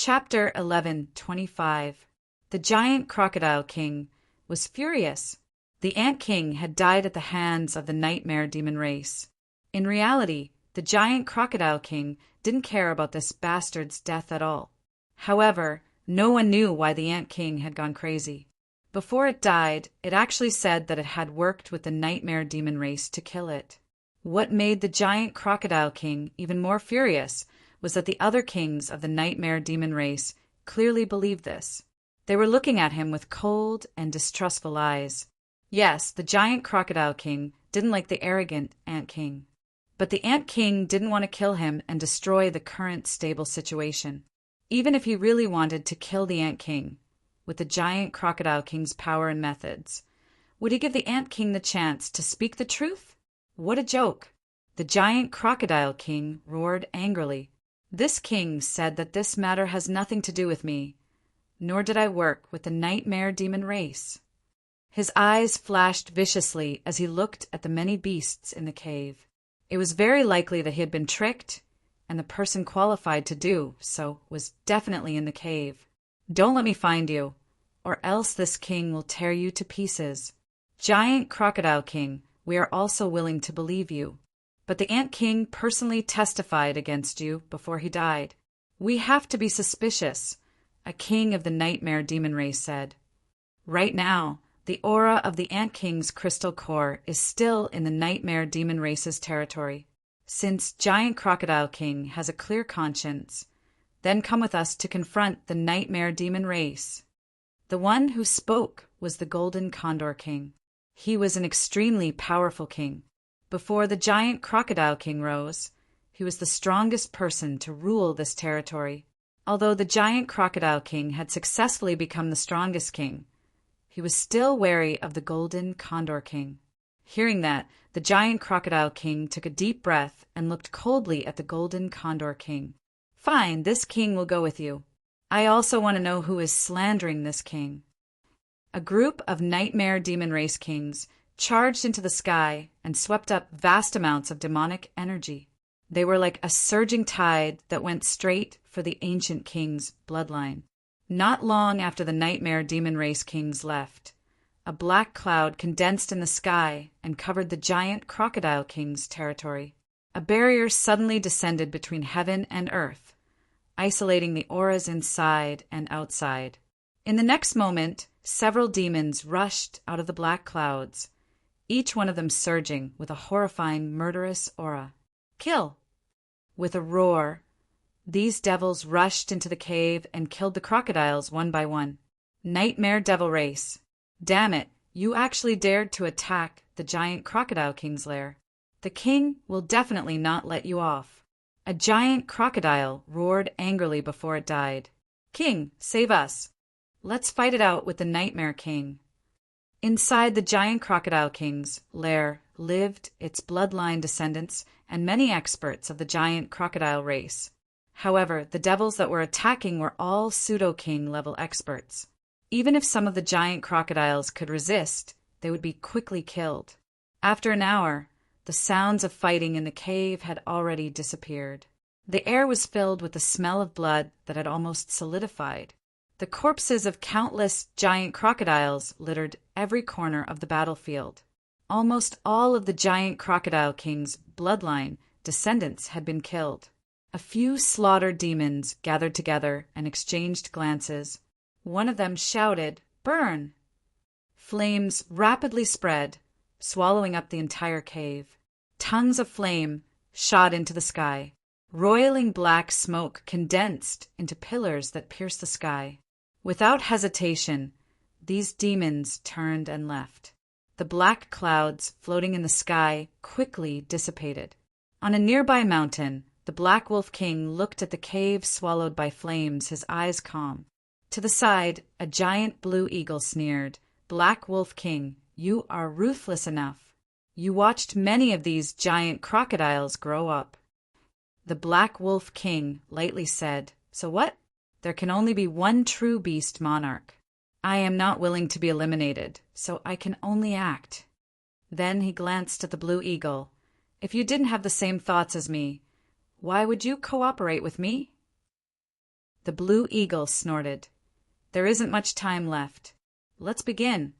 Chapter 11:25. The giant crocodile king was furious. The ant king had died at the hands of the nightmare demon race. In reality, the giant crocodile king didn't care about this bastard's death at all. However, no one knew why the ant king had gone crazy. Before it died, it actually said that it had worked with the nightmare demon race to kill it. What made the giant crocodile king even more furious was that the other kings of the nightmare demon race clearly believed this. They were looking at him with cold and distrustful eyes. Yes, the giant crocodile king didn't like the arrogant ant king. But the ant king didn't want to kill him and destroy the current stable situation. Even if he really wanted to kill the ant king, with the giant crocodile king's power and methods, would he give the ant king the chance to speak the truth? What a joke! The giant crocodile king roared angrily. This king said that this matter has nothing to do with me, nor did I work with the nightmare demon race. His eyes flashed viciously as he looked at the many beasts in the cave. It was very likely that he had been tricked, and the person qualified to do so was definitely in the cave. Don't let me find you, or else this king will tear you to pieces. Giant crocodile king, we are also willing to believe you. But the ant king personally testified against you before he died. We have to be suspicious, a king of the nightmare demon race said. Right now, the aura of the ant king's crystal core is still in the nightmare demon race's territory. Since giant crocodile king has a clear conscience, then come with us to confront the nightmare demon race. The one who spoke was the golden condor king. He was an extremely powerful king. Before the giant crocodile king rose, he was the strongest person to rule this territory. Although the giant crocodile king had successfully become the strongest king, he was still wary of the golden condor king. Hearing that, the giant crocodile king took a deep breath and looked coldly at the golden condor king. Fine, this king will go with you. I also want to know who is slandering this king. A group of nightmare demon race kings charged into the sky and swept up vast amounts of demonic energy. They were like a surging tide that went straight for the ancient king's bloodline. Not long after the nightmare demon race kings left, a black cloud condensed in the sky and covered the giant crocodile king's territory. A barrier suddenly descended between heaven and earth, isolating the auras inside and outside. In the next moment, several demons rushed out of the black clouds, each one of them surging with a horrifying, murderous aura. Kill! With a roar, these devils rushed into the cave and killed the crocodiles one by one. Nightmare devil race. Damn it, you actually dared to attack the giant crocodile king's lair. The king will definitely not let you off. A giant crocodile roared angrily before it died. King, save us. Let's fight it out with the nightmare king. Inside the giant crocodile king's lair lived its bloodline descendants and many experts of the giant crocodile race. However, the devils that were attacking were all pseudo-king level experts. Even if some of the giant crocodiles could resist, they would be quickly killed. After an hour, the sounds of fighting in the cave had already disappeared. The air was filled with the smell of blood that had almost solidified. The corpses of countless giant crocodiles littered every corner of the battlefield. Almost all of the giant crocodile king's bloodline descendants had been killed. A few slaughtered demons gathered together and exchanged glances. One of them shouted, "Burn!" Flames rapidly spread, swallowing up the entire cave. Tongues of flame shot into the sky. Roiling black smoke condensed into pillars that pierced the sky. Without hesitation, these demons turned and left. The black clouds floating in the sky quickly dissipated. On a nearby mountain, the Black Wolf King looked at the cave swallowed by flames, his eyes calm. To the side, a giant blue eagle sneered, "Black Wolf King, you are ruthless enough. You watched many of these giant crocodiles grow up." The Black Wolf King lightly said, "So what? There can only be one true beast monarch. I am not willing to be eliminated, so I can only act." Then he glanced at the blue eagle. "If you didn't have the same thoughts as me, why would you cooperate with me?" The blue eagle snorted. There isn't much time left. Let's begin.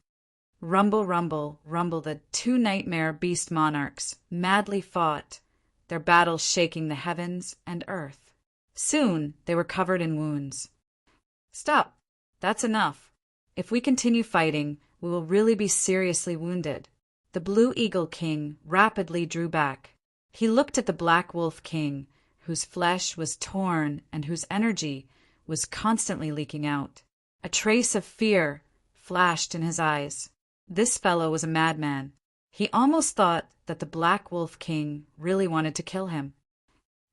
Rumble, rumble, rumble, the two nightmare beast monarchs madly fought, their battles shaking the heavens and earth. Soon they were covered in wounds. Stop. That's enough. If we continue fighting, we will really be seriously wounded. The Blue Eagle King rapidly drew back. He looked at the Black Wolf King, whose flesh was torn and whose energy was constantly leaking out. A trace of fear flashed in his eyes. This fellow was a madman. He almost thought that the Black Wolf King really wanted to kill him.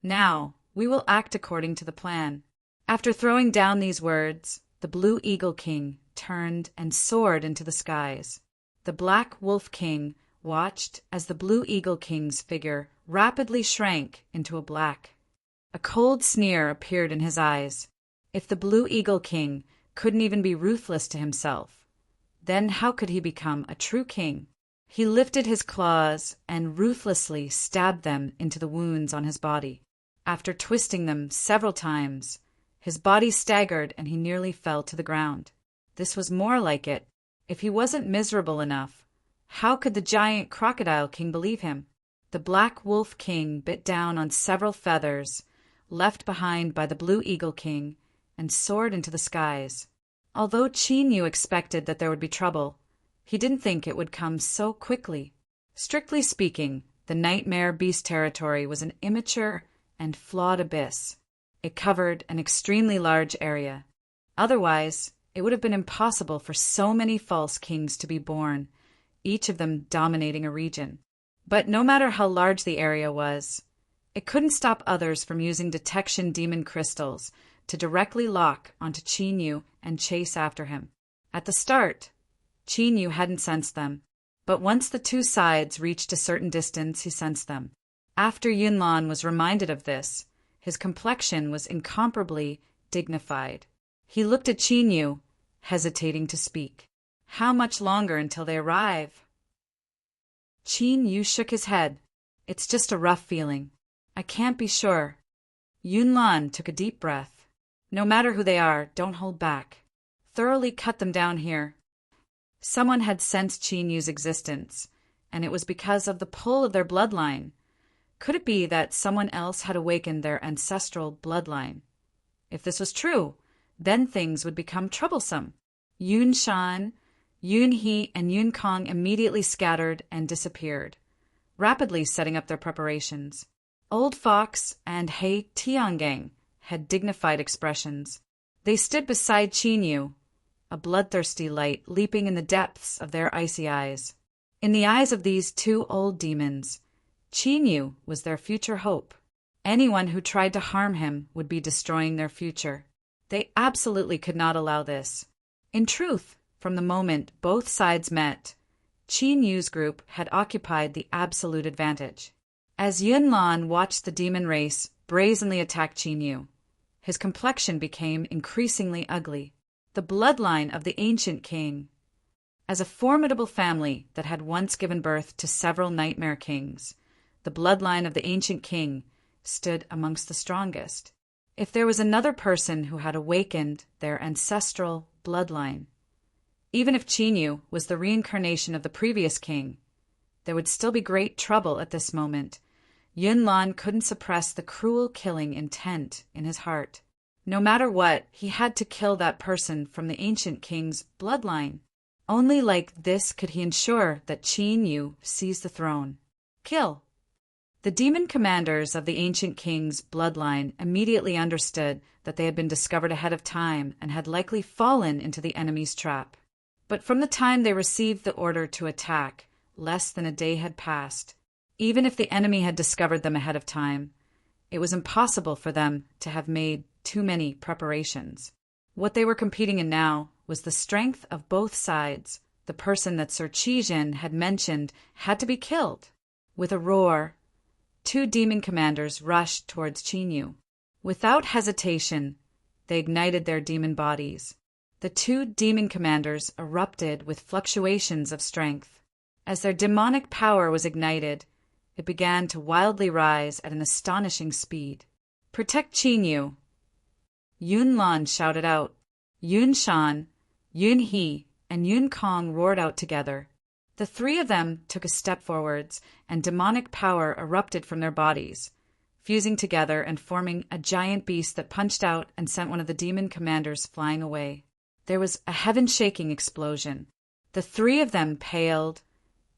Now, we will act according to the plan. After throwing down these words, the Blue Eagle King turned and soared into the skies. The Black Wolf King watched as the Blue Eagle King's figure rapidly shrank into a black. A cold sneer appeared in his eyes. If the Blue Eagle King couldn't even be ruthless to himself, then how could he become a true king? He lifted his claws and ruthlessly stabbed them into the wounds on his body. After twisting them several times, his body staggered and he nearly fell to the ground. This was more like it. If he wasn't miserable enough, how could the giant crocodile king believe him? The Black Wolf King bit down on several feathers left behind by the Blue Eagle King and soared into the skies. Although Chi Nhu expected that there would be trouble, he didn't think it would come so quickly. Strictly speaking, the Nightmare Beast territory was an immature and flawed abyss. It covered an extremely large area. Otherwise, it would have been impossible for so many false kings to be born, each of them dominating a region. But no matter how large the area was, it couldn't stop others from using detection demon crystals to directly lock onto Chi Nhu and chase after him. At the start, Chi Nhu hadn't sensed them, but once the two sides reached a certain distance, he sensed them. After Yunlan was reminded of this, his complexion was incomparably dignified. He looked at Chi Nhu, hesitating to speak. How much longer until they arrive? Chi Nhu shook his head. It's just a rough feeling. I can't be sure. Yunlan took a deep breath. No matter who they are, don't hold back. Thoroughly cut them down here. Someone had sensed Chi Nhu's existence, and it was because of the pull of their bloodline. Could it be that someone else had awakened their ancestral bloodline? If this was true, then things would become troublesome. Yun Shan, Yun He, and Yun Kong immediately scattered and disappeared, rapidly setting up their preparations. Old Fox and He Tiangang had dignified expressions. They stood beside Chi Nhu, a bloodthirsty light leaping in the depths of their icy eyes. In the eyes of these two old demons, Chi Nhu was their future hope. Anyone who tried to harm him would be destroying their future. They absolutely could not allow this. In truth, from the moment both sides met, Chi Nhu's group had occupied the absolute advantage. As Yunlan watched the demon race brazenly attack Chi Nhu, his complexion became increasingly ugly. The bloodline of the ancient king. As a formidable family that had once given birth to several nightmare kings, the bloodline of the ancient king stood amongst the strongest. If there was another person who had awakened their ancestral bloodline, even if Chi Nhu was the reincarnation of the previous king, there would still be great trouble at this moment. Yunlan couldn't suppress the cruel killing intent in his heart. No matter what, he had to kill that person from the ancient king's bloodline. Only like this could he ensure that Chi Nhu seized the throne. Kill. The demon commanders of the ancient king's bloodline immediately understood that they had been discovered ahead of time and had likely fallen into the enemy's trap. But from the time they received the order to attack, less than a day had passed. Even if the enemy had discovered them ahead of time, it was impossible for them to have made too many preparations. What they were competing in now was the strength of both sides. The person that Sir Qijin had mentioned had to be killed. With a roar, two demon commanders rushed towards Chi Nhu. Without hesitation, they ignited their demon bodies. The two demon commanders erupted with fluctuations of strength. As their demonic power was ignited, it began to wildly rise at an astonishing speed. Protect Chi Nhu. Yun Lan shouted out. Yun Shan, Yun He, and Yun Kong roared out together. The three of them took a step forwards, and demonic power erupted from their bodies, fusing together and forming a giant beast that punched out and sent one of the demon commanders flying away. There was a heaven-shaking explosion. The three of them paled,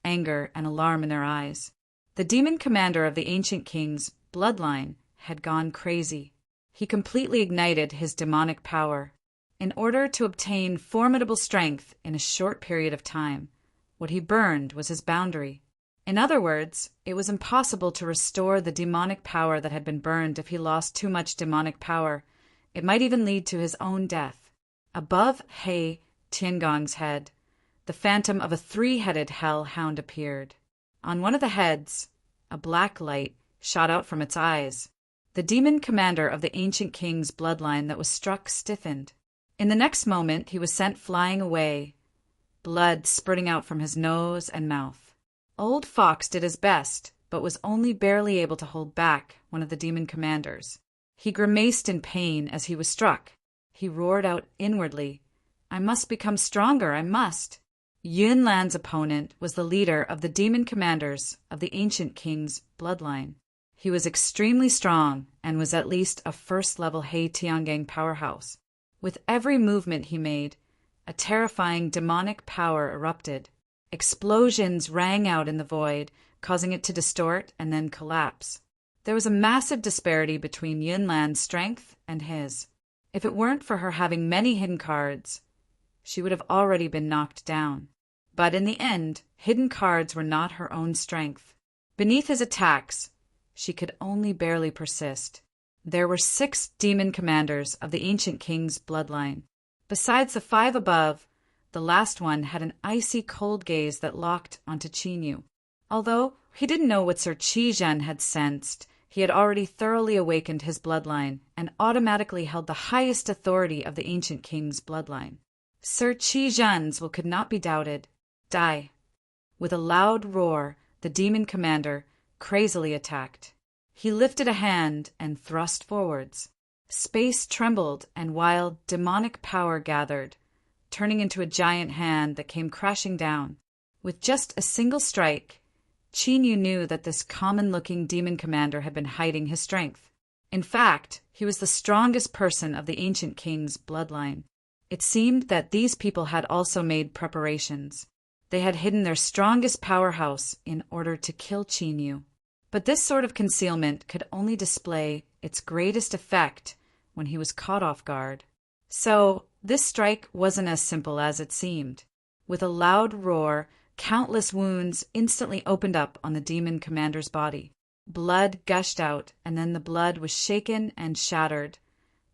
anger and alarm in their eyes. The demon commander of the ancient king's bloodline had gone crazy. He completely ignited his demonic power. In order to obtain formidable strength in a short period of time, what he burned was his boundary. In other words, it was impossible to restore the demonic power that had been burned if he lost too much demonic power. It might even lead to his own death. Above He Tiangong's head, the phantom of a three-headed hell-hound appeared. On one of the heads, a black light shot out from its eyes. The demon commander of the ancient king's bloodline that was struck stiffened. In the next moment, he was sent flying away, blood spurting out from his nose and mouth. Old Fox did his best, but was only barely able to hold back one of the demon commanders. He grimaced in pain as he was struck. He roared out inwardly, "I must become stronger, I must." Yun Lan's opponent was the leader of the demon commanders of the ancient king's bloodline. He was extremely strong and was at least a first-level He Tiangang powerhouse. With every movement he made, a terrifying demonic power erupted. Explosions rang out in the void, causing it to distort and then collapse. There was a massive disparity between Yun Lan's strength and his. If it weren't for her having many hidden cards, she would have already been knocked down. But in the end, hidden cards were not her own strength. Beneath his attacks, she could only barely persist. There were 6 demon commanders of the ancient king's bloodline. Besides the 5 above, the last one had an icy cold gaze that locked onto Qinyu. Although he didn't know what Sir Qizhen had sensed, he had already thoroughly awakened his bloodline and automatically held the highest authority of the ancient king's bloodline. Sir Qizhen's will could not be doubted. Die. With a loud roar, the demon commander crazily attacked. He lifted a hand and thrust forwards. Space trembled and wild demonic power gathered, turning into a giant hand that came crashing down. With just a single strike, Qinyu knew that this common-looking demon commander had been hiding his strength. In fact, he was the strongest person of the ancient king's bloodline. It seemed that these people had also made preparations. They had hidden their strongest powerhouse in order to kill Qinyu. But this sort of concealment could only display its greatest effect when he was caught off guard. So, this strike wasn't as simple as it seemed. With a loud roar, countless wounds instantly opened up on the demon commander's body. Blood gushed out, and then the blood was shaken and shattered,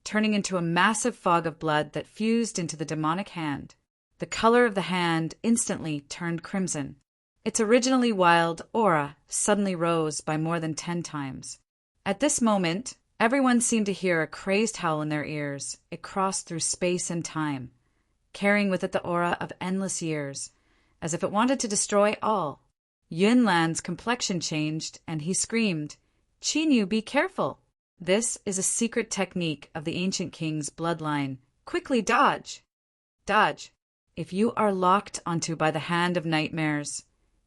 turning into a massive fog of blood that fused into the demonic hand. The color of the hand instantly turned crimson. Its originally wild aura suddenly rose by more than 10 times. At this moment, everyone seemed to hear a crazed howl in their ears. It crossed through space and time, carrying with it the aura of endless years, as if it wanted to destroy all. Yun Lan's complexion changed, and he screamed, "Qinyu, be careful! This is a secret technique of the ancient king's bloodline. Quickly dodge! Dodge! If you are locked onto by the hand of nightmares,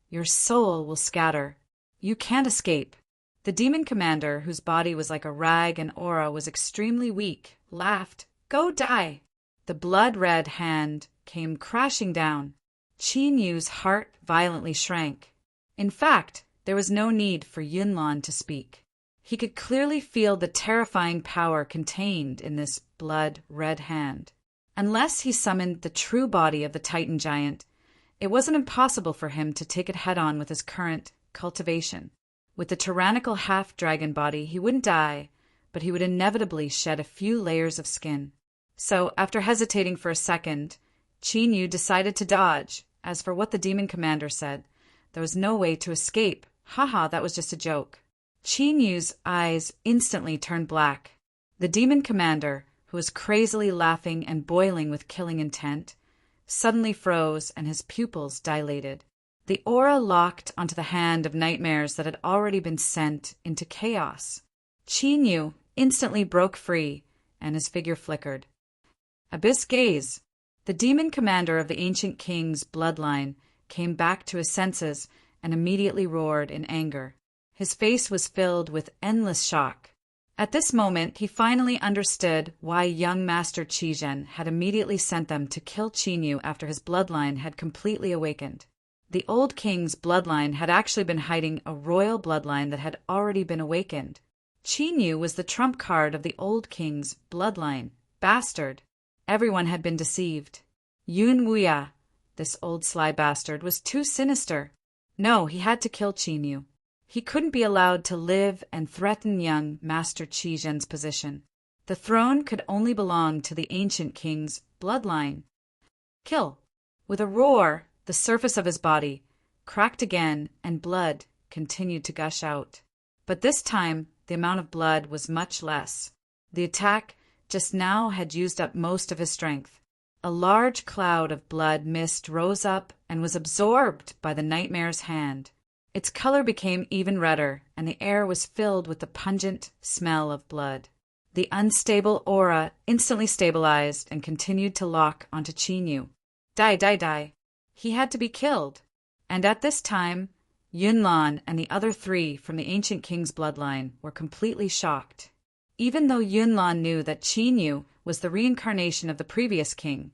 your soul will scatter. You can't escape." The demon commander, whose body was like a rag and aura was extremely weak, laughed. "Go die!" The blood-red hand came crashing down. Qinyu's heart violently shrank. In fact, there was no need for Yun Lan to speak. He could clearly feel the terrifying power contained in this blood-red hand. Unless he summoned the true body of the Titan giant, it wasn't impossible for him to take it head-on with his current cultivation. With the tyrannical half-dragon body, he wouldn't die, but he would inevitably shed a few layers of skin. So, after hesitating for a second, Qinyu decided to dodge. As for what the demon commander said, there was no way to escape. Haha, that was just a joke. Qinyu's eyes instantly turned black. The demon commander, who was crazily laughing and boiling with killing intent, suddenly froze and his pupils dilated. The aura locked onto the hand of nightmares that had already been sent into chaos. Qinyu instantly broke free and his figure flickered. Abyss Gaze, the demon commander of the ancient king's bloodline, came back to his senses and immediately roared in anger. His face was filled with endless shock. At this moment, he finally understood why young Master Qizhen had immediately sent them to kill Qinyu after his bloodline had completely awakened. The old king's bloodline had actually been hiding a royal bloodline that had already been awakened. Qinyu was the trump card of the old king's bloodline. Bastard. Everyone had been deceived. Yun Wuya, this old sly bastard, was too sinister. No, he had to kill Qinyu. He couldn't be allowed to live and threaten young Master Qizhen's position. The throne could only belong to the ancient king's bloodline. Kill. With a roar, the surface of his body cracked again and blood continued to gush out. But this time, the amount of blood was much less. The attack just now had used up most of his strength. A large cloud of blood mist rose up and was absorbed by the nightmare's hand. Its color became even redder, and the air was filled with the pungent smell of blood. The unstable aura instantly stabilized and continued to lock onto Qinyu. Die, die, die. He had to be killed. And at this time, Yunlan and the other three from the ancient king's bloodline were completely shocked. Even though Yunlan knew that Qinyu was the reincarnation of the previous king,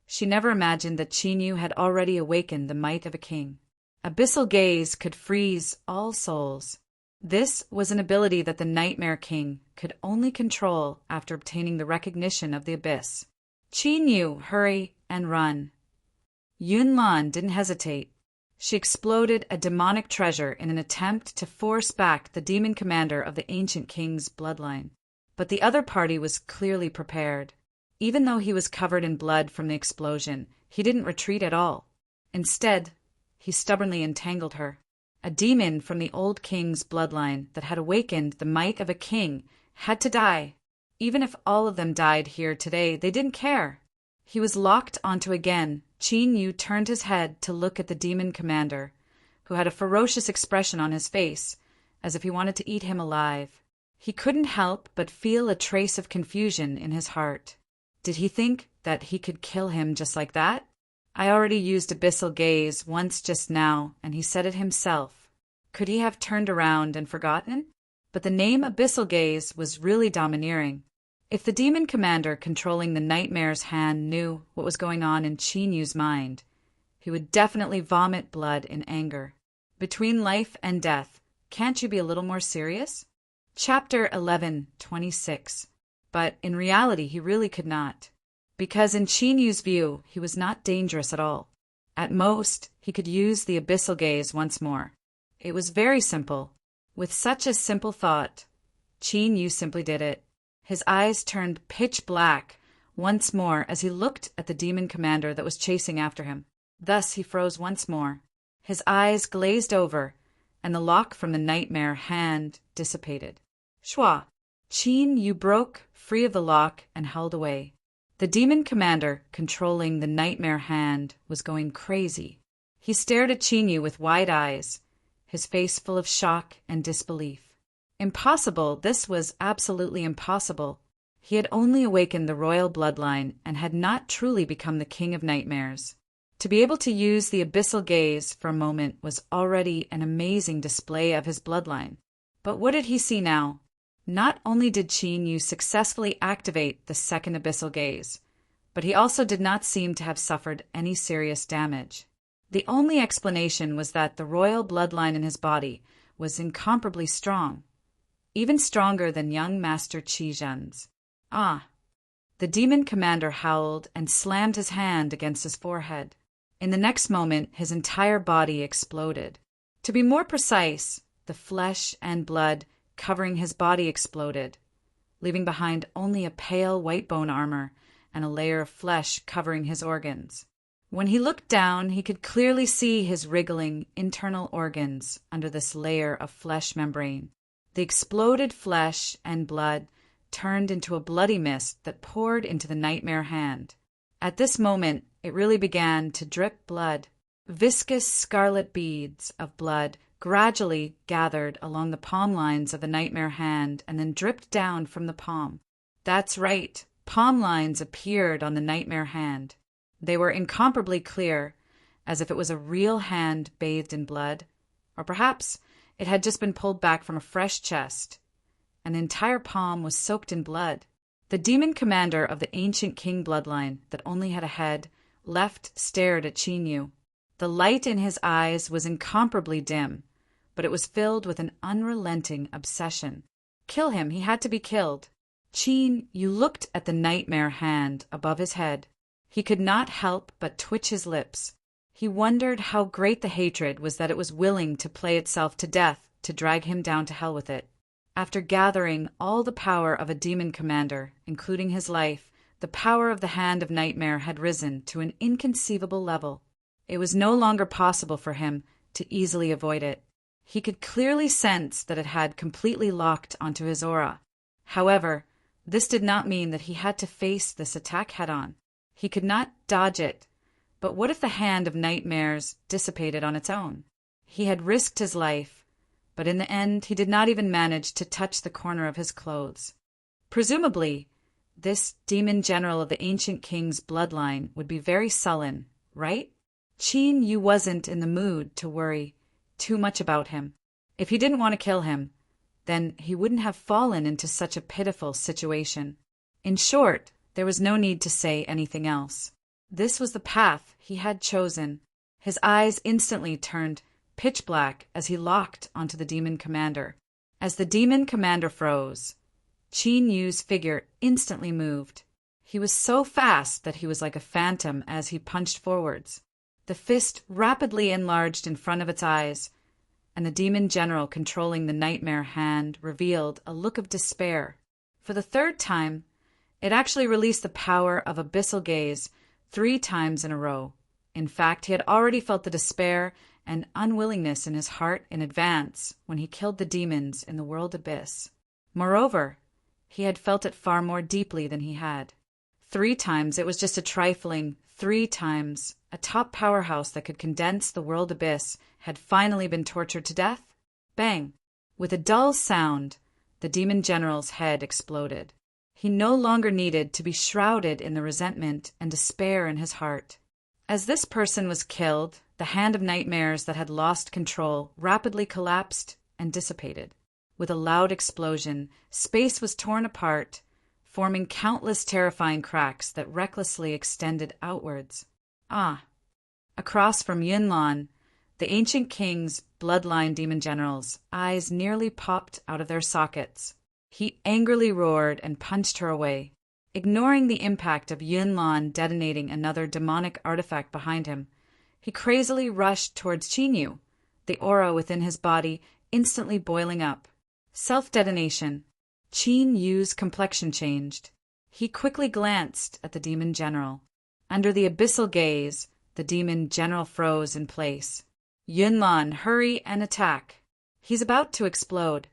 she never imagined that Qinyu had already awakened the might of a king. Abyssal Gaze could freeze all souls. This was an ability that the Nightmare King could only control after obtaining the recognition of the Abyss. Qinyu, hurry and run. Yunlan didn't hesitate. She exploded a demonic treasure in an attempt to force back the demon commander of the ancient king's bloodline. But the other party was clearly prepared. Even though he was covered in blood from the explosion, he didn't retreat at all. Instead, he stubbornly entangled her. A demon from the old king's bloodline that had awakened the might of a king had to die. Even if all of them died here today, they didn't care. He was locked onto again. Qinyu turned his head to look at the demon commander, who had a ferocious expression on his face, as if he wanted to eat him alive. He couldn't help but feel a trace of confusion in his heart. Did he think that he could kill him just like that? I already used Abyssal Gaze once just now, and he said it himself. Could he have turned around and forgotten? But the name Abyssal Gaze was really domineering. If the demon commander controlling the Nightmare's hand knew what was going on in Qinyu's mind, he would definitely vomit blood in anger. Between life and death, can't you be a little more serious? Chapter 11:26. But in reality, he really could not. Because in Qinyu's view, he was not dangerous at all. At most, he could use the Abyssal Gaze once more. It was very simple. With such a simple thought, Qinyu simply did it. His eyes turned pitch black once more as he looked at the demon commander that was chasing after him. Thus he froze once more. His eyes glazed over, and the lock from the nightmare hand dissipated. Shwa! Qinyu broke free of the lock and held away. The demon commander, controlling the nightmare hand, was going crazy. He stared at Qinyu with wide eyes, his face full of shock and disbelief. Impossible, this was absolutely impossible. He had only awakened the royal bloodline and had not truly become the king of nightmares. To be able to use the Abyssal Gaze for a moment was already an amazing display of his bloodline. But what did he see now? Not only did Qinyu successfully activate the second Abyssal Gaze, but he also did not seem to have suffered any serious damage. The only explanation was that the royal bloodline in his body was incomparably strong, even stronger than young Master Qizhen's. Ah! The demon commander howled and slammed his hand against his forehead. In the next moment, his entire body exploded. To be more precise, the flesh and blood covering his body exploded, leaving behind only a pale white bone armor and a layer of flesh covering his organs. When he looked down, he could clearly see his wriggling internal organs under this layer of flesh membrane. The exploded flesh and blood turned into a bloody mist that poured into the nightmare hand. At this moment, it really began to drip blood. Viscous scarlet beads of blood gradually gathered along the palm lines of the nightmare hand and then dripped down from the palm. That's right. Palm lines appeared on the nightmare hand. They were incomparably clear, as if it was a real hand bathed in blood, or perhaps it had just been pulled back from a fresh chest. An entire palm was soaked in blood. The demon commander of the ancient king bloodline that only had a head left stared at Qin Yu. The light in his eyes was incomparably dim, but it was filled with an unrelenting obsession. Kill him, he had to be killed. Qin Yu looked at the nightmare hand above his head. He could not help but twitch his lips. He wondered how great the hatred was that it was willing to play itself to death to drag him down to hell with it. After gathering all the power of a demon commander, including his life, the power of the Hand of Nightmare had risen to an inconceivable level. It was no longer possible for him to easily avoid it. He could clearly sense that it had completely locked onto his aura. However, this did not mean that he had to face this attack head-on. He could not dodge it. But what if the Hand of Nightmares dissipated on its own? He had risked his life, but in the end he did not even manage to touch the corner of his clothes. Presumably, this demon general of the ancient king's bloodline would be very sullen, right? Qin Yu wasn't in the mood to worry too much about him. If he didn't want to kill him, then he wouldn't have fallen into such a pitiful situation. In short, there was no need to say anything else. This was the path he had chosen. His eyes instantly turned pitch black as he locked onto the demon commander. As the demon commander froze, Qin Yu's figure instantly moved. He was so fast that he was like a phantom as he punched forwards. The fist rapidly enlarged in front of its eyes, and the demon general controlling the nightmare hand revealed a look of despair. For the third time, it actually released the power of abyssal gaze 3 times in a row. In fact, he had already felt the despair and unwillingness in his heart in advance when he killed the demons in the world abyss. Moreover, he had felt it far more deeply than he had. 3 times it was just a trifling 3 times a top powerhouse that could condense the world abyss had finally been tortured to death. Bang! With a dull sound, the demon general's head exploded. He no longer needed to be shrouded in the resentment and despair in his heart. As this person was killed, the Hand of Nightmares that had lost control rapidly collapsed and dissipated. With a loud explosion, space was torn apart, forming countless terrifying cracks that recklessly extended outwards. Across from Yunlan, the ancient king's bloodline demon general's eyes nearly popped out of their sockets. He angrily roared and punched her away. Ignoring the impact of Yunlan detonating another demonic artifact behind him, he crazily rushed towards Qin Yu, the aura within his body instantly boiling up. Self-detonation. Qin Yu's complexion changed. He quickly glanced at the demon general. Under the abyssal gaze, the demon general froze in place. Yunlan, hurry and attack. He's about to explode.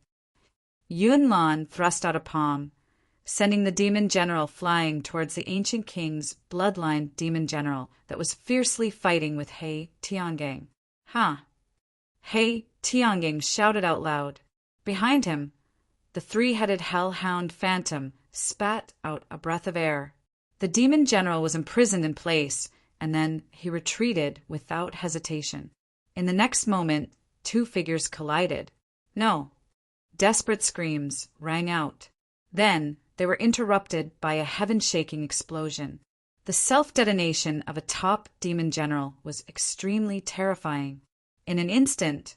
Yunlan thrust out a palm, sending the demon general flying towards the ancient king's bloodline demon general that was fiercely fighting with He Tiangang. He Tiangang shouted out loud. Behind him, the 3-headed hellhound phantom spat out a breath of air. The demon general was imprisoned in place, and then he retreated without hesitation. In the next moment, 2 figures collided. No. Desperate screams rang out. Then they were interrupted by a heaven-shaking explosion. The self-detonation of a top demon general was extremely terrifying. In an instant,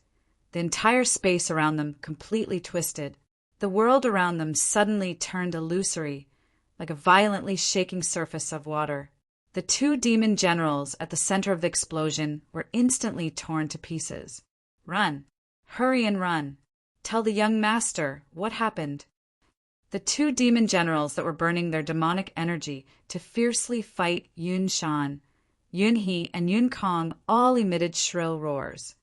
the entire space around them completely twisted. The world around them suddenly turned illusory, like a violently shaking surface of water. The 2 demon generals at the center of the explosion were instantly torn to pieces. Run. Hurry and run. Tell the young master what happened. The 2 demon generals that were burning their demonic energy to fiercely fight Yun Shan, Yun He, and Yun Kong all emitted shrill roars.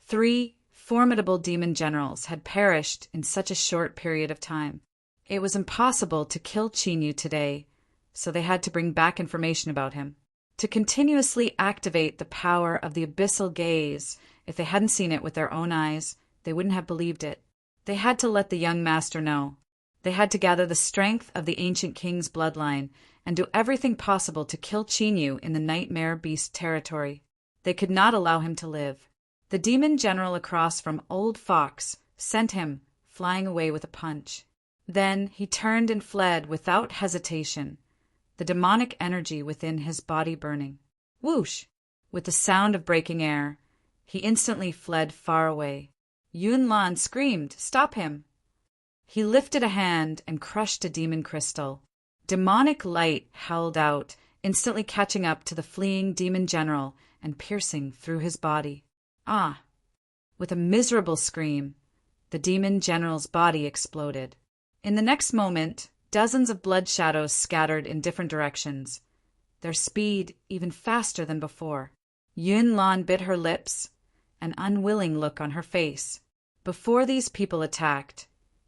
3 formidable demon generals had perished in such a short period of time. It was impossible to kill Qin Yu today, so they had to bring back information about him. To continuously activate the power of the abyssal gaze, if they hadn't seen it with their own eyes, they wouldn't have believed it. They had to let the young master know. They had to gather the strength of the ancient king's bloodline and do everything possible to kill Qinyu in the Nightmare Beast territory. They could not allow him to live. The demon general across from Old Fox sent him flying away with a punch. Then he turned and fled without hesitation, the demonic energy within his body burning. Whoosh! With the sound of breaking air, he instantly fled far away. Yunlan screamed, "Stop him!" He lifted a hand and crushed a demon crystal. Demonic light howled out, instantly catching up to the fleeing demon general and piercing through his body. Ah! With a miserable scream, the demon general's body exploded. In the next moment, dozens of blood shadows scattered in different directions, their speed even faster than before. Yunlan bit her lips, an unwilling look on her face. Before these people attacked,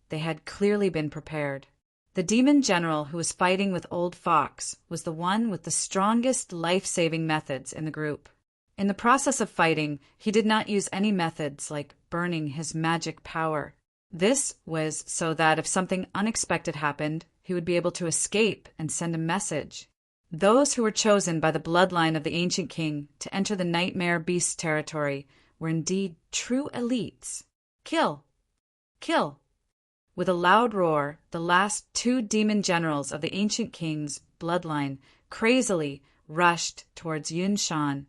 they had clearly been prepared. The demon general who was fighting with Old Fox was the one with the strongest life-saving methods in the group. In the process of fighting, he did not use any methods like burning his magic power. This was so that if something unexpected happened, he would be able to escape and send a message. Those who were chosen by the bloodline of the ancient king to enter the Nightmare Beast territory were indeed true elites. Kill! Kill! With a loud roar, the last two demon generals of the ancient king's bloodline crazily rushed towards Yun Shan,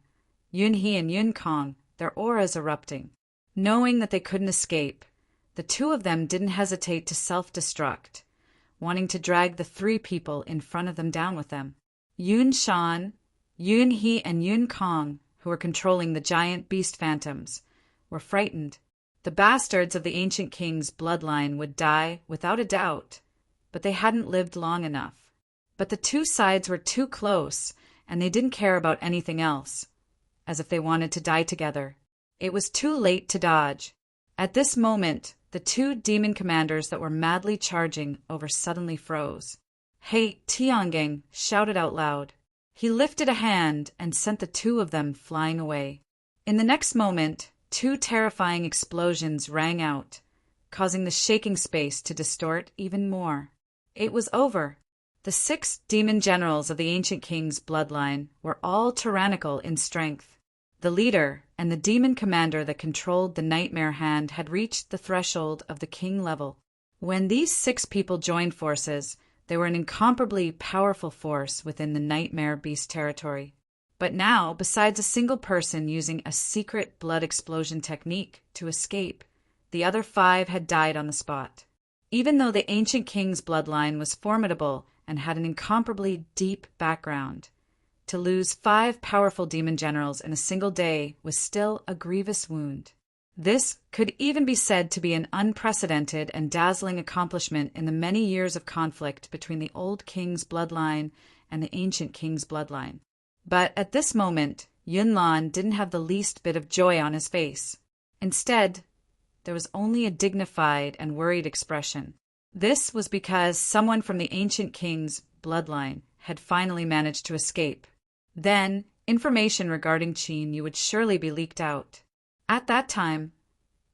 Yun He and Yun Kong, their auras erupting. Knowing that they couldn't escape, the two of them didn't hesitate to self-destruct, wanting to drag the three people in front of them down with them. Yun Shan, Yun He, and Yun Kong, who were controlling the giant beast phantoms, were frightened. The bastards of the ancient king's bloodline would die without a doubt, but they hadn't lived long enough. But the two sides were too close, and they didn't care about anything else, as if they wanted to die together. It was too late to dodge. At this moment, the two demon commanders that were madly charging over suddenly froze. Hey, Tiangang shouted out loud. He lifted a hand and sent the two of them flying away. In the next moment, two terrifying explosions rang out, causing the shaking space to distort even more. It was over. The 6 demon generals of the ancient king's bloodline were all tyrannical in strength. The leader and the demon commander that controlled the Nightmare Hand had reached the threshold of the king level. When these 6 people joined forces, they were an incomparably powerful force within the Nightmare Beast territory. But now, besides a single person using a secret blood explosion technique to escape, the other 5 had died on the spot. Even though the ancient king's bloodline was formidable and had an incomparably deep background, to lose 5 powerful demon generals in a single day was still a grievous wound. This could even be said to be an unprecedented and dazzling accomplishment in the many years of conflict between the old king's bloodline and the ancient king's bloodline. But at this moment, Yunlan didn't have the least bit of joy on his face. Instead, there was only a dignified and worried expression. This was because someone from the ancient king's bloodline had finally managed to escape. Then, information regarding Qinyu would surely be leaked out. At that time,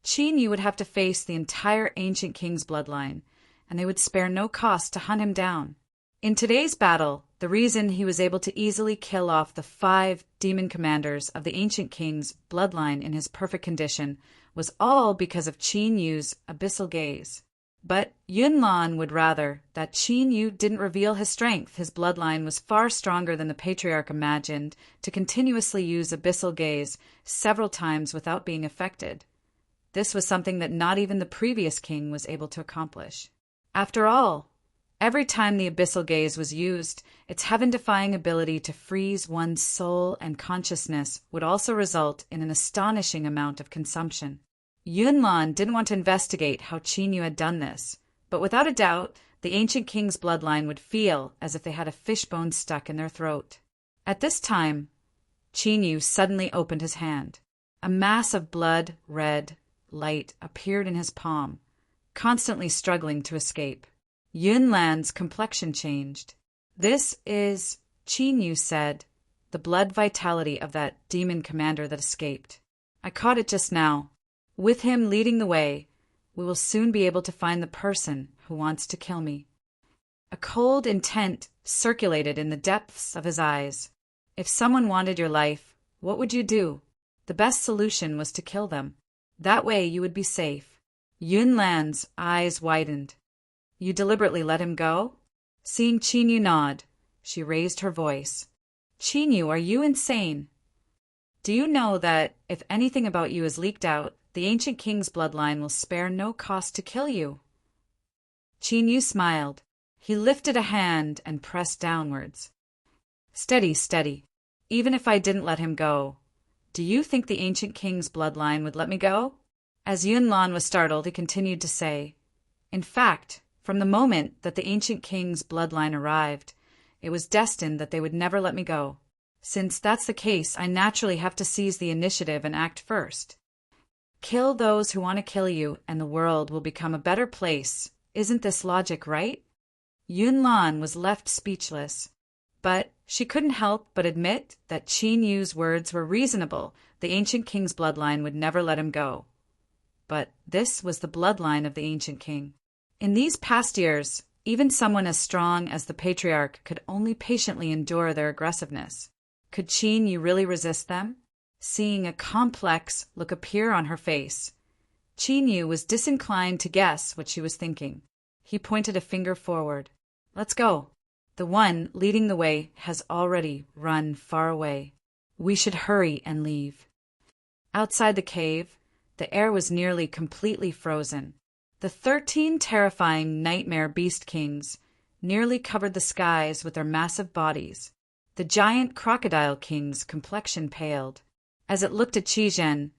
Qinyu would have to face the entire ancient king's bloodline, and they would spare no cost to hunt him down. In today's battle, the reason he was able to easily kill off the 5 demon commanders of the ancient king's bloodline in his perfect condition was all because of Qinyu's abyssal gaze. But Yunlan would rather that Qinyu didn't reveal his strength. His bloodline was far stronger than the patriarch imagined to continuously use abyssal gaze several times without being affected. This was something that not even the previous king was able to accomplish. After all, every time the abyssal gaze was used, its heaven-defying ability to freeze one's soul and consciousness would also result in an astonishing amount of consumption. Yunlan didn't want to investigate how Qinyu had done this, but without a doubt, the ancient king's bloodline would feel as if they had a fishbone stuck in their throat. At this time, Qinyu suddenly opened his hand. A mass of blood-red light appeared in his palm, constantly struggling to escape. Yunlan's complexion changed. "This is," Qinyu said, "the blood vitality of that demon commander that escaped. I caught it just now." With him leading the way We will soon be able to find the person who wants to kill me." A cold intent circulated in the depths of his eyes. If someone wanted your life, what would you do? The best solution was to kill them. That way you would be safe. Yun Lan's eyes widened. "You deliberately let him go?" Seeing Qin Yu nod, she raised her voice. "Qin Yu, are you insane? Do you know that if anything about you is leaked out, the ancient king's bloodline will spare no cost to kill you?" Qin Yu smiled. He lifted a hand and pressed downwards. "Steady, steady. Even if I didn't let him go, do you think the ancient king's bloodline would let me go?" As Yun Lan was startled, he continued to say, "In fact, from the moment that the ancient king's bloodline arrived, it was destined that they would never let me go. Since that's the case, I naturally have to seize the initiative and act first. Kill those who want to kill you, and the world will become a better place. Isn't this logic right?" Yun Lan was left speechless, but she couldn't help but admit that Qin Yu's words were reasonable. The ancient king's bloodline would never let him go. But this was the bloodline of the ancient king. In these past years, even someone as strong as the patriarch could only patiently endure their aggressiveness. Could Qin Yu really resist them? Seeing a complex look appear on her face, Qin Yu was disinclined to guess what she was thinking. He pointed a finger forward. "Let's go. The one leading the way has already run far away. We should hurry and leave." Outside the cave, the air was nearly completely frozen. The 13 terrifying nightmare beast kings nearly covered the skies with their massive bodies. The giant crocodile king's complexion paled. As it looked at Qi Zhen,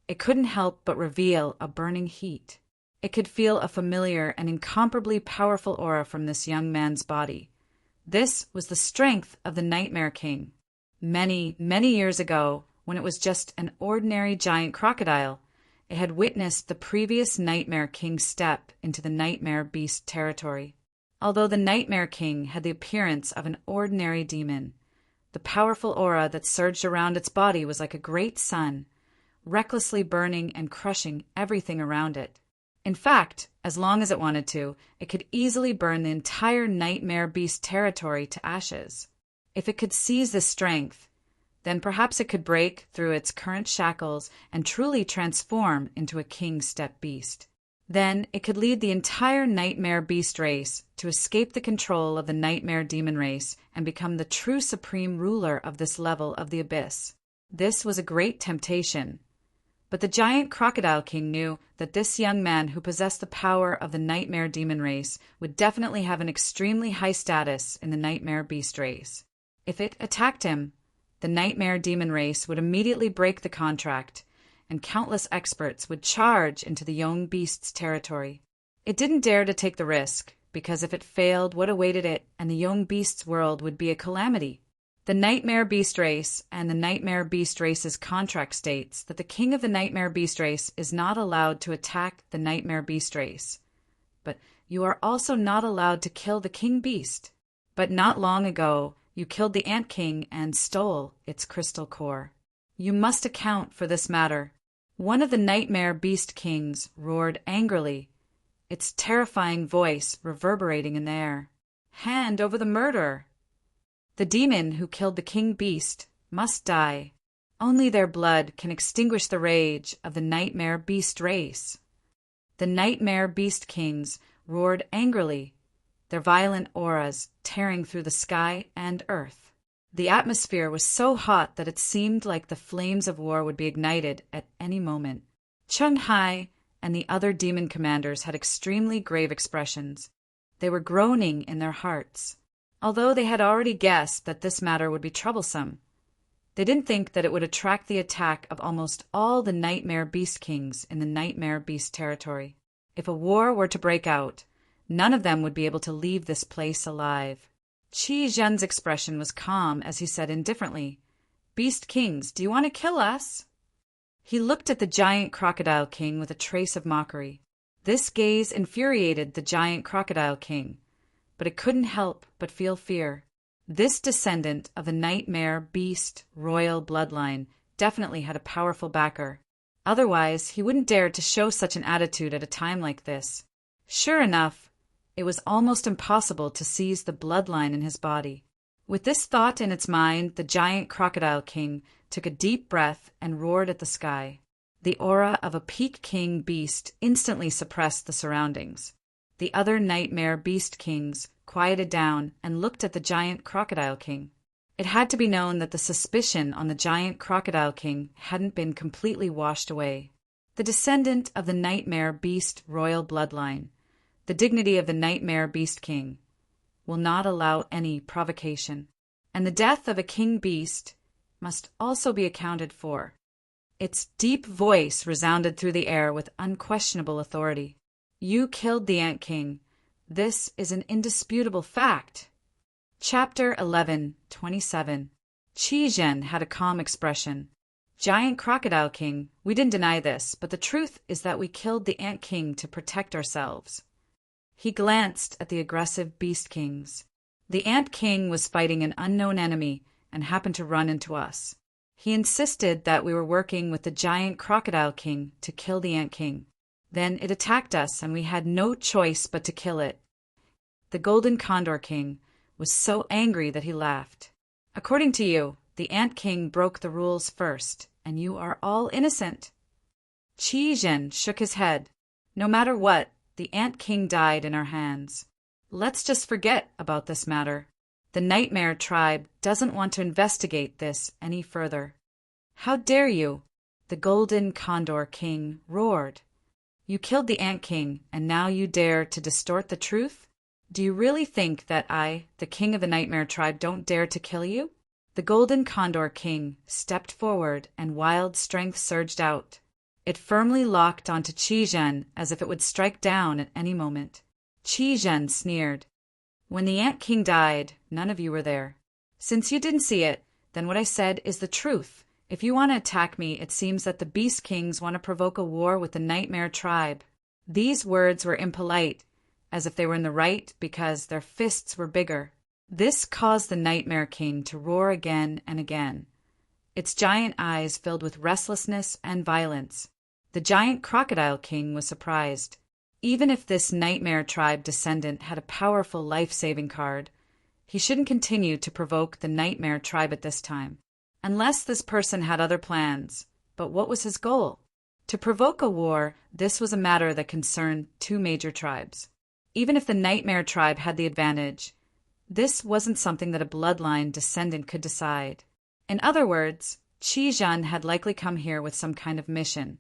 it couldn't help but reveal a burning heat. It could feel a familiar and incomparably powerful aura from this young man's body. This was the strength of the Nightmare King. Many, many years ago, when it was just an ordinary giant crocodile, it had witnessed the previous Nightmare King step into the Nightmare Beast territory. Although the Nightmare King had the appearance of an ordinary demon, the powerful aura that surged around its body was like a great sun, recklessly burning and crushing everything around it. In fact, as long as it wanted to, it could easily burn the entire Nightmare Beast territory to ashes. If it could seize this strength, then perhaps it could break through its current shackles and truly transform into a king-step beast. Then it could lead the entire Nightmare Beast race to escape the control of the Nightmare Demon race and become the true supreme ruler of this level of the abyss. This was a great temptation. But the giant crocodile king knew that this young man who possessed the power of the Nightmare Demon race would definitely have an extremely high status in the Nightmare Beast race. If it attacked him, the Nightmare Demon race would immediately break the contract, and countless experts would charge into the young beast's territory. It didn't dare to take the risk, because if it failed, what awaited it and the young beast's world would be a calamity. The Nightmare Beast race and the Nightmare Beast race's contract states that the king of the Nightmare Beast race is not allowed to attack the Nightmare Beast race. But you are also not allowed to kill the king beast. But not long ago, you killed the Ant King and stole its crystal core. You must account for this matter. One of the Nightmare Beast Kings roared angrily, its terrifying voice reverberating in the air. "Hand over the murderer! The demon who killed the king beast must die. Only their blood can extinguish the rage of the Nightmare Beast race." The Nightmare Beast Kings roared angrily, their violent auras tearing through the sky and earth. The atmosphere was so hot that it seemed like the flames of war would be ignited at any moment. Chung Hai and the other demon commanders had extremely grave expressions. They were groaning in their hearts. Although they had already guessed that this matter would be troublesome, they didn't think that it would attract the attack of almost all the Nightmare Beast Kings in the Nightmare Beast territory. If a war were to break out, none of them would be able to leave this place alive. Qi Zhen's expression was calm as he said indifferently, "Beast Kings, do you want to kill us?" He looked at the giant crocodile king with a trace of mockery. This gaze infuriated the giant crocodile king, but it couldn't help but feel fear. This descendant of the Nightmare Beast royal bloodline definitely had a powerful backer. Otherwise, he wouldn't dare to show such an attitude at a time like this. Sure enough, it was almost impossible to seize the bloodline in his body. With this thought in its mind, the giant crocodile king took a deep breath and roared at the sky. The aura of a peak king beast instantly suppressed the surroundings. The other nightmare beast kings quieted down and looked at the giant crocodile king. It had to be known that the suspicion on the giant crocodile king hadn't been completely washed away. The descendant of the nightmare beast royal bloodline, the dignity of the nightmare beast king, will not allow any provocation, and the death of a king beast must also be accounted for. Its deep voice resounded through the air with unquestionable authority. You killed the Ant King. This is an indisputable fact. Chapter 11:27. Qi Zhen had a calm expression. Giant Crocodile King, we didn't deny this, but the truth is that we killed the Ant King to protect ourselves. He glanced at the aggressive Beast Kings. The Ant King was fighting an unknown enemy and happened to run into us. He insisted that we were working with the Giant Crocodile King to kill the Ant King. Then it attacked us and we had no choice but to kill it. The Golden Condor King was so angry that he laughed. According to you, the Ant King broke the rules first, and you are all innocent. Qi Zhen shook his head. No matter what, the Ant King died in our hands. Let's just forget about this matter. The Nightmare Tribe doesn't want to investigate this any further. How dare you? The Golden Condor King roared. You killed the Ant King, and now you dare to distort the truth? Do you really think that I, the King of the Nightmare Tribe, don't dare to kill you? The Golden Condor King stepped forward and wild strength surged out. It firmly locked onto Qi Zhen as if it would strike down at any moment. Qi Zhen sneered. When the Ant King died, none of you were there. Since you didn't see it, then what I said is the truth. If you want to attack me, it seems that the Beast Kings want to provoke a war with the Nightmare Tribe. These words were impolite, as if they were in the right because their fists were bigger. This caused the Nightmare King to roar again and again. Its giant eyes filled with restlessness and violence. The Giant Crocodile King was surprised. Even if this Nightmare Tribe descendant had a powerful life-saving card, he shouldn't continue to provoke the Nightmare Tribe at this time. Unless this person had other plans. But what was his goal? To provoke a war, this was a matter that concerned two major tribes. Even if the Nightmare Tribe had the advantage, this wasn't something that a bloodline descendant could decide. In other words, Qi Zhen had likely come here with some kind of mission.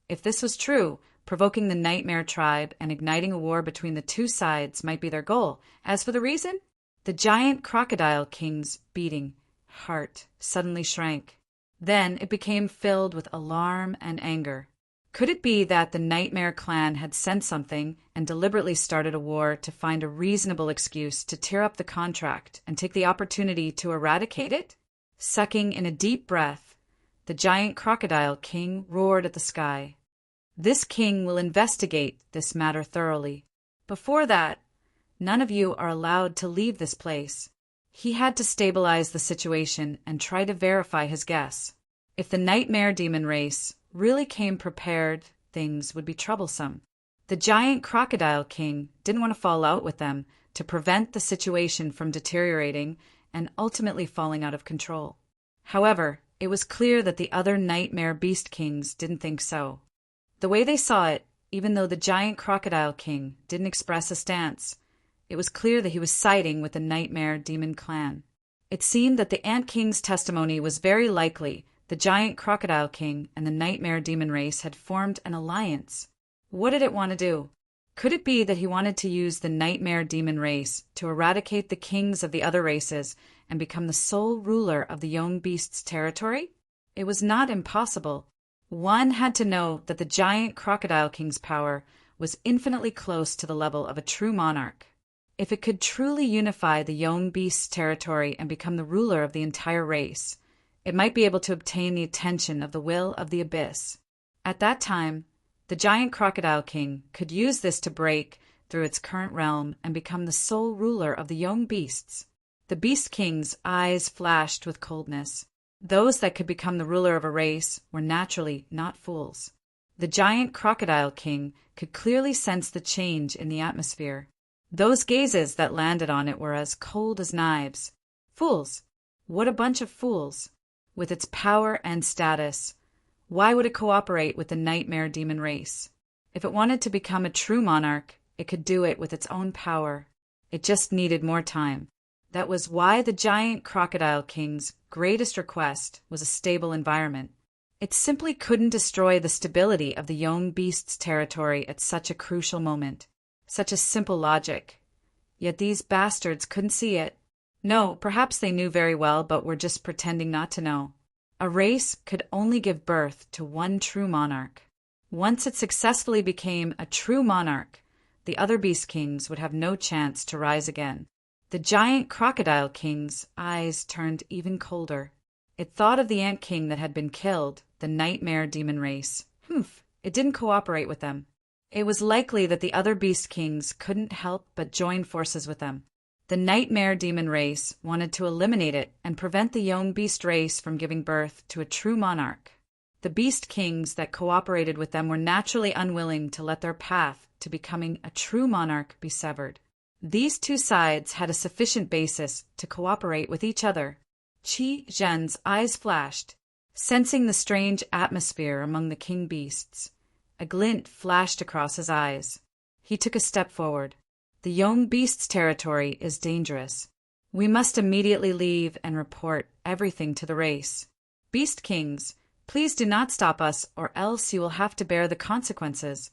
If this was true, provoking the Nightmare Tribe and igniting a war between the two sides might be their goal. As for the reason, the Giant Crocodile King's beating heart suddenly shrank. Then it became filled with alarm and anger. Could it be that the Nightmare Clan had sent something and deliberately started a war to find a reasonable excuse to tear up the contract and take the opportunity to eradicate it? Sucking in a deep breath, the Giant Crocodile King roared at the sky. This king will investigate this matter thoroughly. Before that, none of you are allowed to leave this place. He had to stabilize the situation and try to verify his guess. If the Nightmare Demon race really came prepared, things would be troublesome. The Giant Crocodile King didn't want to fall out with them to prevent the situation from deteriorating and ultimately falling out of control. However, it was clear that the other Nightmare Beast Kings didn't think so. The way they saw it, even though the Giant Crocodile King didn't express a stance, it was clear that he was siding with the Nightmare Demon Clan. It seemed that the Ant King's testimony was very likely. The Giant Crocodile King and the Nightmare Demon race had formed an alliance. What did it want to do? Could it be that he wanted to use the Nightmare Demon race to eradicate the kings of the other races and become the sole ruler of the young beast's territory? It was not impossible. One had to know that the Giant Crocodile King's power was infinitely close to the level of a true monarch. If it could truly unify the young beast's territory and become the ruler of the entire race, it might be able to obtain the attention of the will of the abyss. At that time, the Giant Crocodile King could use this to break through its current realm and become the sole ruler of the young beasts. The Beast King's eyes flashed with coldness. Those that could become the ruler of a race were naturally not fools. The giant crocodile king could clearly sense the change in the atmosphere. Those gazes that landed on it were as cold as knives. Fools! What a bunch of fools! With its power and status, why would it cooperate with the nightmare demon race? If it wanted to become a true monarch, it could do it with its own power. It just needed more time. That was why the giant crocodile king's greatest request was a stable environment. It simply couldn't destroy the stability of the young beast's territory at such a crucial moment. Such a simple logic. Yet these bastards couldn't see it. No, perhaps they knew very well, but were just pretending not to know. A race could only give birth to one true monarch. Once it successfully became a true monarch, the other beast kings would have no chance to rise again. The giant crocodile king's eyes turned even colder. It thought of the ant king that had been killed, the nightmare demon race. It didn't cooperate with them. It was likely that the other beast kings couldn't help but join forces with them. The nightmare demon race wanted to eliminate it and prevent the young beast race from giving birth to a true monarch. The beast kings that cooperated with them were naturally unwilling to let their path to becoming a true monarch be severed. These two sides had a sufficient basis to cooperate with each other. Qi Zhen's eyes flashed, sensing the strange atmosphere among the king beasts. A glint flashed across his eyes. He took a step forward. The young beast's territory is dangerous. We must immediately leave and report everything to the race. Beast kings, please do not stop us, or else you will have to bear the consequences.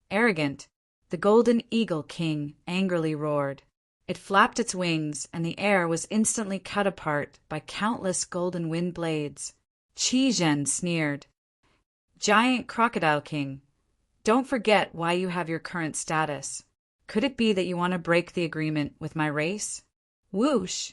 Arrogant, the golden eagle king angrily roared. It flapped its wings, and the air was instantly cut apart by countless golden wind blades. Qi Zhen sneered. Giant crocodile king, don't forget why you have your current status. Could it be that you want to break the agreement with my race? Whoosh!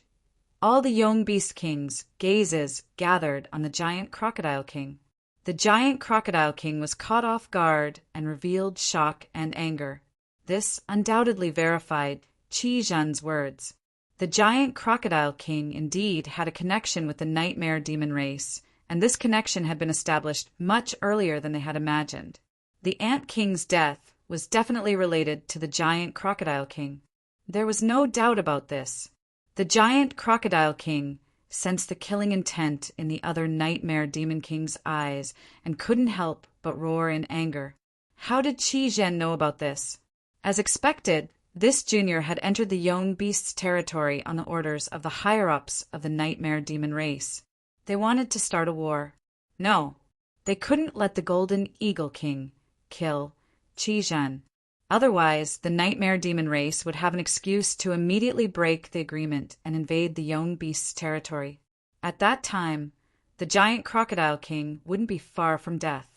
All the young beast kings' gazes gathered on the giant crocodile king. The giant crocodile king was caught off guard and revealed shock and anger. This undoubtedly verified Qi Zhen's words. The giant crocodile king indeed had a connection with the nightmare demon race, and this connection had been established much earlier than they had imagined. The ant king's death was definitely related to the giant crocodile king. There was no doubt about this. The giant crocodile king sensed the killing intent in the other nightmare demon king's eyes and couldn't help but roar in anger. How did Qi Zhen know about this? As expected, this junior had entered the young beast's territory on the orders of the higher-ups of the nightmare demon race. They wanted to start a war. No, they couldn't let the golden eagle king kill Qi Zhen. Otherwise, the nightmare demon race would have an excuse to immediately break the agreement and invade the young beast's territory. At that time, the giant crocodile king wouldn't be far from death.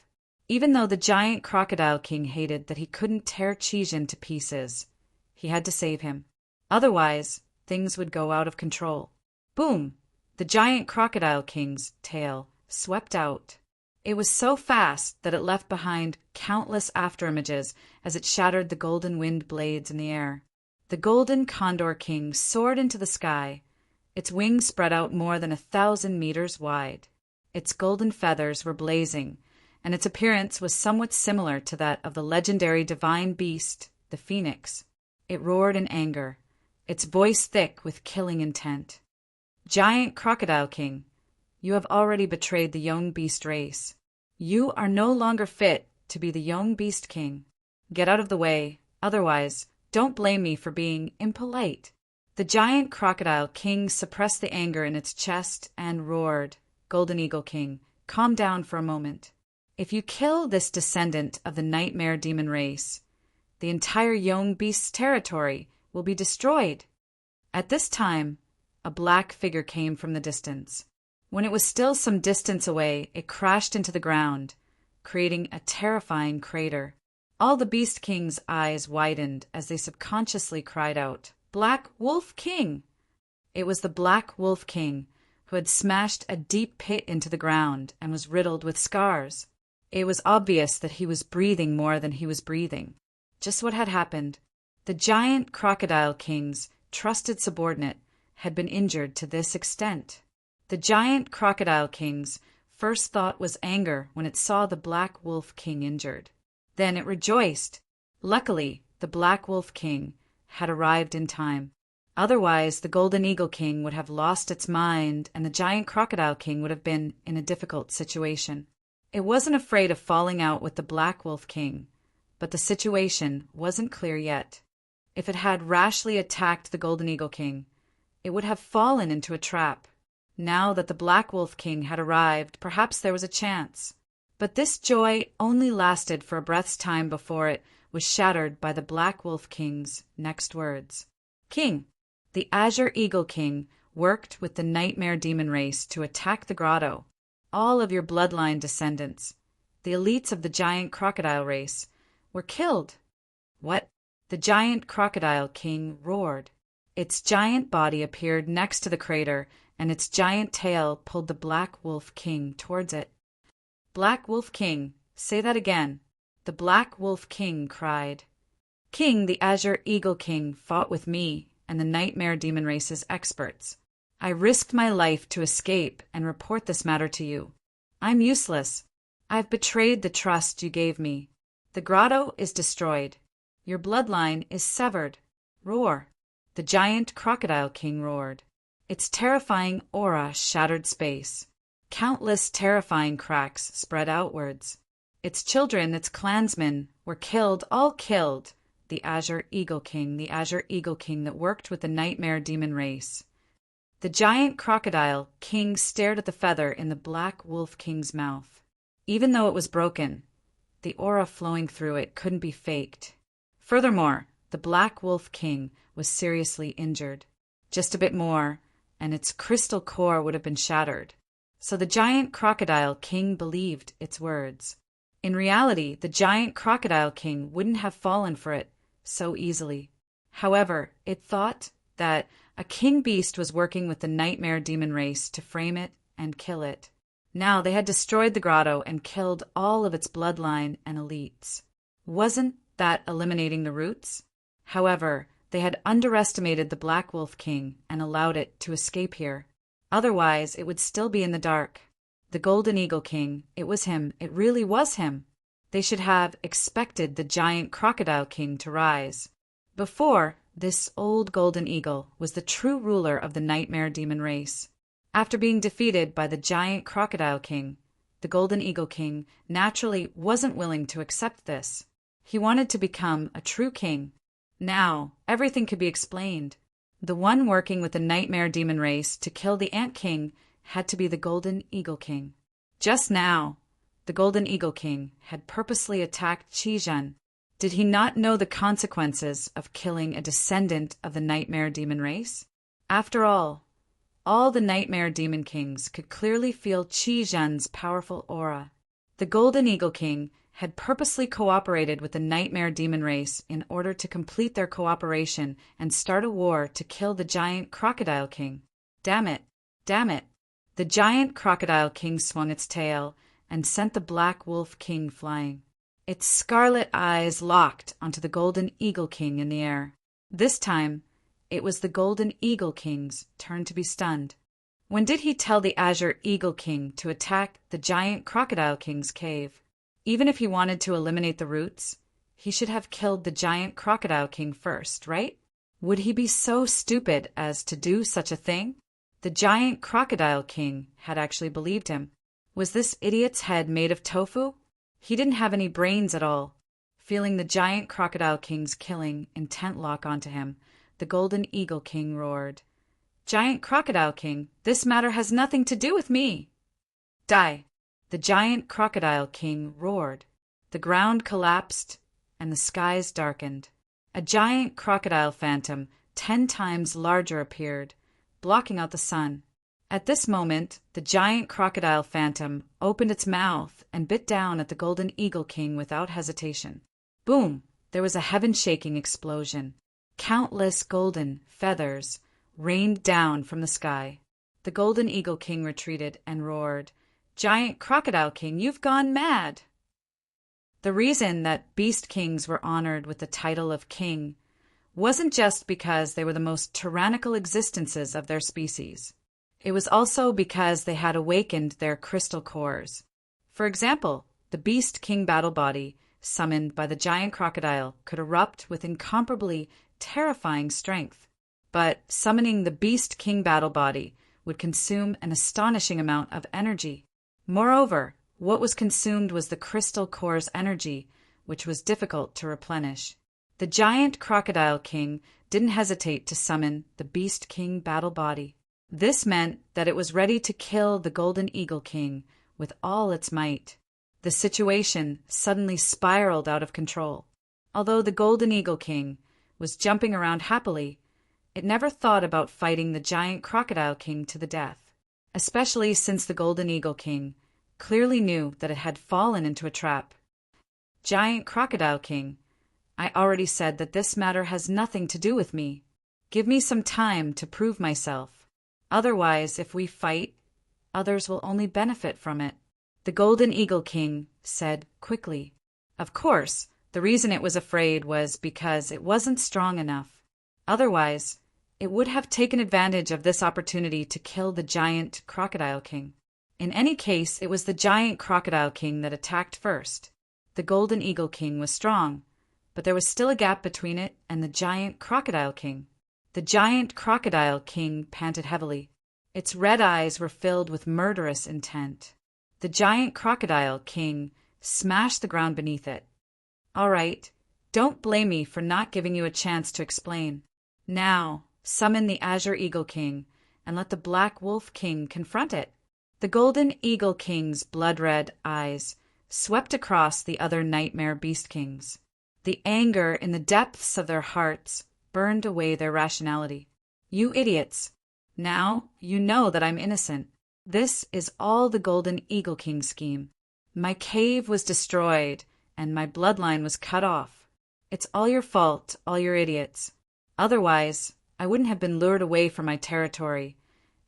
Even though the giant crocodile king hated that he couldn't tear Qi Zhen to pieces, he had to save him. Otherwise, things would go out of control. Boom! The giant crocodile king's tail swept out. It was so fast that it left behind countless afterimages as it shattered the golden wind blades in the air. The golden condor king soared into the sky. Its wings spread out more than 1,000 meters wide. Its golden feathers were blazing, and its appearance was somewhat similar to that of the legendary divine beast, the phoenix. It roared in anger, its voice thick with killing intent. Giant crocodile king, you have already betrayed the young beast race. You are no longer fit to be the young beast king. Get out of the way, otherwise, don't blame me for being impolite. The giant crocodile king suppressed the anger in its chest and roared, Golden Eagle King, calm down for a moment. If you kill this descendant of the nightmare demon race, the entire young beast's territory will be destroyed. At this time, a black figure came from the distance. When it was still some distance away, it crashed into the ground, creating a terrifying crater. All the Beast King's eyes widened as they subconsciously cried out, "Black Wolf King!" It was the Black Wolf King, who had smashed a deep pit into the ground and was riddled with scars. It was obvious that he was breathing more than he was breathing. Just what had happened. The giant Crocodile King's trusted subordinate had been injured to this extent. The giant crocodile king's first thought was anger when it saw the Black Wolf King injured. Then it rejoiced. Luckily, the Black Wolf King had arrived in time. Otherwise, the Golden Eagle King would have lost its mind and the giant crocodile king would have been in a difficult situation. It wasn't afraid of falling out with the Black Wolf King, but the situation wasn't clear yet. If it had rashly attacked the Golden Eagle King, it would have fallen into a trap. Now that the Black Wolf King had arrived, perhaps there was a chance. But this joy only lasted for a breath's time before it was shattered by the Black Wolf King's next words. King, the Azure Eagle King worked with the Nightmare Demon race to attack the grotto. All of your bloodline descendants, the elites of the giant crocodile race, were killed. What? The giant crocodile king roared. Its giant body appeared next to the crater, and its giant tail pulled the Black Wolf King towards it. Black Wolf King, say that again. The Black Wolf King cried. King, the Azure Eagle King fought with me and the Nightmare Demon race's experts. I risked my life to escape and report this matter to you. I'm useless. I've betrayed the trust you gave me. The grotto is destroyed. Your bloodline is severed. Roar. The giant crocodile king roared. Its terrifying aura shattered space. Countless terrifying cracks spread outwards. Its children, its clansmen, were killed, all killed. The Azure Eagle King that worked with the Nightmare Demon race. The giant crocodile king stared at the feather in the Black Wolf King's mouth. Even though it was broken, the aura flowing through it couldn't be faked. Furthermore, the Black Wolf King was seriously injured. Just a bit more, and its crystal core would have been shattered. So the giant crocodile king believed its words. In reality, the giant crocodile king wouldn't have fallen for it so easily. However, it thought that a king beast was working with the Nightmare Demon race to frame it and kill it. Now they had destroyed the grotto and killed all of its bloodline and elites. Wasn't that eliminating the roots? However, they had underestimated the Black Wolf King and allowed it to escape here. Otherwise, it would still be in the dark. The Golden Eagle King, it was him, it really was him. They should have expected the giant crocodile king to rise. Before, this old golden eagle was the true ruler of the Nightmare Demon race. After being defeated by the giant crocodile king, the Golden Eagle King naturally wasn't willing to accept this. He wanted to become a true king. Now, everything could be explained. The one working with the Nightmare Demon race to kill the Ant King had to be the Golden Eagle King. Just now, the Golden Eagle King had purposely attacked Qizhen. Did he not know the consequences of killing a descendant of the Nightmare Demon race? After all the Nightmare Demon Kings could clearly feel Qizhen's powerful aura. The Golden Eagle King had purposely cooperated with the Nightmare Demon race in order to complete their cooperation and start a war to kill the giant Crocodile King. Damn it! Damn it! The giant Crocodile King swung its tail and sent the Black Wolf King flying. Its scarlet eyes locked onto the Golden Eagle King in the air. This time, it was the Golden Eagle King's turn to be stunned. When did he tell the Azure Eagle King to attack the giant Crocodile King's cave? Even if he wanted to eliminate the roots, he should have killed the giant Crocodile King first, right? Would he be so stupid as to do such a thing? The giant Crocodile King had actually believed him. Was this idiot's head made of tofu? He didn't have any brains at all. Feeling the giant Crocodile King's killing intent lock onto him, the Golden Eagle King roared, "Giant Crocodile King, this matter has nothing to do with me!" Die! The giant Crocodile King roared. The ground collapsed and the skies darkened. A giant crocodile phantom 10 times larger appeared, blocking out the sun. At this moment, the giant crocodile phantom opened its mouth and bit down at the Golden Eagle King without hesitation. Boom! There was a heaven-shaking explosion. Countless golden feathers rained down from the sky. The Golden Eagle King retreated and roared, "Giant Crocodile King, you've gone mad!" The reason that beast kings were honored with the title of king wasn't just because they were the most tyrannical existences of their species. It was also because they had awakened their crystal cores. For example, the Beast King battle body, summoned by the giant crocodile, could erupt with incomparably terrifying strength. But summoning the Beast King battle body would consume an astonishing amount of energy. Moreover, what was consumed was the crystal core's energy, which was difficult to replenish. The giant crocodile king didn't hesitate to summon the Beast King battle body. This meant that it was ready to kill the Golden Eagle King with all its might. The situation suddenly spiraled out of control. Although the Golden Eagle King was jumping around happily, it never thought about fighting the giant crocodile king to the death, especially since the Golden Eagle King clearly knew that it had fallen into a trap. Giant Crocodile King, I already said that this matter has nothing to do with me. Give me some time to prove myself. Otherwise, if we fight, others will only benefit from it. The Golden Eagle King said quickly. Of course, the reason it was afraid was because it wasn't strong enough. Otherwise, it would have taken advantage of this opportunity to kill the giant Crocodile King. In any case, it was the giant Crocodile King that attacked first. The Golden Eagle King was strong, but there was still a gap between it and the giant Crocodile King. The giant Crocodile King panted heavily. Its red eyes were filled with murderous intent. The giant Crocodile King smashed the ground beneath it. All right, don't blame me for not giving you a chance to explain. Now, summon the Azure Eagle King and let the Black Wolf King confront it. The Golden Eagle King's blood-red eyes swept across the other Nightmare Beast Kings. The anger in the depths of their hearts burned away their rationality. You idiots! Now you know that I'm innocent. This is all the Golden Eagle King's scheme. My cave was destroyed, and my bloodline was cut off. It's all your fault, all your idiots. Otherwise, I wouldn't have been lured away from my territory,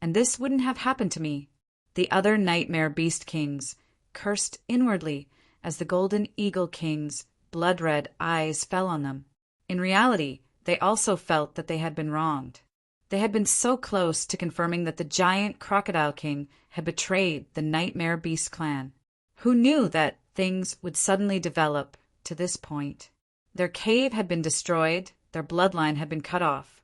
and this wouldn't have happened to me. The other Nightmare Beast Kings cursed inwardly as the Golden Eagle King's blood-red eyes fell on them. In reality, they also felt that they had been wronged. They had been so close to confirming that the giant Crocodile King had betrayed the Nightmare Beast clan. Who knew that things would suddenly develop to this point? Their cave had been destroyed, their bloodline had been cut off,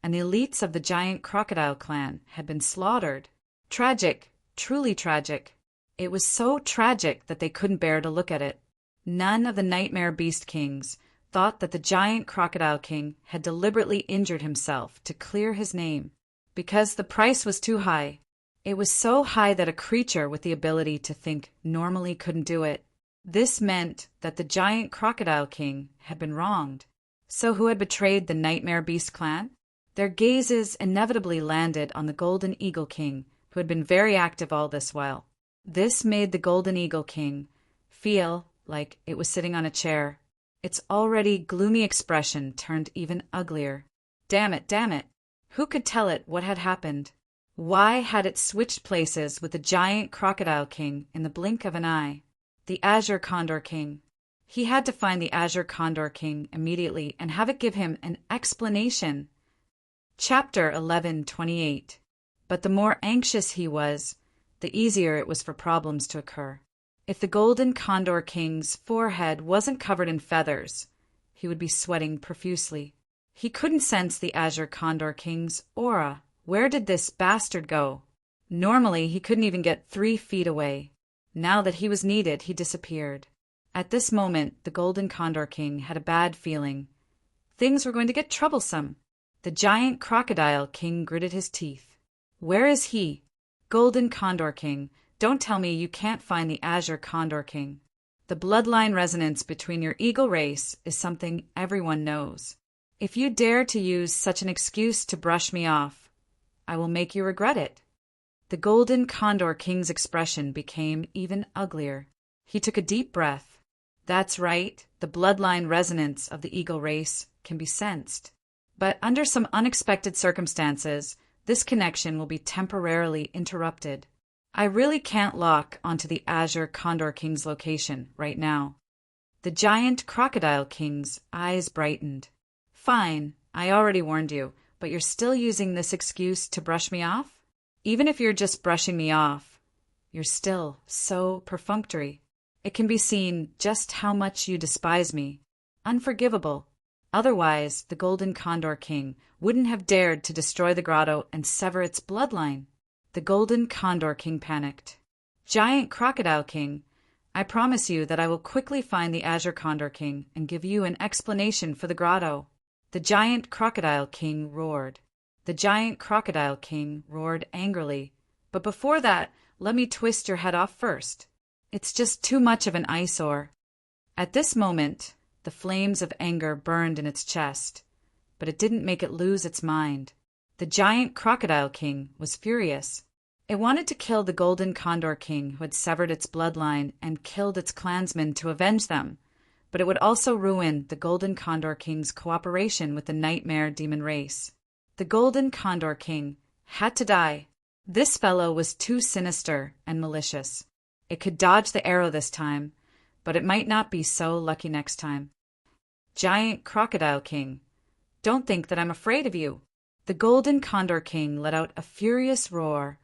and the elites of the giant Crocodile clan had been slaughtered. Tragic, truly tragic. It was so tragic that they couldn't bear to look at it. None of the Nightmare Beast Kings thought that the giant Crocodile King had deliberately injured himself to clear his name, because the price was too high. It was so high that a creature with the ability to think normally couldn't do it. This meant that the giant Crocodile King had been wronged. So who had betrayed the Nightmare Beast clan? Their gazes inevitably landed on the Golden Eagle King, who had been very active all this while. This made the Golden Eagle King feel like it was sitting on a chair. Its already gloomy expression turned even uglier. Damn it, damn it! Who could tell it what had happened? Why had it switched places with the giant Crocodile King in the blink of an eye? The Azure Condor King. He had to find the Azure Condor King immediately and have it give him an explanation. Chapter 11:28. But the more anxious he was, the easier it was for problems to occur. If the Golden Condor King's forehead wasn't covered in feathers, he would be sweating profusely. He couldn't sense the Azure Condor King's aura. Where did this bastard go? Normally, he couldn't even get 3 feet away. Now that he was needed, he disappeared. At this moment, the Golden Condor King had a bad feeling. Things were going to get troublesome. The giant Crocodile King gritted his teeth. Where is he? Golden Condor King, don't tell me you can't find the Azure Condor King. The bloodline resonance between your eagle race is something everyone knows. If you dare to use such an excuse to brush me off, I will make you regret it. The Golden Condor King's expression became even uglier. He took a deep breath. That's right, the bloodline resonance of the eagle race can be sensed. But under some unexpected circumstances, this connection will be temporarily interrupted. I really can't lock onto the Azure Condor King's location right now. The giant Crocodile King's eyes brightened. Fine, I already warned you, but you're still using this excuse to brush me off? Even if you're just brushing me off, you're still so perfunctory. It can be seen just how much you despise me. Unforgivable. Otherwise, the Golden Condor King wouldn't have dared to destroy the grotto and sever its bloodline. The Golden Condor King panicked. Giant Crocodile King, I promise you that I will quickly find the Azure Condor King and give you an explanation for the grotto. The Giant Crocodile King roared. The Giant Crocodile King roared angrily. But before that, let me twist your head off first. It's just too much of an eyesore. At this moment, the flames of anger burned in its chest, but it didn't make it lose its mind. The Giant Crocodile King was furious. It wanted to kill the Golden Condor King who had severed its bloodline and killed its clansmen to avenge them, but it would also ruin the Golden Condor King's cooperation with the Nightmare Demon race. The Golden Condor King had to die. This fellow was too sinister and malicious. It could dodge the arrow this time, but it might not be so lucky next time. Giant Crocodile King, don't think that I'm afraid of you. The Golden Condor King let out a furious roar,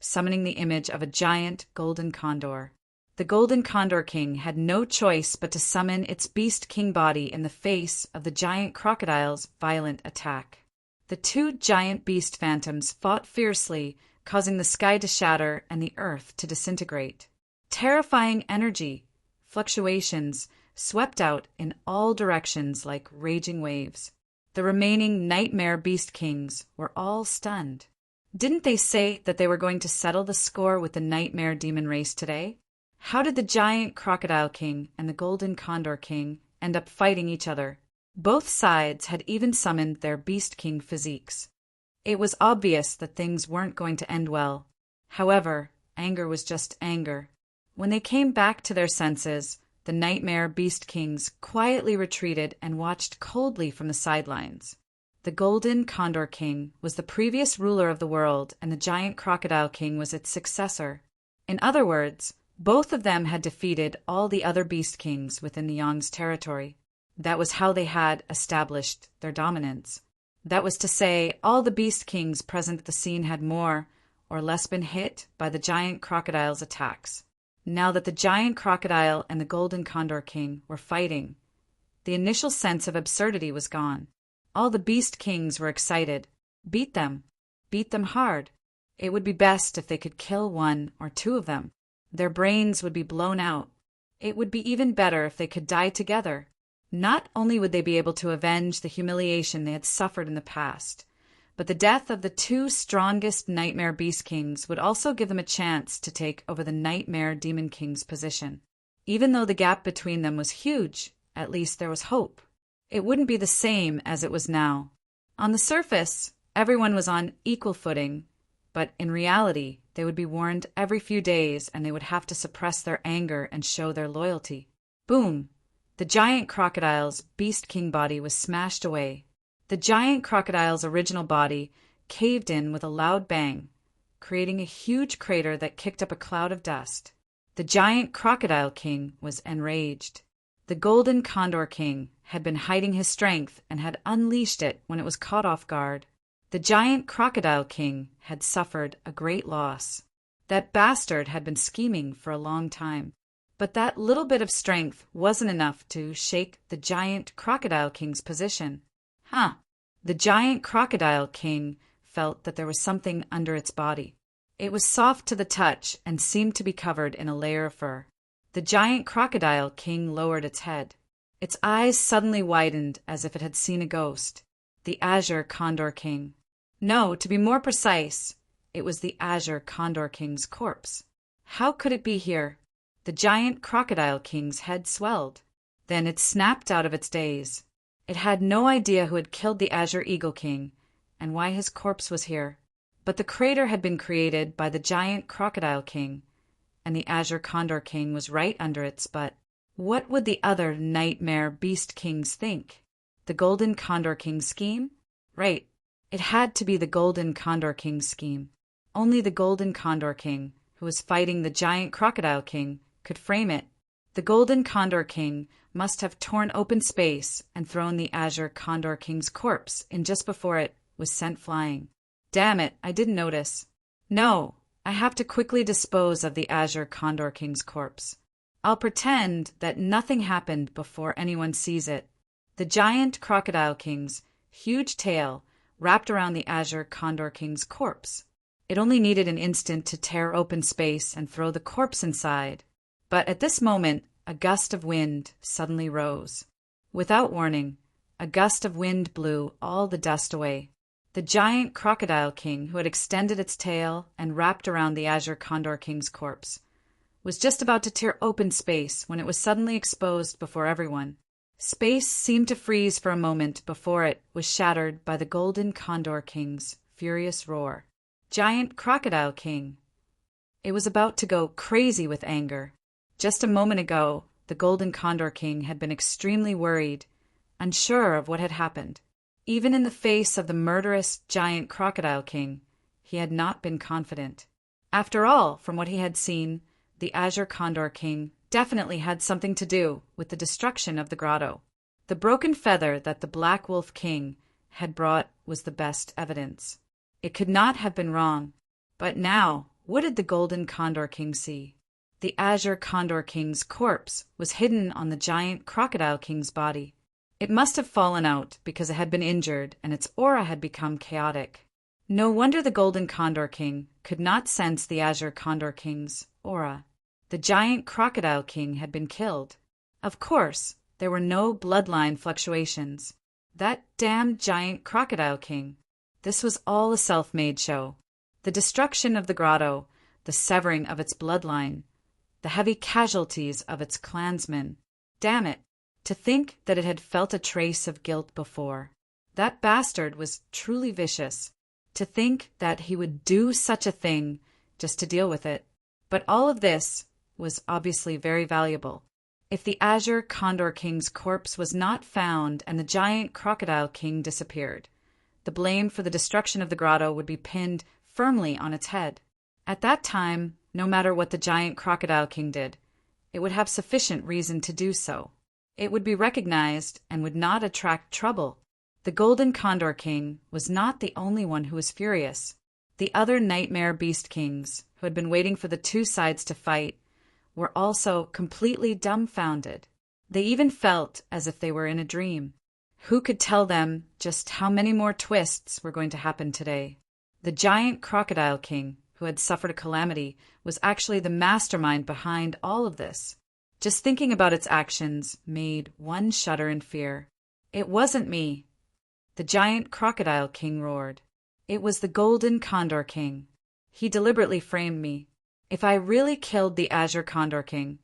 summoning the image of a giant golden condor. The Golden Condor King had no choice but to summon its Beast King body in the face of the giant crocodile's violent attack. The two giant beast phantoms fought fiercely, causing the sky to shatter and the earth to disintegrate. Terrifying energy, fluctuations, swept out in all directions like raging waves. The remaining Nightmare Beast Kings were all stunned. Didn't they say that they were going to settle the score with the Nightmare Demon race today? How did the Giant Crocodile King and the Golden Condor King end up fighting each other? Both sides had even summoned their Beast King physiques. It was obvious that things weren't going to end well. However, anger was just anger. When they came back to their senses, the Nightmare Beast Kings quietly retreated and watched coldly from the sidelines. The Golden Condor King was the previous ruler of the world, and the Giant Crocodile King was its successor. In other words, both of them had defeated all the other Beast Kings within the Yang's territory. That was how they had established their dominance. That was to say, all the Beast Kings present at the scene had more or less been hit by the Giant Crocodile's attacks. Now that the Giant Crocodile and the Golden Condor King were fighting, the initial sense of absurdity was gone. All the Beast Kings were excited. Beat them hard. It would be best if they could kill one or two of them. Their brains would be blown out. It would be even better if they could die together. Not only would they be able to avenge the humiliation they had suffered in the past, but the death of the two strongest Nightmare Beast Kings would also give them a chance to take over the Nightmare Demon King's position. Even though the gap between them was huge, at least there was hope. It wouldn't be the same as it was now. On the surface, everyone was on equal footing, but in reality, they would be warned every few days and they would have to suppress their anger and show their loyalty. Boom! The giant crocodile's Beast King body was smashed away. The giant crocodile's original body caved in with a loud bang, creating a huge crater that kicked up a cloud of dust. The Giant Crocodile King was enraged. The Golden Condor King had been hiding his strength and had unleashed it when it was caught off guard. The Giant Crocodile King had suffered a great loss. That bastard had been scheming for a long time. But that little bit of strength wasn't enough to shake the Giant Crocodile King's position. The Giant Crocodile King felt that there was something under its body. It was soft to the touch and seemed to be covered in a layer of fur. The Giant Crocodile King lowered its head. Its eyes suddenly widened as if it had seen a ghost. The Azure Condor King. No, to be more precise, it was the Azure Condor King's corpse. How could it be here? The Giant Crocodile King's head swelled. Then it snapped out of its daze. It had no idea who had killed the Azure Eagle King and why his corpse was here. But the crater had been created by the Giant Crocodile King, and the Azure Condor King was right under its butt. What would the other Nightmare Beast Kings think? The Golden Condor King's scheme? Right. It had to be the Golden Condor King's scheme. Only the Golden Condor King, who was fighting the Giant Crocodile King, could frame it. The Golden Condor King must have torn open space and thrown the Azure Condor King's corpse in just before it was sent flying. Damn it, I didn't notice. No, I have to quickly dispose of the Azure Condor King's corpse. I'll pretend that nothing happened before anyone sees it. The giant Crocodile King's huge tail wrapped around the Azure Condor King's corpse. It only needed an instant to tear open space and throw the corpse inside. But at this moment, a gust of wind suddenly rose. Without warning, a gust of wind blew all the dust away. The giant Crocodile King, who had extended its tail and wrapped around the Azure Condor King's corpse, was just about to tear open space when it was suddenly exposed before everyone. Space seemed to freeze for a moment before it was shattered by the Golden Condor King's furious roar. Giant Crocodile King. It was about to go crazy with anger. Just a moment ago, the Golden Condor King had been extremely worried, unsure of what had happened. Even in the face of the murderous giant Crocodile King, he had not been confident. After all, from what he had seen, the Azure Condor King definitely had something to do with the destruction of the grotto. The broken feather that the Black Wolf King had brought was the best evidence. It could not have been wrong. But now, what did the Golden Condor King see? The Azure Condor King's corpse was hidden on the giant Crocodile King's body. It must have fallen out because it had been injured and its aura had become chaotic. No wonder the Golden Condor King could not sense the Azure Condor King's aura. The giant Crocodile King had been killed. Of course, there were no bloodline fluctuations. That damned giant Crocodile King. This was all a self-made show. The destruction of the grotto, the severing of its bloodline, the heavy casualties of its clansmen. Damn it, to think that it had felt a trace of guilt before. That bastard was truly vicious. To think that he would do such a thing just to deal with it. But all of this was obviously very valuable. If the Azure Condor King's corpse was not found and the giant Crocodile King disappeared, the blame for the destruction of the grotto would be pinned firmly on its head. At that time, no matter what the giant Crocodile King did, it would have sufficient reason to do so. It would be recognized and would not attract trouble. The Golden Condor King was not the only one who was furious. The other Nightmare Beast Kings, who had been waiting for the two sides to fight, were also completely dumbfounded. They even felt as if they were in a dream. Who could tell them just how many more twists were going to happen today? The giant Crocodile King, who had suffered a calamity, was actually the mastermind behind all of this. Just thinking about its actions made one shudder in fear. It wasn't me. The giant Crocodile King roared. It was the Golden Condor King. He deliberately framed me. If I really killed the Azure Condor King,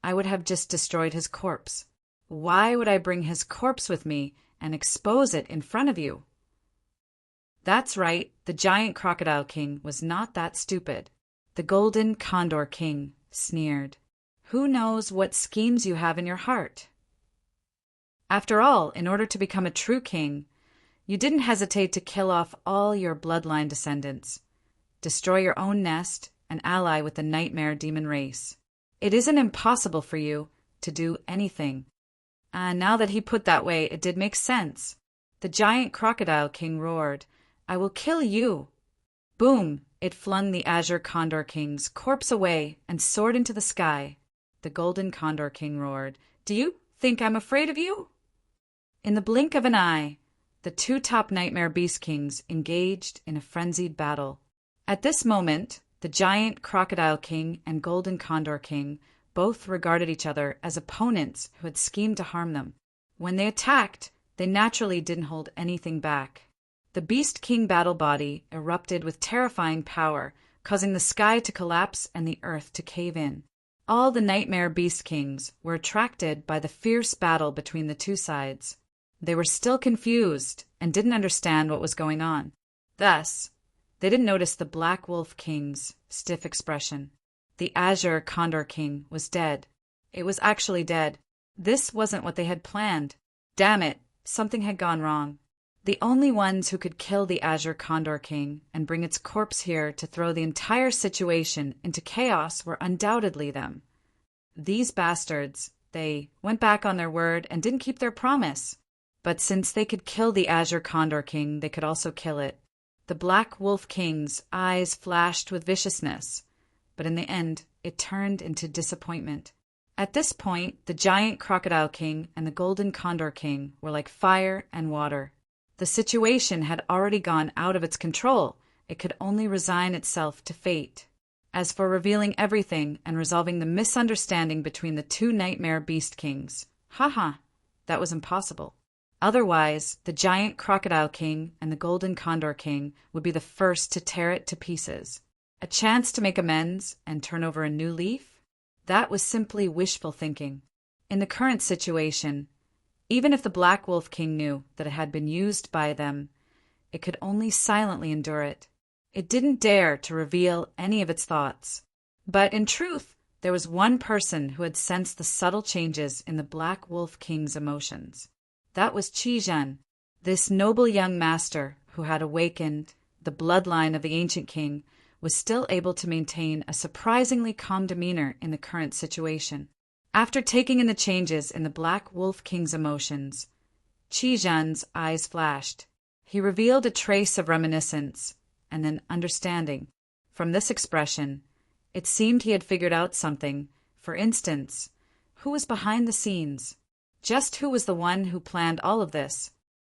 I would have just destroyed his corpse. Why would I bring his corpse with me and expose it in front of you? That's right, the giant Crocodile King was not that stupid. The Golden Condor King sneered. Who knows what schemes you have in your heart? After all, in order to become a true king, you didn't hesitate to kill off all your bloodline descendants, destroy your own nest, and ally with the nightmare demon race. It isn't impossible for you to do anything. Now that he put that way, it did make sense. The giant Crocodile King roared, I will kill you. Boom! It flung the Azure Condor King's corpse away and soared into the sky. The Golden Condor King roared, Do you think I'm afraid of you? In the blink of an eye, the two top Nightmare Beast Kings engaged in a frenzied battle. At this moment, the giant Crocodile King and Golden Condor King both regarded each other as opponents who had schemed to harm them. When they attacked, they naturally didn't hold anything back. The Beast King battle body erupted with terrifying power, causing the sky to collapse and the earth to cave in. All the Nightmare Beast Kings were attracted by the fierce battle between the two sides. They were still confused and didn't understand what was going on. Thus, they didn't notice the Black Wolf King's stiff expression. The Azure Condor King was dead. It was actually dead. This wasn't what they had planned. Damn it, something had gone wrong. The only ones who could kill the Azure Condor King and bring its corpse here to throw the entire situation into chaos were undoubtedly them. These bastards, they went back on their word and didn't keep their promise. But since they could kill the Azure Condor King, they could also kill it. The Black Wolf King's eyes flashed with viciousness, but in the end it turned into disappointment. At this point, the Giant Crocodile King and the Golden Condor King were like fire and water. The situation had already gone out of its control. It could only resign itself to fate. As for revealing everything and resolving the misunderstanding between the two Nightmare Beast Kings, that was impossible. Otherwise, the Giant Crocodile King and the Golden Condor King would be the first to tear it to pieces. A chance to make amends and turn over a new leaf? That was simply wishful thinking. In the current situation, even if the Black Wolf King knew that it had been used by them, it could only silently endure it. It didn't dare to reveal any of its thoughts. But in truth, there was one person who had sensed the subtle changes in the Black Wolf King's emotions. That was Qi, this noble young master who had awakened the bloodline of the ancient king, was still able to maintain a surprisingly calm demeanor in the current situation. After taking in the changes in the Black Wolf King's emotions, Qi eyes flashed. He revealed a trace of reminiscence and then understanding. From this expression, it seemed he had figured out something. For instance, who was behind the scenes? Just who was the one who planned all of this?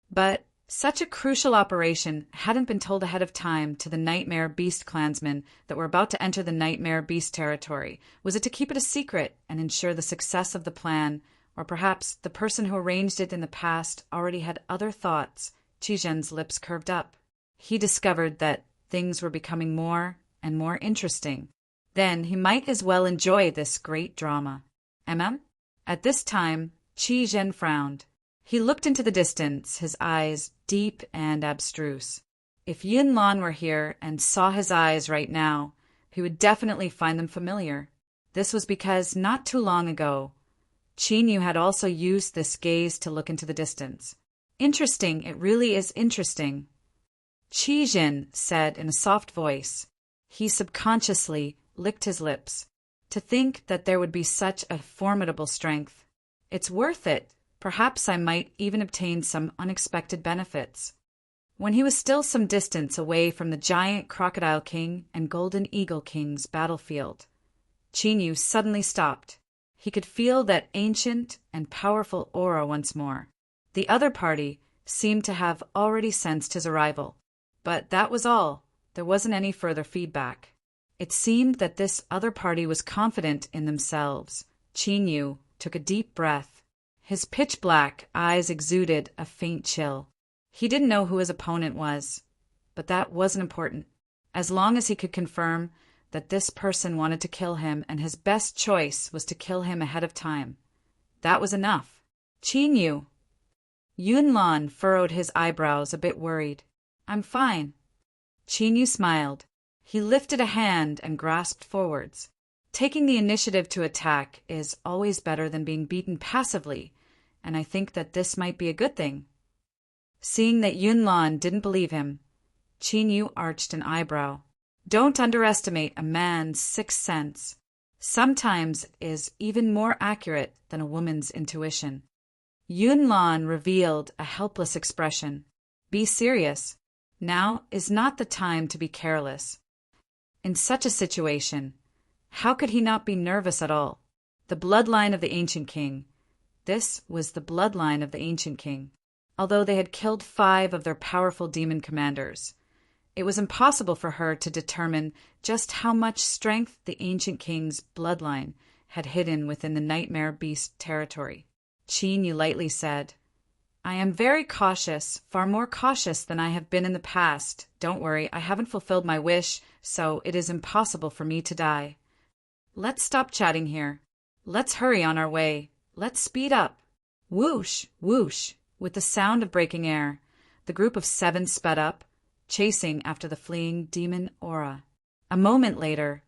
But such a crucial operation hadn't been told ahead of time to the Nightmare Beast clansmen that were about to enter the Nightmare Beast territory. Was it to keep it a secret and ensure the success of the plan, or perhaps the person who arranged it in the past already had other thoughts? Qi lips curved up. He discovered that things were becoming more and more interesting. Then he might as well enjoy this great drama. At this time, Qi frowned. He looked into the distance, his eyes deep and abstruse. If Yunlan were here and saw his eyes right now, he would definitely find them familiar. This was because not too long ago, Qi had also used this gaze to look into the distance. Interesting, it really is interesting, Qi said in a soft voice. He subconsciously licked his lips. To think that there would be such a formidable strength. It's worth it. Perhaps I might even obtain some unexpected benefits. When he was still some distance away from the Giant Crocodile King and Golden Eagle King's battlefield, Qi suddenly stopped. He could feel that ancient and powerful aura once more. The other party seemed to have already sensed his arrival. But that was all. There wasn't any further feedback. It seemed that this other party was confident in themselves. Qi took a deep breath. His pitch-black eyes exuded a faint chill. He didn't know who his opponent was, but that wasn't important. As long as he could confirm that this person wanted to kill him and his best choice was to kill him ahead of time, that was enough. Qi. Yunlan furrowed his eyebrows, a bit worried. I'm fine. Qi smiled. He lifted a hand and grasped forwards. Taking the initiative to attack is always better than being beaten passively, and I think that this might be a good thing. Seeing that Yunlan didn't believe him, Qi arched an eyebrow. Don't underestimate a man's sixth sense. Sometimes is even more accurate than a woman's intuition. Yunlan revealed a helpless expression. Be serious. Now is not the time to be careless. In such a situation, how could he not be nervous at all? The bloodline of the ancient king. This was the bloodline of the ancient king. Although they had killed 5 of their powerful demon commanders, it was impossible for her to determine just how much strength the ancient king's bloodline had hidden within the Nightmare Beast territory. Qi lightly said, I am very cautious, far more cautious than I have been in the past. Don't worry, I haven't fulfilled my wish, so it is impossible for me to die. Let's stop chatting here. Let's hurry on our way. Let's speed up. Whoosh, whoosh. With the sound of breaking air, the group of 7 sped up, chasing after the fleeing demon aura. A moment later,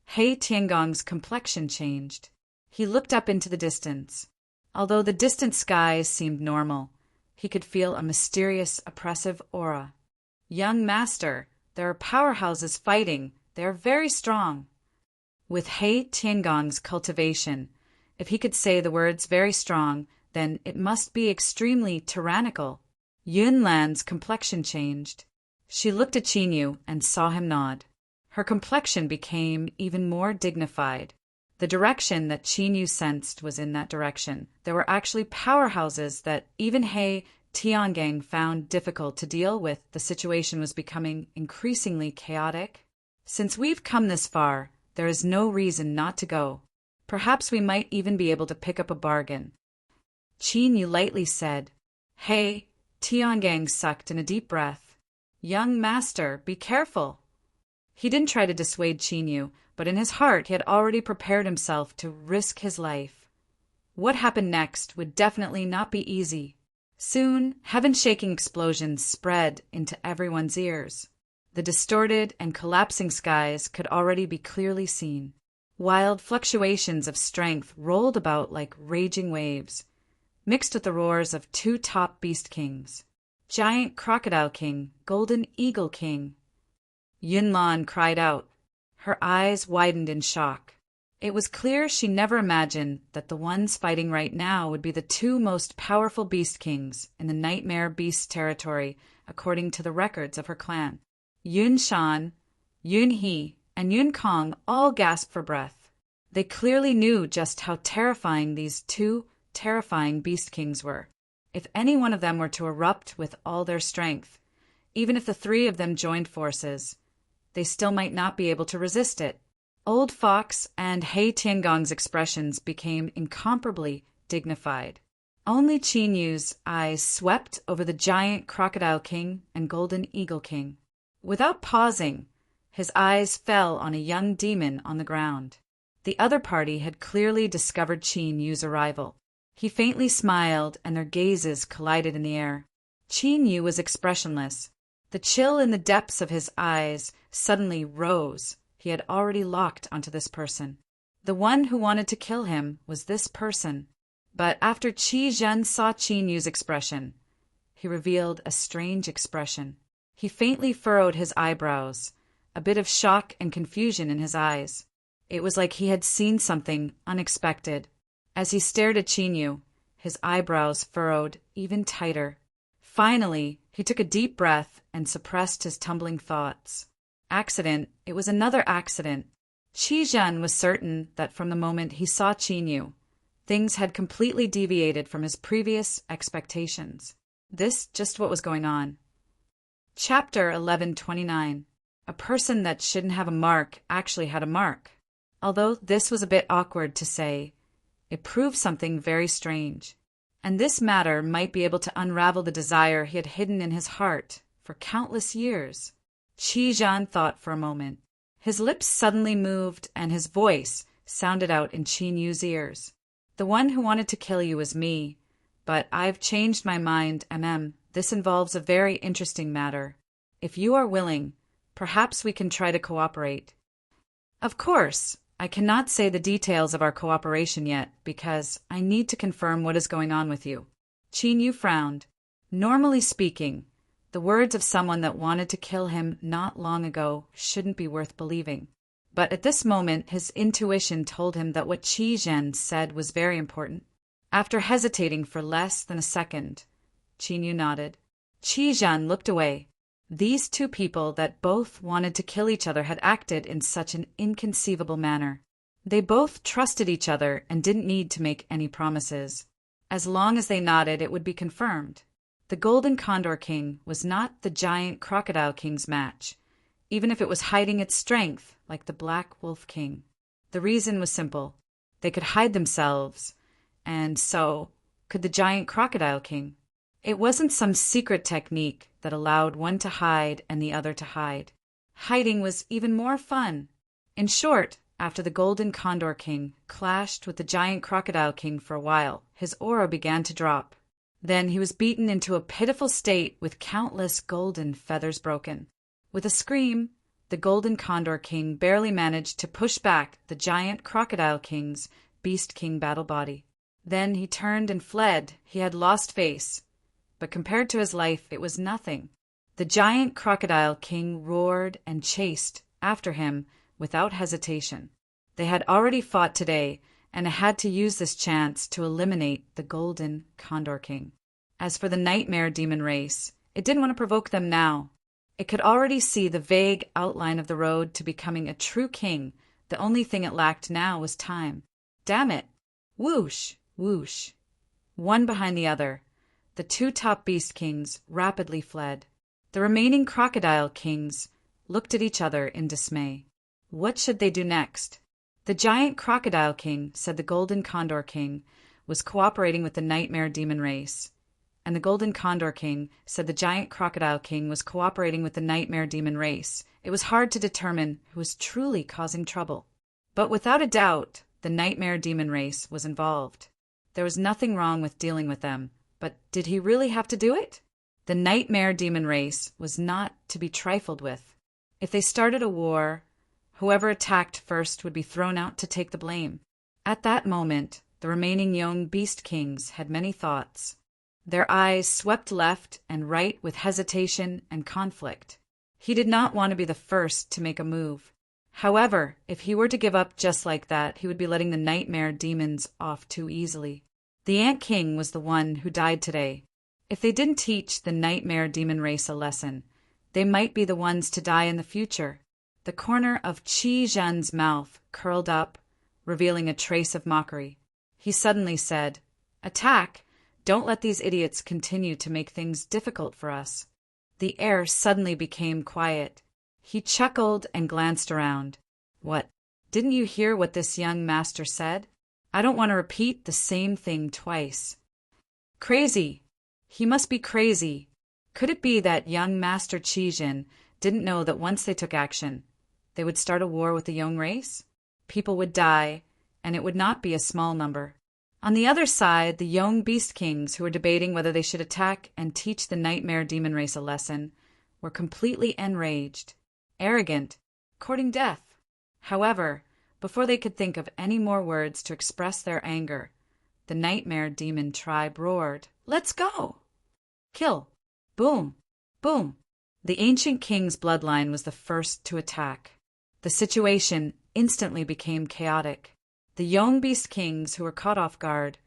He Tiangong's complexion changed. He looked up into the distance. Although the distant skies seemed normal, he could feel a mysterious, oppressive aura. Young master, there are powerhouses fighting. They are very strong. With He Tiangong's cultivation, if he could say the words very strong, then it must be extremely tyrannical. Yunlan's complexion changed. She looked at Chinyu and saw him nod. Her complexion became even more dignified. The direction that Chinyu sensed was in that direction. There were actually powerhouses that even He Tiangang found difficult to deal with. The situation was becoming increasingly chaotic. Since we've come this far, there is no reason not to go. Perhaps we might even be able to pick up a bargain. Chinyu lightly said. He Tiangang sucked in a deep breath. Young master, be careful. He didn't try to dissuade Chinyu, but in his heart he had already prepared himself to risk his life. What happened next would definitely not be easy. Soon, heaven-shaking explosions spread into everyone's ears. The distorted and collapsing skies could already be clearly seen. Wild fluctuations of strength rolled about like raging waves, mixed with the roars of two top beast kings. Giant Crocodile King, Golden Eagle King. Yunlan cried out. Her eyes widened in shock. It was clear she never imagined that the ones fighting right now would be the two most powerful beast kings in the Nightmare Beast territory, according to the records of her clan. Yun Shan, Yun He, and Yun Kong all gasped for breath. They clearly knew just how terrifying these two terrifying beast kings were. If any one of them were to erupt with all their strength, even if the three of them joined forces, they still might not be able to resist it. Old Fox and He Tiangong's expressions became incomparably dignified. Only Chinyu's eyes swept over the giant Crocodile King and Golden Eagle King. Without pausing, his eyes fell on a young demon on the ground. The other party had clearly discovered Chinyu's arrival. He faintly smiled, and their gazes collided in the air. Chinyu was expressionless. The chill in the depths of his eyes suddenly rose. He had already locked onto this person. The one who wanted to kill him was this person. But after Qi Zhen saw Chinyu's expression, he revealed a strange expression. He faintly furrowed his eyebrows, a bit of shock and confusion in his eyes. It was like he had seen something unexpected. As he stared at Chinyu, his eyebrows furrowed even tighter. Finally, he took a deep breath and suppressed his tumbling thoughts. Accident. It was another accident. Qi Zhen was certain that from the moment he saw Chinyu, things had completely deviated from his previous expectations. This just what was going on. Chapter 1129. A person that shouldn't have a mark actually had a mark. Although this was a bit awkward to say, it proved something very strange. And this matter might be able to unravel the desire he had hidden in his heart for countless years. Qi Zhen thought for a moment. His lips suddenly moved, and his voice sounded out in Chinyu's ears. The one who wanted to kill you is me, but I've changed my mind, This involves a very interesting matter. If you are willing, perhaps we can try to cooperate. Of course, I cannot say the details of our cooperation yet, because I need to confirm what is going on with you. Chinyu frowned. Normally speaking, the words of someone that wanted to kill him not long ago shouldn't be worth believing. But at this moment, his intuition told him that what Qi Zhen said was very important. After hesitating for less than a second, Chinyu nodded. Qi Zhen looked away. These two people that both wanted to kill each other had acted in such an inconceivable manner. They both trusted each other and didn't need to make any promises. As long as they nodded, it would be confirmed. The Golden Condor King was not the Giant Crocodile King's match, even if it was hiding its strength like the Black Wolf King. The reason was simple. They could hide themselves, and so could the Giant Crocodile King. It wasn't some secret technique that allowed one to hide and the other to hide. Hiding was even more fun. In short, after the Golden Condor King clashed with the Giant Crocodile King for a while, his aura began to drop. Then he was beaten into a pitiful state with countless golden feathers broken. With a scream, the Golden Condor King barely managed to push back the Giant Crocodile King's Beast King battle body. Then he turned and fled. He had lost face. But compared to his life, it was nothing. The Giant Crocodile King roared and chased after him without hesitation. They had already fought today, and had to use this chance to eliminate the Golden Condor King. As for the Nightmare Demon race, it didn't want to provoke them now. It could already see the vague outline of the road to becoming a true king. The only thing it lacked now was time. Damn it! Whoosh! Whoosh! One behind the other, the two top beast kings rapidly fled. The remaining crocodile kings looked at each other in dismay. What should they do next? The giant crocodile king said the golden condor king was cooperating with the nightmare demon race, and the golden condor king said the giant crocodile king was cooperating with the nightmare demon race. It was hard to determine who was truly causing trouble. But without a doubt, the nightmare demon race was involved. There was nothing wrong with dealing with them, but did he really have to do it? The nightmare demon race was not to be trifled with. If they started a war, whoever attacked first would be thrown out to take the blame. At that moment, the remaining young beast kings had many thoughts. Their eyes swept left and right with hesitation and conflict. He did not want to be the first to make a move. However, if he were to give up just like that, he would be letting the nightmare demons off too easily. The Ant King was the one who died today. If they didn't teach the nightmare demon race a lesson, they might be the ones to die in the future. The corner of Qi Zhen's mouth curled up, revealing a trace of mockery. He suddenly said, "Attack! Don't let these idiots continue to make things difficult for us." The air suddenly became quiet. He chuckled and glanced around. "What? Didn't you hear what this young master said? I don't want to repeat the same thing twice." Crazy! He must be crazy. Could it be that young Master Qijin didn't know that once they took action, they would start a war with the young race? People would die, and it would not be a small number. On the other side, the young beast kings who were debating whether they should attack and teach the nightmare demon race a lesson were completely enraged, arrogant, courting death. However, before they could think of any more words to express their anger, the nightmare demon tribe roared, "Let's go! Kill! Boom! Boom!" The ancient king's bloodline was the first to attack. The situation instantly became chaotic. The young beast kings who were caught off guard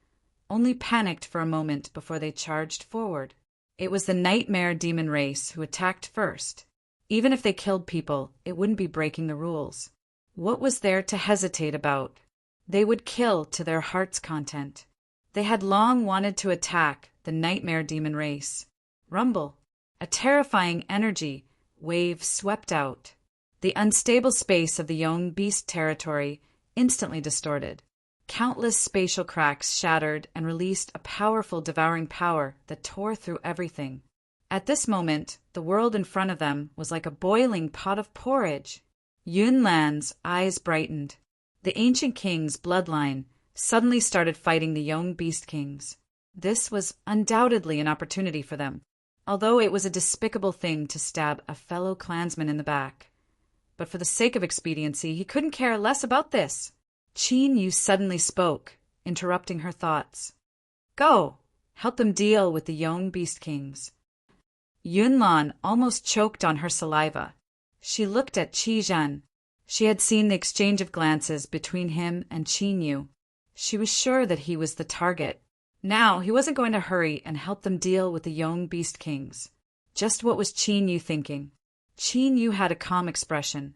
only panicked for a moment before they charged forward. It was the nightmare demon race who attacked first. Even if they killed people, it wouldn't be breaking the rules. What was there to hesitate about? They would kill to their heart's content. They had long wanted to attack the nightmare demon race. Rumble. A terrifying energy wave swept out. The unstable space of the young beast territory instantly distorted. Countless spatial cracks shattered and released a powerful devouring power that tore through everything. At this moment, the world in front of them was like a boiling pot of porridge. Yunlan's eyes brightened. The ancient king's bloodline suddenly started fighting the young beast kings. This was undoubtedly an opportunity for them, although it was a despicable thing to stab a fellow clansman in the back. But for the sake of expediency, he couldn't care less about this. Qin Yu suddenly spoke, interrupting her thoughts. "Go! Help them deal with the young beast kings." Yunlan almost choked on her saliva. She looked at Qi Zhen. She had seen the exchange of glances between him and Qin Yu. She was sure that he was the target. Now he wasn't going to hurry and help them deal with the young beast kings. Just what was Qin Yu thinking? Qin Yu had a calm expression.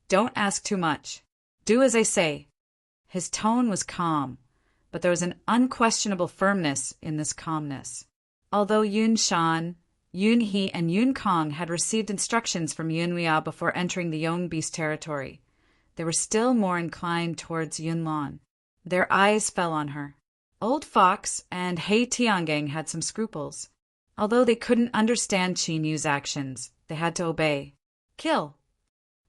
"Don't ask too much. Do as I say." His tone was calm, but there was an unquestionable firmness in this calmness. Although Yun Shan, Yun He, and Yun Kong had received instructions from Yun Huia before entering the young beast territory, they were still more inclined towards Yun Lan. Their eyes fell on her. Old Fox and Hei Tiangang had some scruples. Although they couldn't understand Qin Yu's actions, they had to obey. "Kill!"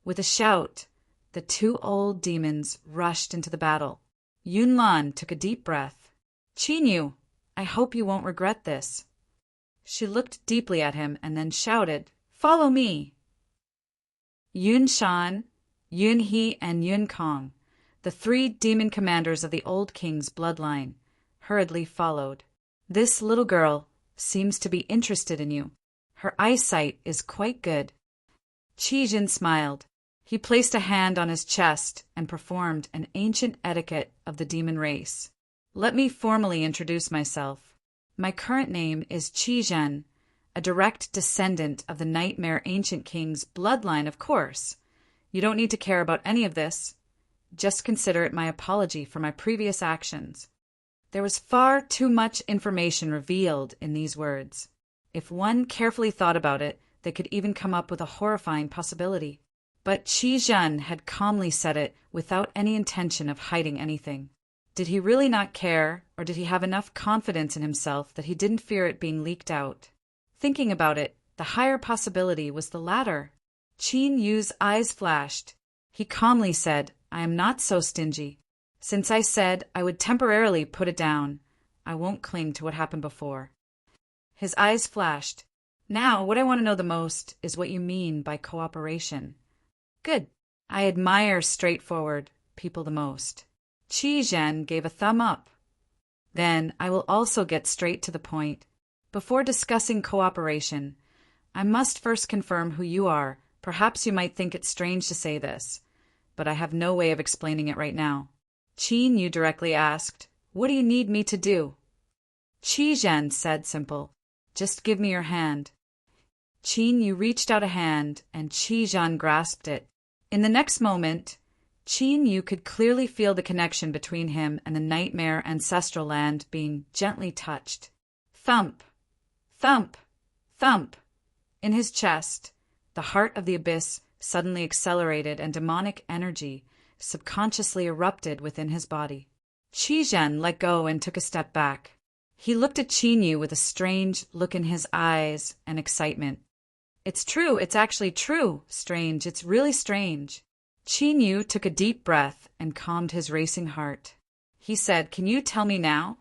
With a shout, the two old demons rushed into the battle. Yun Lan took a deep breath. "Qin Yu, I hope you won't regret this." She looked deeply at him and then shouted, "Follow me!" Yun Shan, Yun He, and Yun Kong, the three demon commanders of the old king's bloodline, hurriedly followed. "This little girl seems to be interested in you. Her eyesight is quite good." Qijin smiled. He placed a hand on his chest and performed an ancient etiquette of the demon race. "Let me formally introduce myself. My current name is Qi Zhen. a direct descendant of the Nightmare Ancient King's bloodline, of course. You don't need to care about any of this. Just consider it my apology for my previous actions." There was far too much information revealed in these words. If one carefully thought about it, they could even come up with a horrifying possibility. But Qi Zhen had calmly said it without any intention of hiding anything. Did he really not care, or did he have enough confidence in himself that he didn't fear it being leaked out? Thinking about it, the higher possibility was the latter. Qin Yu's eyes flashed. He calmly said, "I am not so stingy. Since I said I would temporarily put it down, I won't cling to what happened before." His eyes flashed. "Now, what I want to know the most is what you mean by cooperation." "Good. I admire straightforward people the most." Qi Zhen gave a thumb up. "Then I will also get straight to the point. Before discussing cooperation, I must first confirm who you are. Perhaps you might think it strange to say this, but I have no way of explaining it right now." Qin Yu directly asked, "What do you need me to do?" Qi Zhen said simple, "Just give me your hand." Qin Yu reached out a hand, and Qi Zhen grasped it. In the next moment, Qin Yu could clearly feel the connection between him and the nightmare ancestral land being gently touched. Thump! Thump! Thump! In his chest, the heart of the abyss suddenly accelerated and demonic energy subconsciously erupted within his body. Qi Zhen let go and took a step back. He looked at Qin Yu with a strange look in his eyes and excitement. "It's true, it's actually true. Strange, it's really strange." Qin Yu took a deep breath and calmed his racing heart. He said, "Can you tell me now?"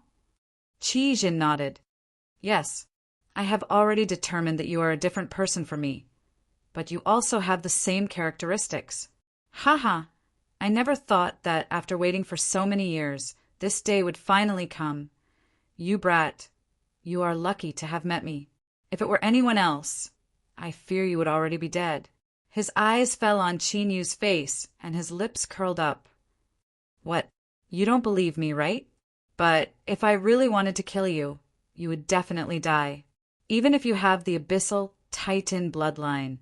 Qi Zhen nodded. "Yes, I have already determined that you are a different person from me, but you also have the same characteristics." "Haha, I never thought that after waiting for so many years, this day would finally come. You brat, you are lucky to have met me. If it were anyone else, I fear you would already be dead." His eyes fell on Qin Yu's face, and his lips curled up. "What? You don't believe me, right? But if I really wanted to kill you, you would definitely die. Even if you have the abyssal Titan bloodline.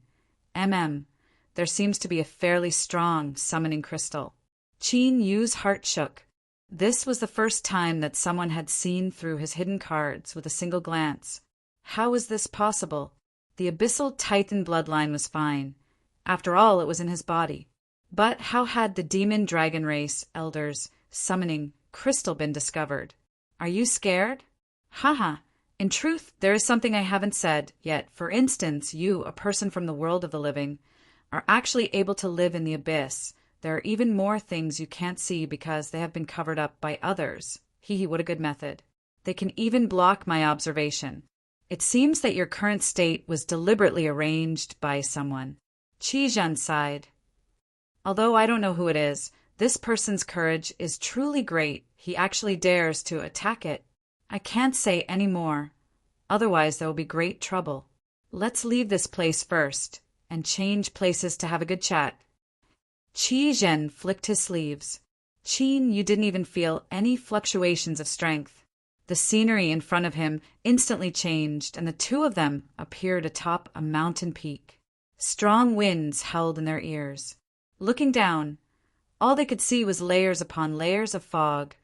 There seems to be a fairly strong summoning crystal." Qin Yu's heart shook. This was the first time that someone had seen through his hidden cards with a single glance. How was this possible? The abyssal Titan bloodline was fine. After all, it was in his body. But how had the demon dragon race elders summoning crystal been discovered? "Are you scared?" "Haha. In truth, there is something I haven't said yet. For instance, you, a person from the world of the living, are actually able to live in the abyss. There are even more things you can't see because they have been covered up by others. What a good method. They can even block my observation. It seems that your current state was deliberately arranged by someone." Qi Zhen sighed. "Although I don't know who it is, this person's courage is truly great. He actually dares to attack it. I can't say any more. Otherwise there will be great trouble. Let's leave this place first and change places to have a good chat." Qi Zhen flicked his sleeves. Qin Yu didn't even feel any fluctuations of strength. The scenery in front of him instantly changed, and the two of them appeared atop a mountain peak. Strong winds howled in their ears. Looking down, all they could see was layers upon layers of fog,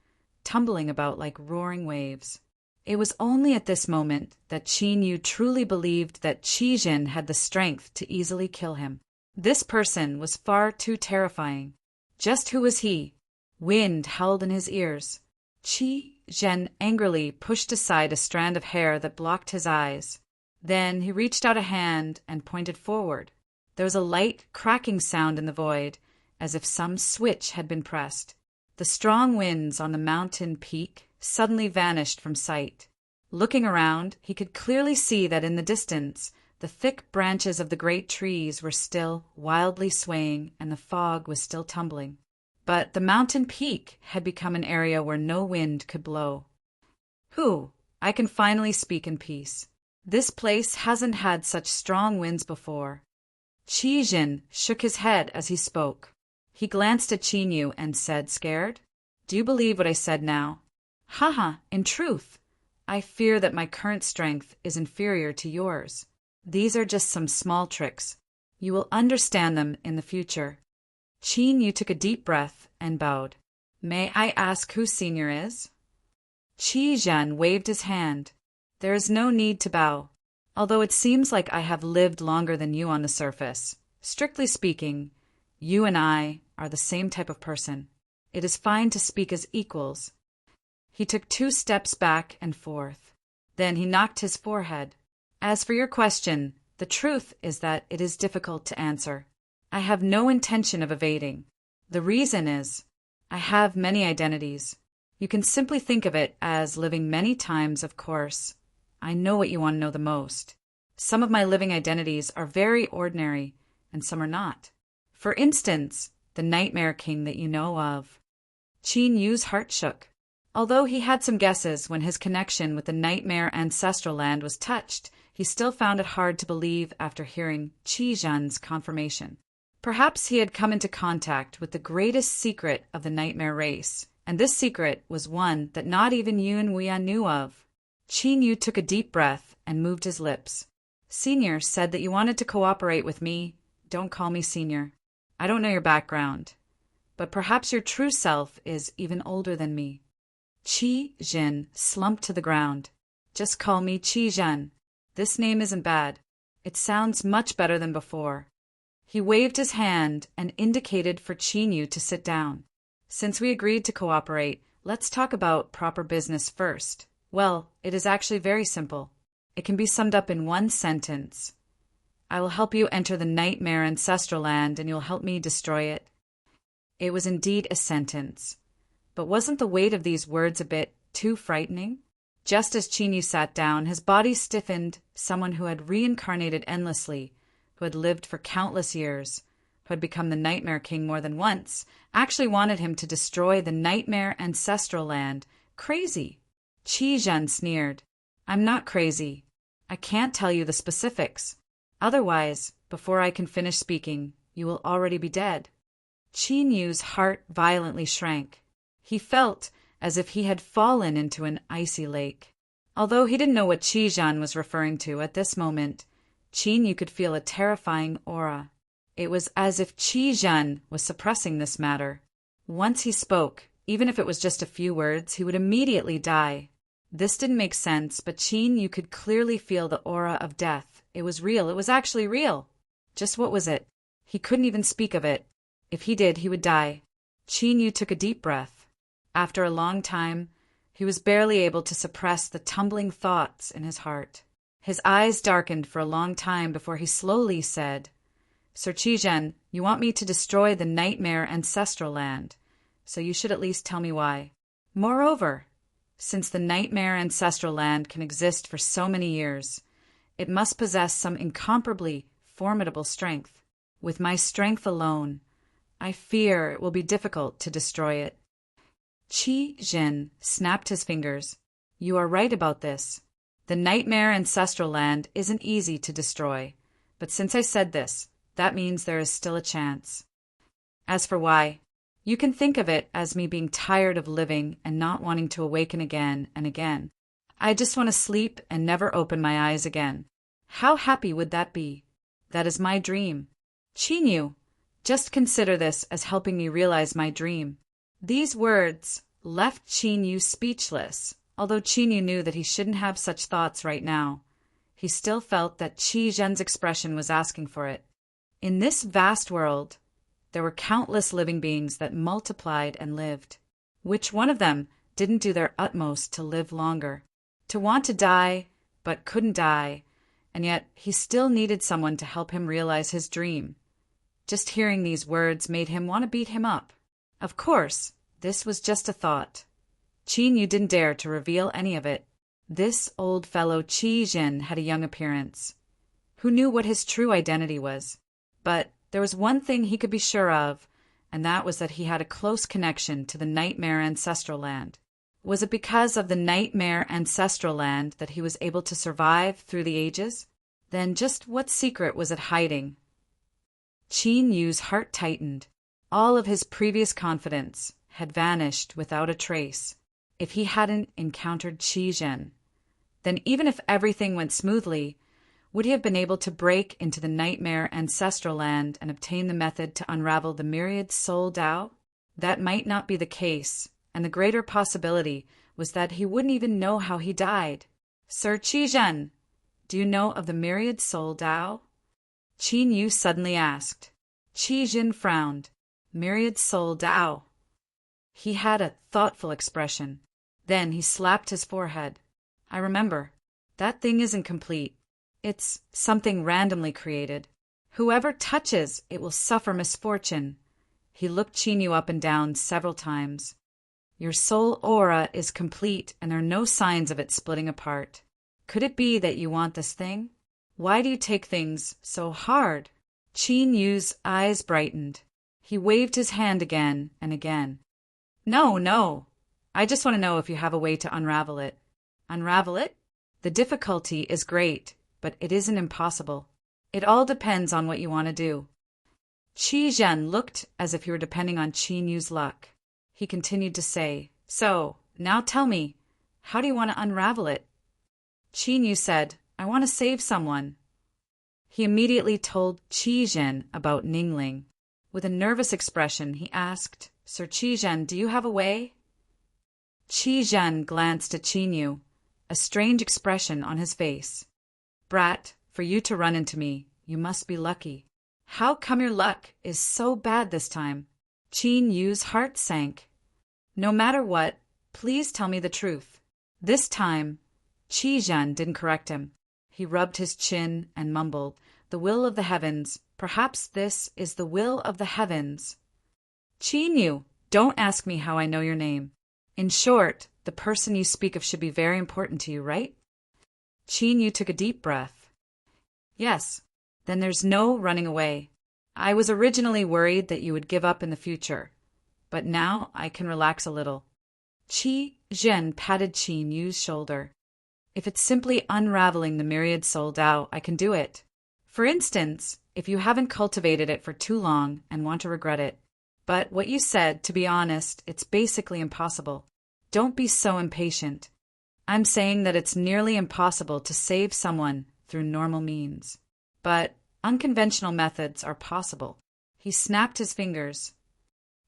tumbling about like roaring waves. It was only at this moment that Qin Yu truly believed that Qi Zhen had the strength to easily kill him. This person was far too terrifying. Just who was he? Wind howled in his ears. Qi Zhen angrily pushed aside a strand of hair that blocked his eyes. Then he reached out a hand and pointed forward. There was a light cracking sound in the void, as if some switch had been pressed. The strong winds on the mountain peak suddenly vanished from sight. Looking around, he could clearly see that in the distance, the thick branches of the great trees were still wildly swaying and the fog was still tumbling. But the mountain peak had become an area where no wind could blow. I can finally speak in peace. This place hasn't had such strong winds before." Qi Zhen shook his head as he spoke. He glanced at Qin Yu and said, "Scared? Do you believe what I said now?" "Haha, in truth, I fear that my current strength is inferior to yours. These are just some small tricks. You will understand them in the future." Qin Yu took a deep breath and bowed. "May I ask who Senior is?" Qi Zhen waved his hand. "There is no need to bow. Although it seems like I have lived longer than you on the surface, strictly speaking, you and I are the same type of person. It is fine to speak as equals." He took 2 steps back and forth. Then he knocked his forehead. "As for your question, the truth is that it is difficult to answer. I have no intention of evading. The reason is, I have many identities. You can simply think of it as living many times, of course. I know what you want to know the most. Some of my living identities are very ordinary, and some are not. For instance, the Nightmare King that you know of." Qin Yu's heart shook. Although he had some guesses when his connection with the Nightmare Ancestral Land was touched, he still found it hard to believe after hearing Qi Zhen's confirmation. Perhaps he had come into contact with the greatest secret of the Nightmare race, and this secret was one that not even Yun Wuyan knew of. Qin Yu took a deep breath and moved his lips. "Senior said that you wanted to cooperate with me. Don't call me Senior. I don't know your background, but perhaps your true self is even older than me." Qi Zhen slumped to the ground. "Just call me Qi Zhen. This name isn't bad. It sounds much better than before." He waved his hand and indicated for Qin Yu to sit down. "Since we agreed to cooperate, let's talk about proper business first. Well, it is actually very simple. It can be summed up in one sentence. I will help you enter the Nightmare Ancestral Land, and you'll help me destroy it." It was indeed a sentence. But wasn't the weight of these words a bit too frightening? Just as Qin Yu sat down, his body stiffened. Someone who had reincarnated endlessly, who had lived for countless years, who had become the Nightmare King more than once, actually wanted him to destroy the Nightmare Ancestral Land. Crazy! Qi Zhen sneered. "I'm not crazy. I can't tell you the specifics. Otherwise, before I can finish speaking, you will already be dead." Qin Yu's heart violently shrank. He felt as if he had fallen into an icy lake. Although he didn't know what Qi Zhen was referring to at this moment, Qin Yu could feel a terrifying aura. It was as if Qi Zhen was suppressing this matter. Once he spoke, even if it was just a few words, he would immediately die. This didn't make sense, but Qin Yu could clearly feel the aura of death. It was real. It was actually real. Just what was it? He couldn't even speak of it. If he did, he would die. Qin Yu took a deep breath. After a long time, he was barely able to suppress the tumbling thoughts in his heart. His eyes darkened for a long time before he slowly said, "Sir Qi Zhen, you want me to destroy the Nightmare Ancestral Land, so you should at least tell me why. Moreover, since the Nightmare Ancestral Land can exist for so many years, it must possess some incomparably formidable strength. With my strength alone, I fear it will be difficult to destroy it." Qi Zhen snapped his fingers. "You are right about this. The Nightmare Ancestral Land isn't easy to destroy, but since I said this, that means there is still a chance. As for why, you can think of it as me being tired of living and not wanting to awaken again and again. I just want to sleep and never open my eyes again. How happy would that be? That is my dream. Qin Yu, just consider this as helping me realize my dream." These words left Qin Yu speechless. Although Qin Yu knew that he shouldn't have such thoughts right now, he still felt that Qi Zhen's expression was asking for it. In this vast world, there were countless living beings that multiplied and lived. Which one of them didn't do their utmost to live longer? To want to die, but couldn't die, and yet he still needed someone to help him realize his dream. Just hearing these words made him want to beat him up. Of course, this was just a thought. Qin Yu didn't dare to reveal any of it. This old fellow Qi Zhen had a young appearance. Who knew what his true identity was? But there was one thing he could be sure of, and that was that he had a close connection to the Nightmare Ancestral Land. Was it because of the Nightmare Ancestral Land that he was able to survive through the ages? Then just what secret was it hiding? Qin Yu's heart tightened. All of his previous confidence had vanished without a trace. If he hadn't encountered Qi Zhen, then even if everything went smoothly, would he have been able to break into the nightmare ancestral land and obtain the method to unravel the myriad soul Tao? That might not be the case, and the greater possibility was that he wouldn't even know how he died. Sir Qizhen, do you know of the myriad soul Tao? Qin Yu suddenly asked. Qizhen frowned. Myriad soul Tao. He had a thoughtful expression. Then he slapped his forehead. I remember. That thing isn't complete. It's something randomly created. Whoever touches it will suffer misfortune. He looked Qin Yu up and down several times. Your soul aura is complete and there are no signs of it splitting apart. Could it be that you want this thing? Why do you take things so hard? Qin Yu's eyes brightened. He waved his hand again and again. No. I just want to know if you have a way to unravel it. Unravel it? The difficulty is great, but it isn't impossible. It all depends on what you want to do. Qizhen looked as if he were depending on Qin Yu's luck. He continued to say, So, now tell me, how do you want to unravel it? Qin Yu said, I want to save someone. He immediately told Qizhen about Ningling. With a nervous expression, he asked, Sir Qizhen, do you have a way? Qizhen glanced at Qin Yu, a strange expression on his face. Brat, for you to run into me, you must be lucky. How come your luck is so bad this time? Qin Yu's heart sank. No matter what, please tell me the truth. This time, Qizhen didn't correct him. He rubbed his chin and mumbled, The will of the heavens. Perhaps this is the will of the heavens. Qin Yu, don't ask me how I know your name. In short, the person you speak of should be very important to you, right? Qin Yu took a deep breath. Yes, then there's no running away. I was originally worried that you would give up in the future, but now I can relax a little. Qizhen patted Qin Yu's shoulder. If it's simply unraveling the myriad soul Tao, I can do it. For instance, if you haven't cultivated it for too long and want to regret it. But what you said, to be honest, it's basically impossible. Don't be so impatient. I'm saying that it's nearly impossible to save someone through normal means. But unconventional methods are possible. He snapped his fingers.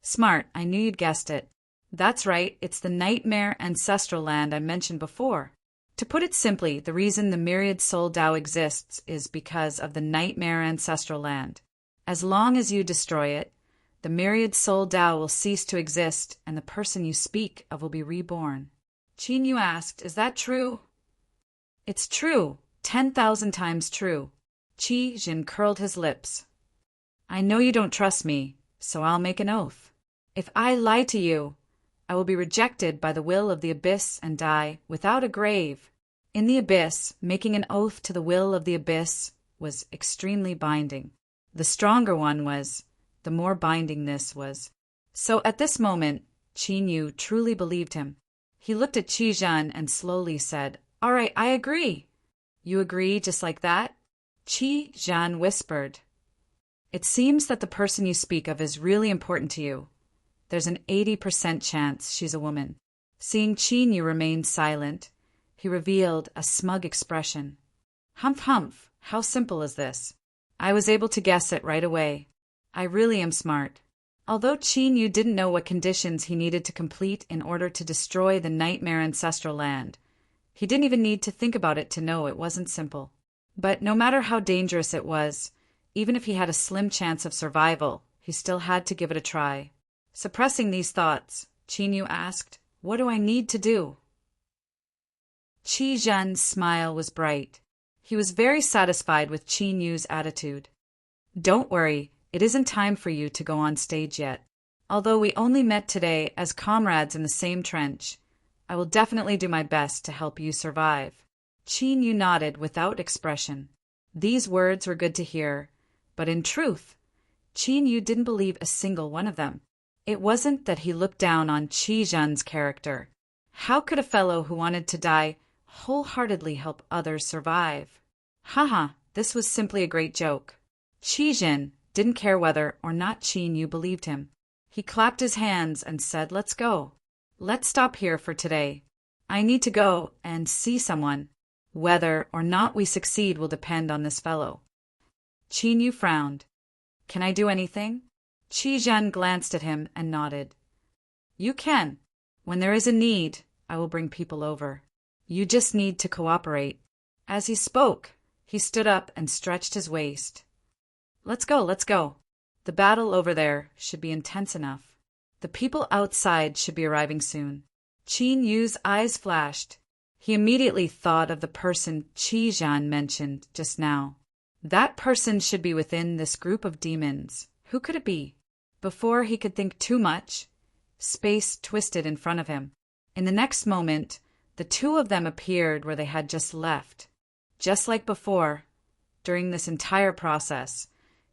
Smart, I knew you'd guessed it. That's right, it's the nightmare ancestral land I mentioned before. To put it simply, the reason the myriad soul Tao exists is because of the nightmare ancestral land. As long as you destroy it, the myriad soul Tao will cease to exist and the person you speak of will be reborn. Qin Yu asked, Is that true? It's true, 10,000 times true. Qizhen curled his lips. I know you don't trust me, so I'll make an oath. If I lie to you, I will be rejected by the will of the abyss and die without a grave. In the abyss, making an oath to the will of the abyss was extremely binding. The stronger one was, the more binding this was. So at this moment, Qin Yu truly believed him. He looked at Qizhen and slowly said, All right, I agree. You agree just like that? Qizhen whispered. It seems that the person you speak of is really important to you. There's an 80% chance she's a woman. Seeing Qin Yu remain silent, he revealed a smug expression. Humph, humph, how simple is this? I was able to guess it right away. I really am smart. Although Qin Yu didn't know what conditions he needed to complete in order to destroy the nightmare ancestral land, he didn't even need to think about it to know it wasn't simple. But no matter how dangerous it was, even if he had a slim chance of survival, he still had to give it a try. Suppressing these thoughts, Qin Yu asked, What do I need to do? Qizhen's smile was bright. He was very satisfied with Qin Yu's attitude. Don't worry, it isn't time for you to go on stage yet. Although we only met today as comrades in the same trench, I will definitely do my best to help you survive. Qin Yu nodded without expression. These words were good to hear, but in truth, Qin Yu didn't believe a single one of them. It wasn't that he looked down on Qizhen's character. How could a fellow who wanted to die wholeheartedly help others survive? Haha, this was simply a great joke. Qizhen didn't care whether or not Qin Yu believed him. He clapped his hands and said, Let's go. Let's stop here for today. I need to go and see someone. Whether or not we succeed will depend on this fellow. Qin Yu frowned. Can I do anything? Qi Zhen glanced at him and nodded. You can. When there is a need, I will bring people over. You just need to cooperate. As he spoke, he stood up and stretched his waist. Let's go, let's go. The battle over there should be intense enough. The people outside should be arriving soon. Qin Yu's eyes flashed. He immediately thought of the person Qi Zhen mentioned just now. That person should be within this group of demons. Who could it be? Before he could think too much, space twisted in front of him. In the next moment, the two of them appeared where they had just left. Just like before, during this entire process,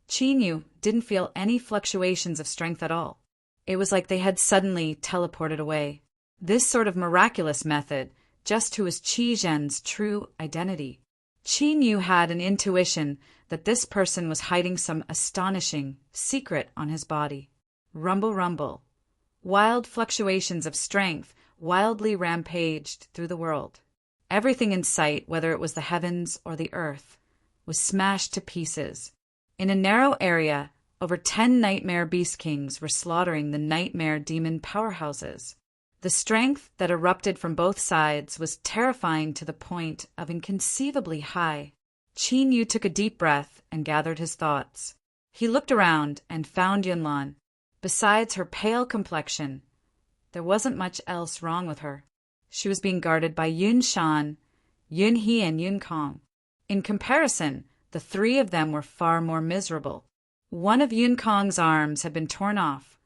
Qin Yu didn't feel any fluctuations of strength at all. It was like they had suddenly teleported away. This sort of miraculous method, just who was Qi Zhen's true identity. Qin Yu had an intuition that this person was hiding some astonishing secret on his body. Rumble, rumble. Wild fluctuations of strength wildly rampaged through the world. Everything in sight, whether it was the heavens or the earth, was smashed to pieces. In a narrow area, over 10 nightmare beast kings were slaughtering the nightmare demon powerhouses. The strength that erupted from both sides was terrifying to the point of inconceivably high. Qin Yu took a deep breath and gathered his thoughts. He looked around and found Yunlan. Besides her pale complexion, there wasn't much else wrong with her. She was being guarded by Yun Shan, Yun He, and Yun Kong. In comparison, the three of them were far more miserable. One of Yun Kong's arms had been torn off,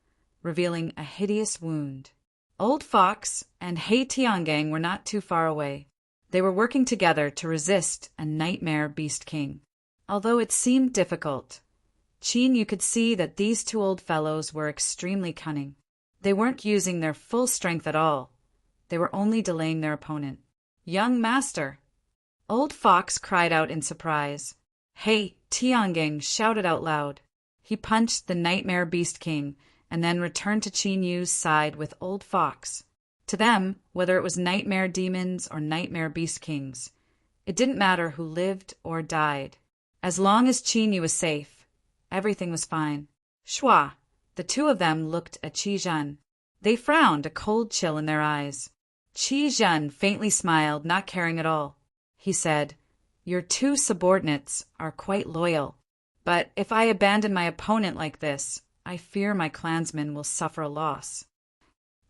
revealing a hideous wound. Old Fox and He Tiangang were not too far away. They were working together to resist a nightmare beast king. Although it seemed difficult, Qin Yu could see that these two old fellows were extremely cunning. They weren't using their full strength at all. They were only delaying their opponent. Young master! Old Fox cried out in surprise. He Tiangang shouted out loud. He punched the nightmare beast king and then returned to Qin Yu's side with Old Fox. To them, whether it was nightmare demons or nightmare beast kings, it didn't matter who lived or died. As long as Qin Yu was safe, everything was fine. Shua! The two of them looked at Qi Zhen. They frowned, a cold chill in their eyes. Qi Zhen faintly smiled, not caring at all. He said, Your two subordinates are quite loyal, but if I abandon my opponent like this, I fear my clansmen will suffer a loss.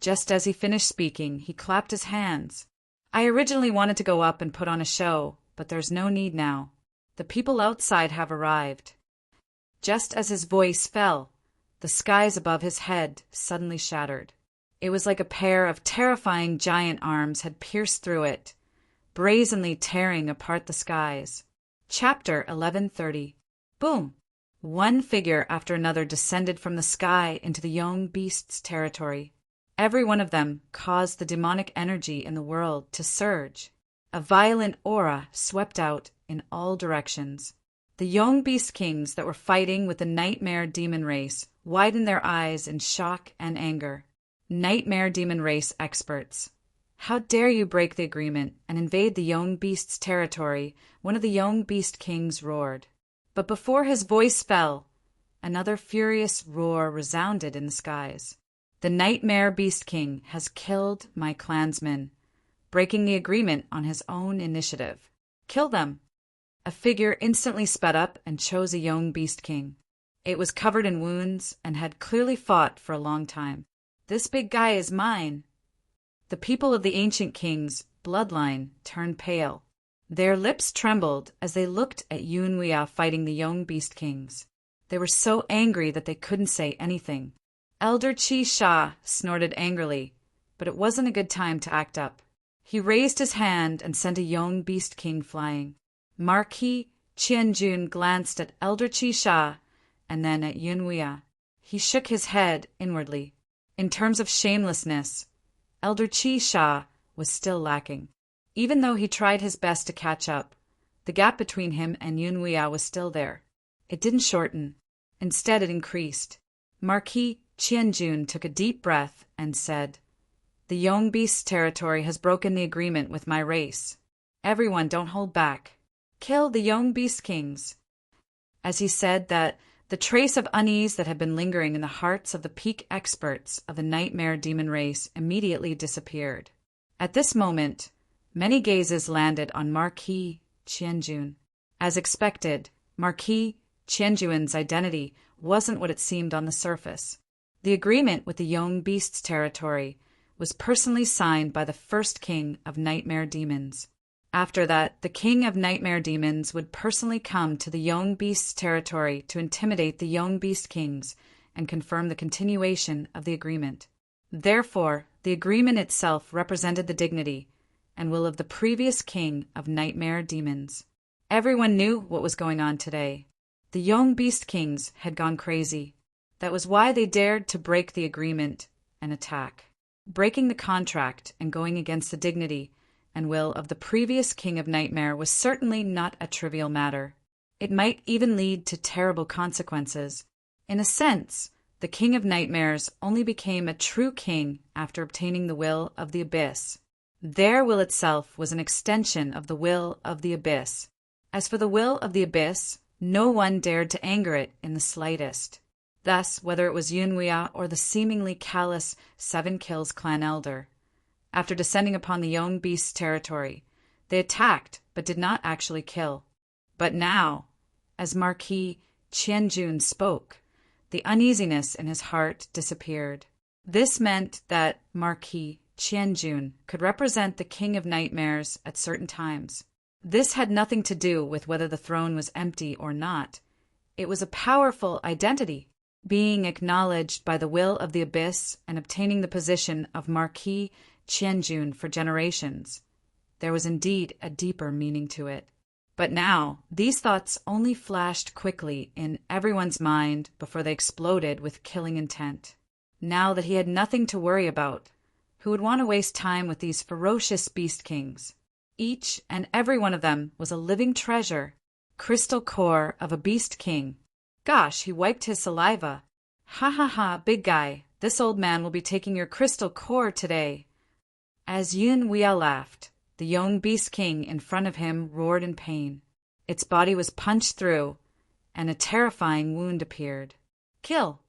Just as he finished speaking, he clapped his hands. I originally wanted to go up and put on a show, but there's no need now. The people outside have arrived. Just as his voice fell, the skies above his head suddenly shattered. It was like a pair of terrifying giant arms had pierced through it, brazenly tearing apart the skies. Chapter 1130. Boom! One figure after another descended from the sky into the young beast's territory. Every one of them caused the demonic energy in the world to surge. A violent aura swept out in all directions. The young beast kings that were fighting with the nightmare demon race widened their eyes in shock and anger. Nightmare demon race experts. How dare you break the agreement and invade the young beast's territory? One of the young beast kings roared. But before his voice fell, another furious roar resounded in the skies. The nightmare beast king has killed my clansmen, breaking the agreement on his own initiative. Kill them! A figure instantly sped up and chose a young beast king. It was covered in wounds and had clearly fought for a long time. This big guy is mine. The people of the ancient king's bloodline turned pale. Their lips trembled as they looked at Yunwia fighting the young beast kings. They were so angry that they couldn't say anything. Elder Qi Sha snorted angrily, but it wasn't a good time to act up. He raised his hand and sent a young beast king flying. Marquis Qianjun glanced at Elder Qi Sha and then at Yunwia. He shook his head inwardly. In terms of shamelessness, Elder Qi Sha was still lacking. Even though he tried his best to catch up, the gap between him and Yunwia was still there. It didn't shorten. Instead, it increased. Marquis Qianjun took a deep breath and said, The young beast's territory has broken the agreement with my race. Everyone, don't hold back. Kill the young beast kings." As he said that, the trace of unease that had been lingering in the hearts of the peak experts of the nightmare demon race immediately disappeared. At this moment, many gazes landed on Marquis Qianjun. As expected, Marquis Qianjun's identity wasn't what it seemed on the surface. The agreement with the young beast's territory was personally signed by the first king of nightmare demons. After that, the king of nightmare demons would personally come to the young beast's territory to intimidate the young beast kings and confirm the continuation of the agreement. Therefore, the agreement itself represented the dignity and will of the previous king of nightmare demons. Everyone knew what was going on today. The young beast kings had gone crazy. That was why they dared to break the agreement and attack. Breaking the contract and going against the dignity and will of the previous king of nightmare was certainly not a trivial matter. It might even lead to terrible consequences. In a sense, the king of nightmares only became a true king after obtaining the will of the abyss. Their will itself was an extension of the will of the abyss. As for the will of the abyss, no one dared to anger it in the slightest. Thus, whether it was Yunwia or the seemingly callous Seven Kills clan elder, after descending upon the young beast's territory, they attacked but did not actually kill. But now, as Marquis Qianjun spoke, the uneasiness in his heart disappeared. This meant that Marquis Qianjun could represent the king of nightmares at certain times. This had nothing to do with whether the throne was empty or not. It was a powerful identity, being acknowledged by the will of the abyss and obtaining the position of Marquis Qianjun for generations. There was indeed a deeper meaning to it. But now, these thoughts only flashed quickly in everyone's mind before they exploded with killing intent. Now that he had nothing to worry about, who would want to waste time with these ferocious beast kings? Each and every one of them was a living treasure, crystal core of a beast king. Gosh, he wiped his saliva. Ha ha ha, big guy, this old man will be taking your crystal core today. As Yun Wia laughed, the young beast king in front of him roared in pain. Its body was punched through, and a terrifying wound appeared. Kill!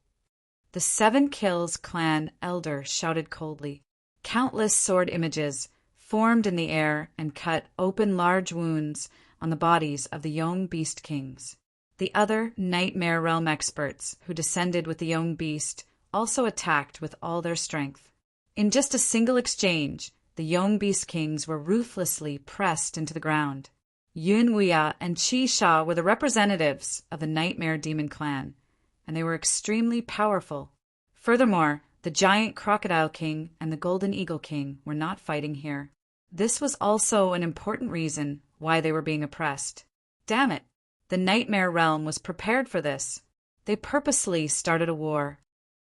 The Seven Kills clan elder shouted coldly. Countless sword images formed in the air and cut open large wounds on the bodies of the young beast kings. The other nightmare realm experts who descended with the young beast also attacked with all their strength. In just a single exchange, the young beast kings were ruthlessly pressed into the ground. Yun Wuya and Qi Sha were the representatives of the Nightmare Demon clan, and they were extremely powerful. Furthermore, the giant Crocodile King and the Golden Eagle King were not fighting here. This was also an important reason why they were being oppressed. Damn it! The Nightmare Realm was prepared for this. They purposely started a war.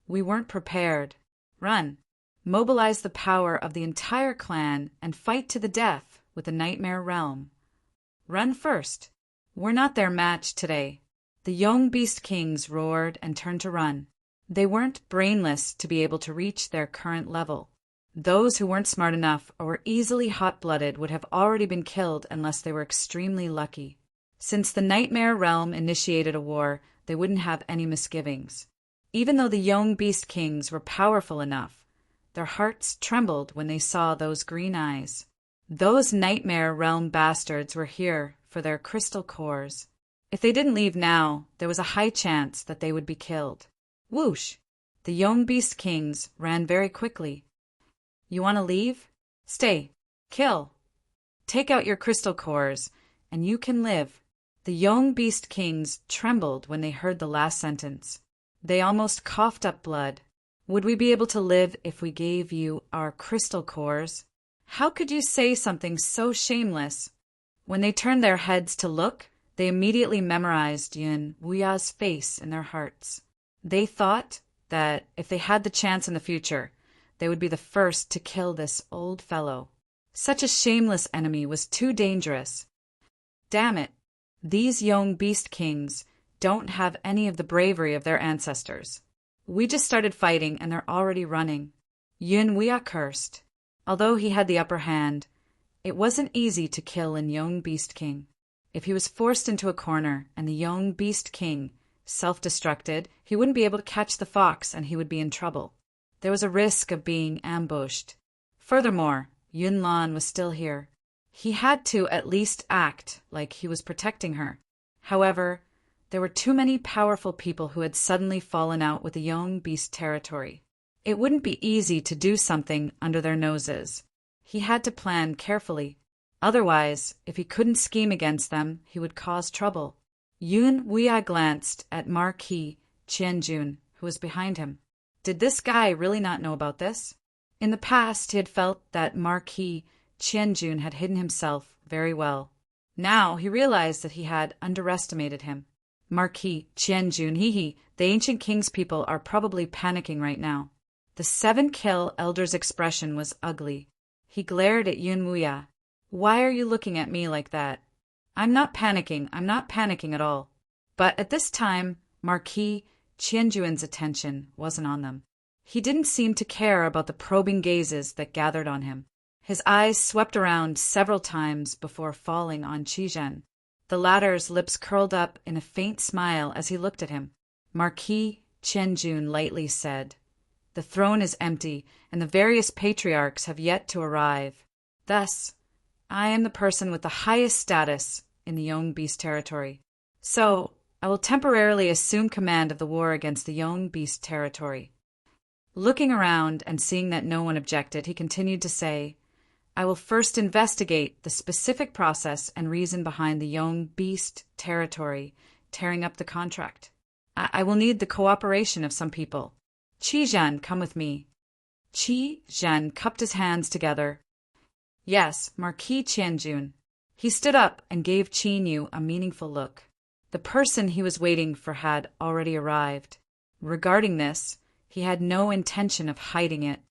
We weren't prepared. Run. Mobilize the power of the entire clan and fight to the death with the Nightmare Realm. Run first. We're not their match today. The young beast kings roared and turned to run. They weren't brainless to be able to reach their current level. Those who weren't smart enough or were easily hot-blooded would have already been killed unless they were extremely lucky. Since the Nightmare Realm initiated a war, they wouldn't have any misgivings. Even though the young beast kings were powerful enough, their hearts trembled when they saw those green eyes. Those Nightmare Realm bastards were here for their crystal cores. If they didn't leave now, there was a high chance that they would be killed. Whoosh! The young beast kings ran very quickly. You want to leave? Stay. Kill. Take out your crystal cores, and you can live. The young beast kings trembled when they heard the last sentence. They almost coughed up blood. Would we be able to live if we gave you our crystal cores? How could you say something so shameless? When they turned their heads to look, they immediately memorized Yun Wuya's face in their hearts. They thought that if they had the chance in the future, they would be the first to kill this old fellow. Such a shameless enemy was too dangerous. Damn it! These young beast kings don't have any of the bravery of their ancestors. We just started fighting and they're already running. Yun Wuya cursed. Although he had the upper hand, It wasn't easy to kill a young Beast King. If he was forced into a corner and the young Beast King self-destructed, he wouldn't be able to catch the fox and he would be in trouble. There was a risk of being ambushed. Furthermore, Yunlan was still here. He had to at least act like he was protecting her. However, there were too many powerful people who had suddenly fallen out with the young beast territory. It wouldn't be easy to do something under their noses. He had to plan carefully. Otherwise, if he couldn't scheme against them, he would cause trouble. Yun Wuya glanced at Marquis Qianjun, who was behind him. Did this guy really not know about this? In the past, he had felt that Marquis Qianjun had hidden himself very well. Now he realized that he had underestimated him. Marquis Qianjun, the ancient king's people are probably panicking right now. The 7-kill elder's expression was ugly. He glared at Yun Wuya. Why are you looking at me like that? I'm not panicking at all. But at this time, Marquis Qianjun's attention wasn't on them. He didn't seem to care about the probing gazes that gathered on him. His eyes swept around several times before falling on Qizhen. The latter's lips curled up in a faint smile as he looked at him. Marquis Qianjun lightly said, "The throne is empty, and the various patriarchs have yet to arrive. Thus, I am the person with the highest status in the Young Beast territory. So, I will temporarily assume command of the war against the Young Beast territory." Looking around and seeing that no one objected, he continued to say, "I will first investigate the specific process and reason behind the Young Beast territory tearing up the contract. I will need the cooperation of some people. Qizhen, come with me." Qizhen cupped his hands together. "Yes, Marquis Qianjun." He stood up and gave Qinyu a meaningful look. The person he was waiting for had already arrived. Regarding this, he had no intention of hiding it.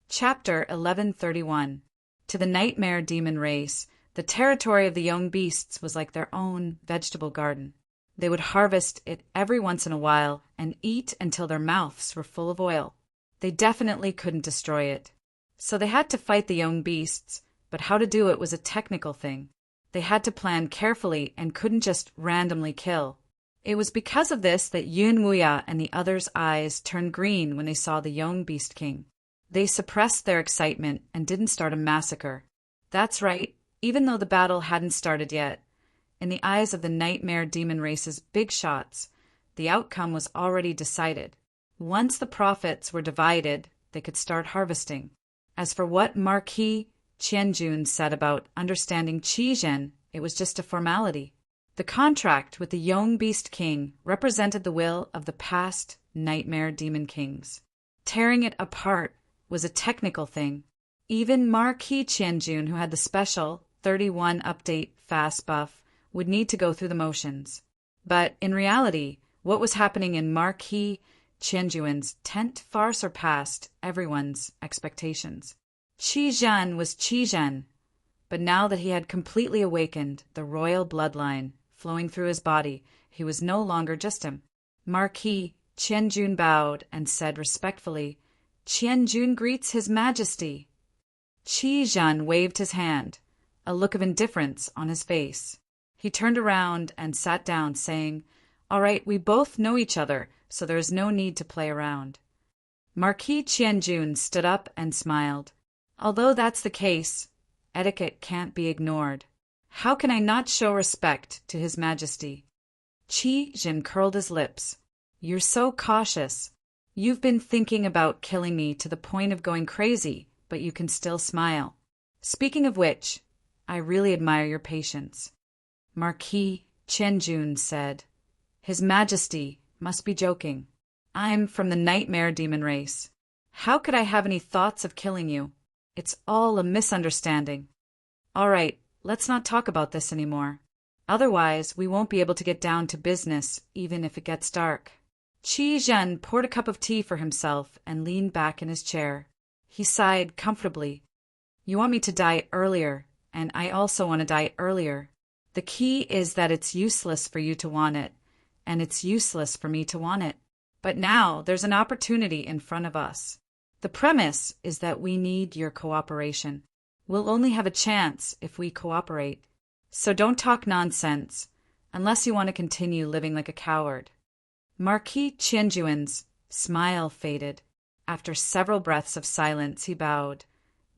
Chapter 1131. To the nightmare demon race, the territory of the young beasts was like their own vegetable garden. They would harvest it every once in a while and eat until their mouths were full of oil. They definitely couldn't destroy it. So they had to fight the young beasts, but how to do it was a technical thing. They had to plan carefully and couldn't just randomly kill. It was because of this that Yun Wuya and the others' eyes turned green when they saw the young Beast King. They suppressed their excitement and didn't start a massacre. That's right, even though the battle hadn't started yet. In the eyes of the nightmare demon race's big shots, the outcome was already decided. Once the profits were divided, they could start harvesting. As for what Marquis Qianjun said about understanding Qizhen, it was just a formality. The contract with the young Beast King represented the will of the past nightmare demon kings. Tearing it apart was a technical thing. Even Marquis Qianjun, who had the special 31 update fast buff, would need to go through the motions. But in reality, what was happening in Marquis Qianjun's tent far surpassed everyone's expectations. Qizhen was Qizhen, but now that he had completely awakened the royal bloodline flowing through his body, he was no longer just him. Marquis Qianjun bowed and said respectfully, "Qianjun greets His Majesty." Qizhen waved his hand, a look of indifference on his face. He turned around and sat down, saying, "All right, we both know each other, so there is no need to play around." Marquis Qianjun stood up and smiled. "Although that's the case, etiquette can't be ignored. How can I not show respect to His Majesty?" Qizhen curled his lips. "You're so cautious. You've been thinking about killing me to the point of going crazy, but you can still smile. Speaking of which, I really admire your patience." Marquis Qianjun said, "His Majesty must be joking. I'm from the nightmare demon race. How could I have any thoughts of killing you? It's all a misunderstanding. All right, let's not talk about this anymore. Otherwise, we won't be able to get down to business, even if it gets dark." Qizhen poured a cup of tea for himself and leaned back in his chair. He sighed comfortably. "You want me to die earlier, and I also want to die earlier. The key is that it's useless for you to want it, and it's useless for me to want it. But now there's an opportunity in front of us. The premise is that we need your cooperation. We'll only have a chance if we cooperate. So don't talk nonsense, unless you want to continue living like a coward. Marquis Qianjuan's smile faded. After several breaths of silence, he bowed.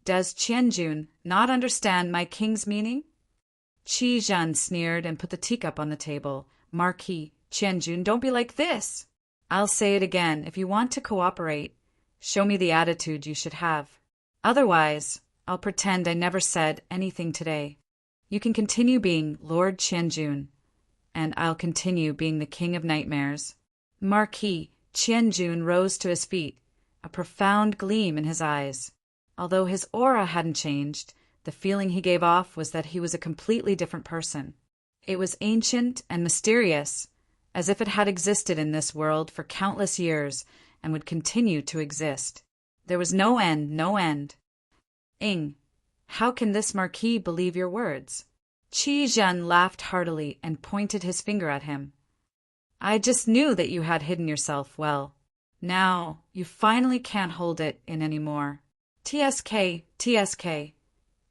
Does Qianjun not understand my king's meaning? Qi Zhen sneered and put the teacup on the table. Marquis Qianjun, don't be like this. I'll say it again. If you want to cooperate, show me the attitude you should have. Otherwise, I'll pretend I never said anything today. You can continue being Lord Qianjun, and I'll continue being the King of Nightmares. Marquis Qianjun rose to his feet, a profound gleam in his eyes. Although his aura hadn't changed, the feeling he gave off was that he was a completely different person. It was ancient and mysterious, as if it had existed in this world for countless years and would continue to exist. There was no end, no end. How can this marquis believe your words? Qi Zhen laughed heartily and pointed his finger at him. I just knew that you had hidden yourself well. Now, you finally can't hold it in anymore. TSK.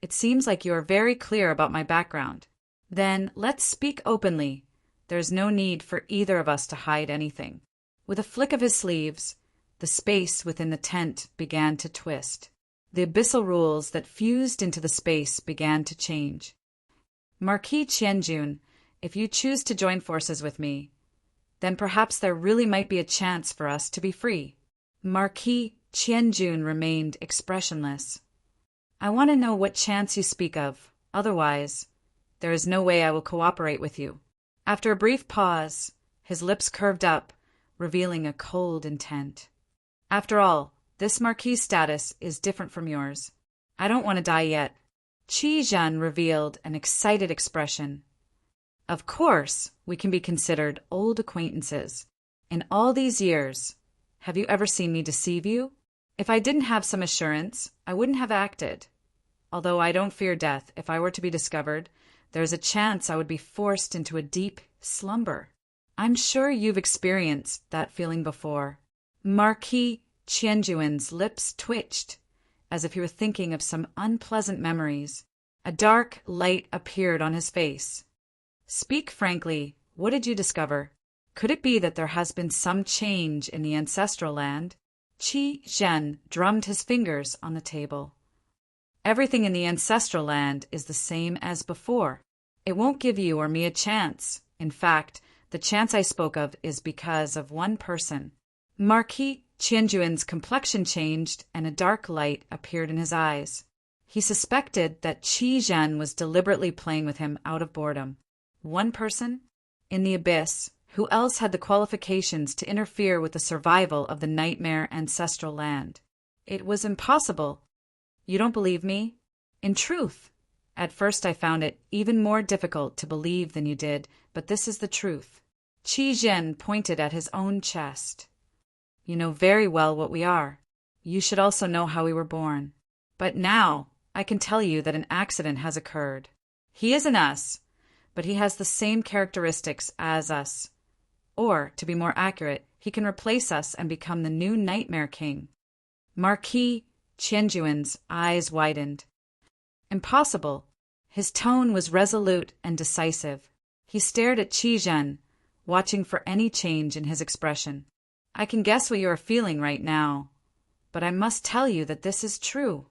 It seems like you are very clear about my background. Then let's speak openly. There's no need for either of us to hide anything. With a flick of his sleeves, the space within the tent began to twist. The abyssal rules that fused into the space began to change. Marquis Qianjun, if you choose to join forces with me, then perhaps there really might be a chance for us to be free. Marquis Qianjun remained expressionless. I want to know what chance you speak of. Otherwise, there is no way I will cooperate with you. After a brief pause, his lips curved up, revealing a cold intent. After all, this marquis status is different from yours. I don't want to die yet. Qi Zhen revealed an excited expression. Of course, we can be considered old acquaintances. In all these years, have you ever seen me deceive you? If I didn't have some assurance, I wouldn't have acted. Although I don't fear death, if I were to be discovered, there's a chance I would be forced into a deep slumber. I'm sure you've experienced that feeling before. Marquis Qianjuan's lips twitched, as if he were thinking of some unpleasant memories. A dark light appeared on his face. Speak frankly, what did you discover? Could it be that there has been some change in the ancestral land? Qi Zhen drummed his fingers on the table. Everything in the ancestral land is the same as before. It won't give you or me a chance. In fact, the chance I spoke of is because of one person. Marquis Qianjuan's complexion changed and a dark light appeared in his eyes. He suspected that Qi Zhen was deliberately playing with him out of boredom. One person? In the abyss, who else had the qualifications to interfere with the survival of the nightmare ancestral land? It was impossible. You don't believe me? In truth, at first I found it even more difficult to believe than you did, but this is the truth. Qi Zhen pointed at his own chest. You know very well what we are. You should also know how we were born. But now, I can tell you that an accident has occurred. He isn't us, but he has the same characteristics as us. Or, to be more accurate, he can replace us and become the new Nightmare King. Marquis Qianjuan's eyes widened. Impossible. His tone was resolute and decisive. He stared at Qi Zhen, watching for any change in his expression. I can guess what you are feeling right now, but I must tell you that this is true.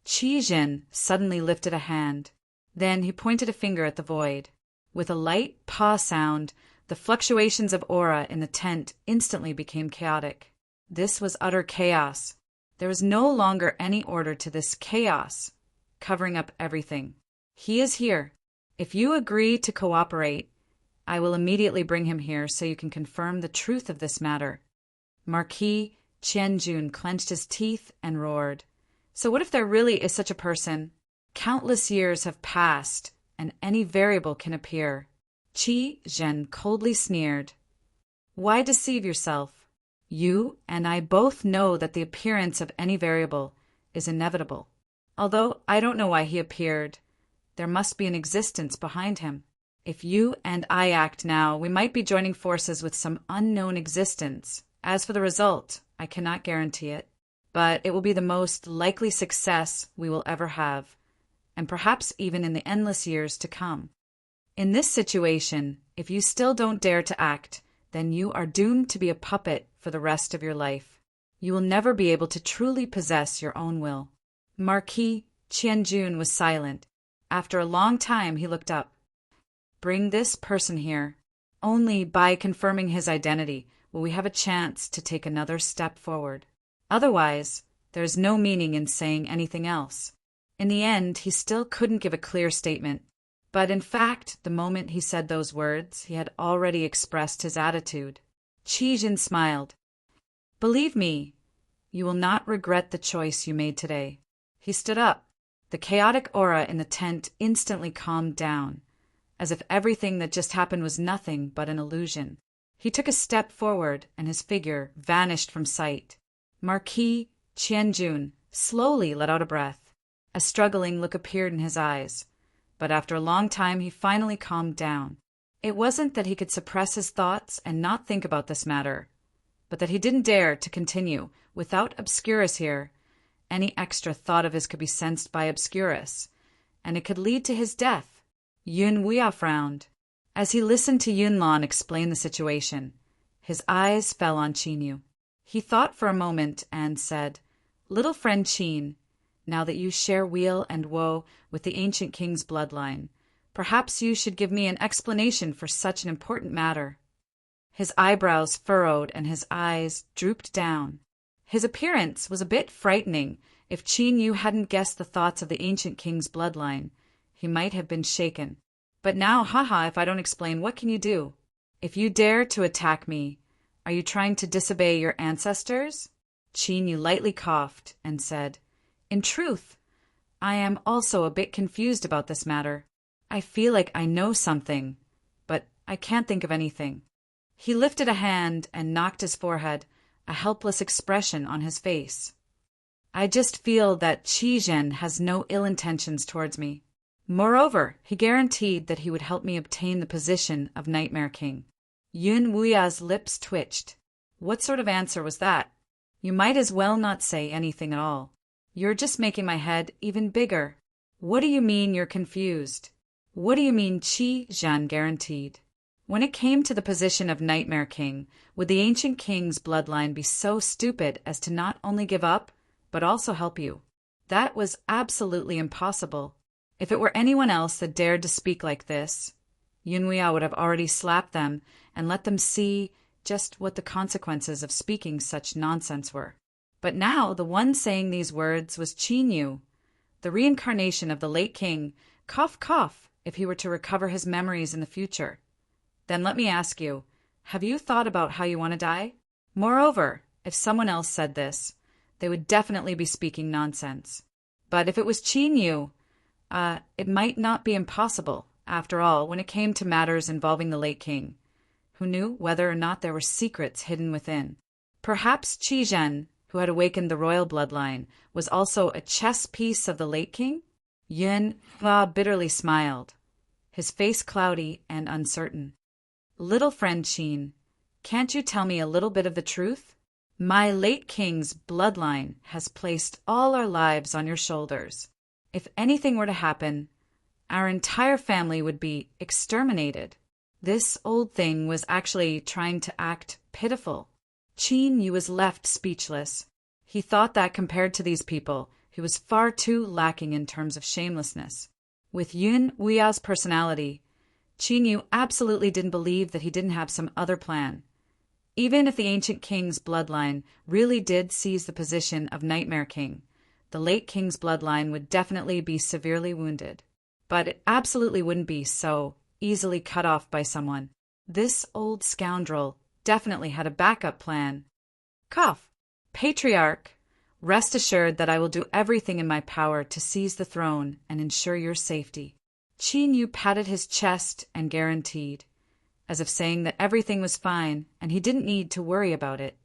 Qi Zhen suddenly lifted a hand. Then he pointed a finger at the void. With a light paw sound, the fluctuations of aura in the tent instantly became chaotic. This was utter chaos. There was no longer any order to this chaos, covering up everything. He is here. If you agree to cooperate, I will immediately bring him here so you can confirm the truth of this matter. Marquis Qianjun clenched his teeth and roared. So what if there really is such a person? Countless years have passed, and any variable can appear. Qi Zhen coldly sneered. Why deceive yourself? You and I both know that the appearance of any variable is inevitable. Although I don't know why he appeared, there must be an existence behind him. If you and I act now, we might be joining forces with some unknown existence. As for the result, I cannot guarantee it. but it will be the most likely success we will ever have, and perhaps even in the endless years to come. In this situation, if you still don't dare to act, then you are doomed to be a puppet for the rest of your life. You will never be able to truly possess your own will. Marquis Qianjun was silent. After a long time, he looked up. Bring this person here. Only by confirming his identity will we have a chance to take another step forward. Otherwise, there is no meaning in saying anything else. In the end, he still couldn't give a clear statement. But in fact, the moment he said those words, he had already expressed his attitude. Qi Jin smiled. Believe me, you will not regret the choice you made today. He stood up. The chaotic aura in the tent instantly calmed down, as if everything that just happened was nothing but an illusion. He took a step forward, and his figure vanished from sight. Marquis Qianjun slowly let out a breath. A struggling look appeared in his eyes, but after a long time he finally calmed down. It wasn't that he could suppress his thoughts and not think about this matter, but that he didn't dare to continue. Without Obscurus here, any extra thought of his could be sensed by Obscurus, and it could lead to his death. Yun Wuya frowned. As he listened to Yunlan explain the situation, his eyes fell on Qinyu. He thought for a moment and said, "Little friend Qin, now that you share weal and woe with the ancient king's bloodline, perhaps you should give me an explanation for such an important matter." His eyebrows furrowed and his eyes drooped down. His appearance was a bit frightening. If Qinyu hadn't guessed the thoughts of the ancient king's bloodline, he might have been shaken. But now, haha, if I don't explain, what can you do? If you dare to attack me, are you trying to disobey your ancestors? Qinyu lightly coughed and said, "In truth, I am also a bit confused about this matter. I feel like I know something, but I can't think of anything." He lifted a hand and knocked his forehead, a helpless expression on his face. "I just feel that Qi Zhen has no ill intentions towards me. Moreover, he guaranteed that he would help me obtain the position of Nightmare King." Yun Wuya's lips twitched. What sort of answer was that? You might as well not say anything at all. You're just making my head even bigger. What do you mean you're confused? What do you mean Qi Zhen guaranteed? When it came to the position of Nightmare King, would the ancient king's bloodline be so stupid as to not only give up, but also help you? That was absolutely impossible. If it were anyone else that dared to speak like this, Yunwei would have already slapped them and let them see just what the consequences of speaking such nonsense were. But now the one saying these words was Qinyu, the reincarnation of the late king, cough cough, if he were to recover his memories in the future. Then let me ask you, have you thought about how you want to die? Moreover, if someone else said this, they would definitely be speaking nonsense. But if it was Qinyu, it might not be impossible, after all, when it came to matters involving the late king, who knew whether or not there were secrets hidden within. Perhaps Qi Zhen, who had awakened the royal bloodline, was also a chess piece of the late king? Yun Hua bitterly smiled, his face cloudy and uncertain. "Little friend Qin, can't you tell me a little bit of the truth? My late king's bloodline has placed all our lives on your shoulders. If anything were to happen, our entire family would be exterminated." This old thing was actually trying to act pitiful. Qin Yu was left speechless. He thought that compared to these people, he was far too lacking in terms of shamelessness. With Yun Wuya's personality, Qin Yu absolutely didn't believe that he didn't have some other plan. Even if the ancient king's bloodline really did seize the position of Nightmare King, the late king's bloodline would definitely be severely wounded. But it absolutely wouldn't be so easily cut off by someone. This old scoundrel definitely had a backup plan. Cough. Patriarch, rest assured that I will do everything in my power to seize the throne and ensure your safety. Qin Yu patted his chest and guaranteed, as if saying that everything was fine and he didn't need to worry about it.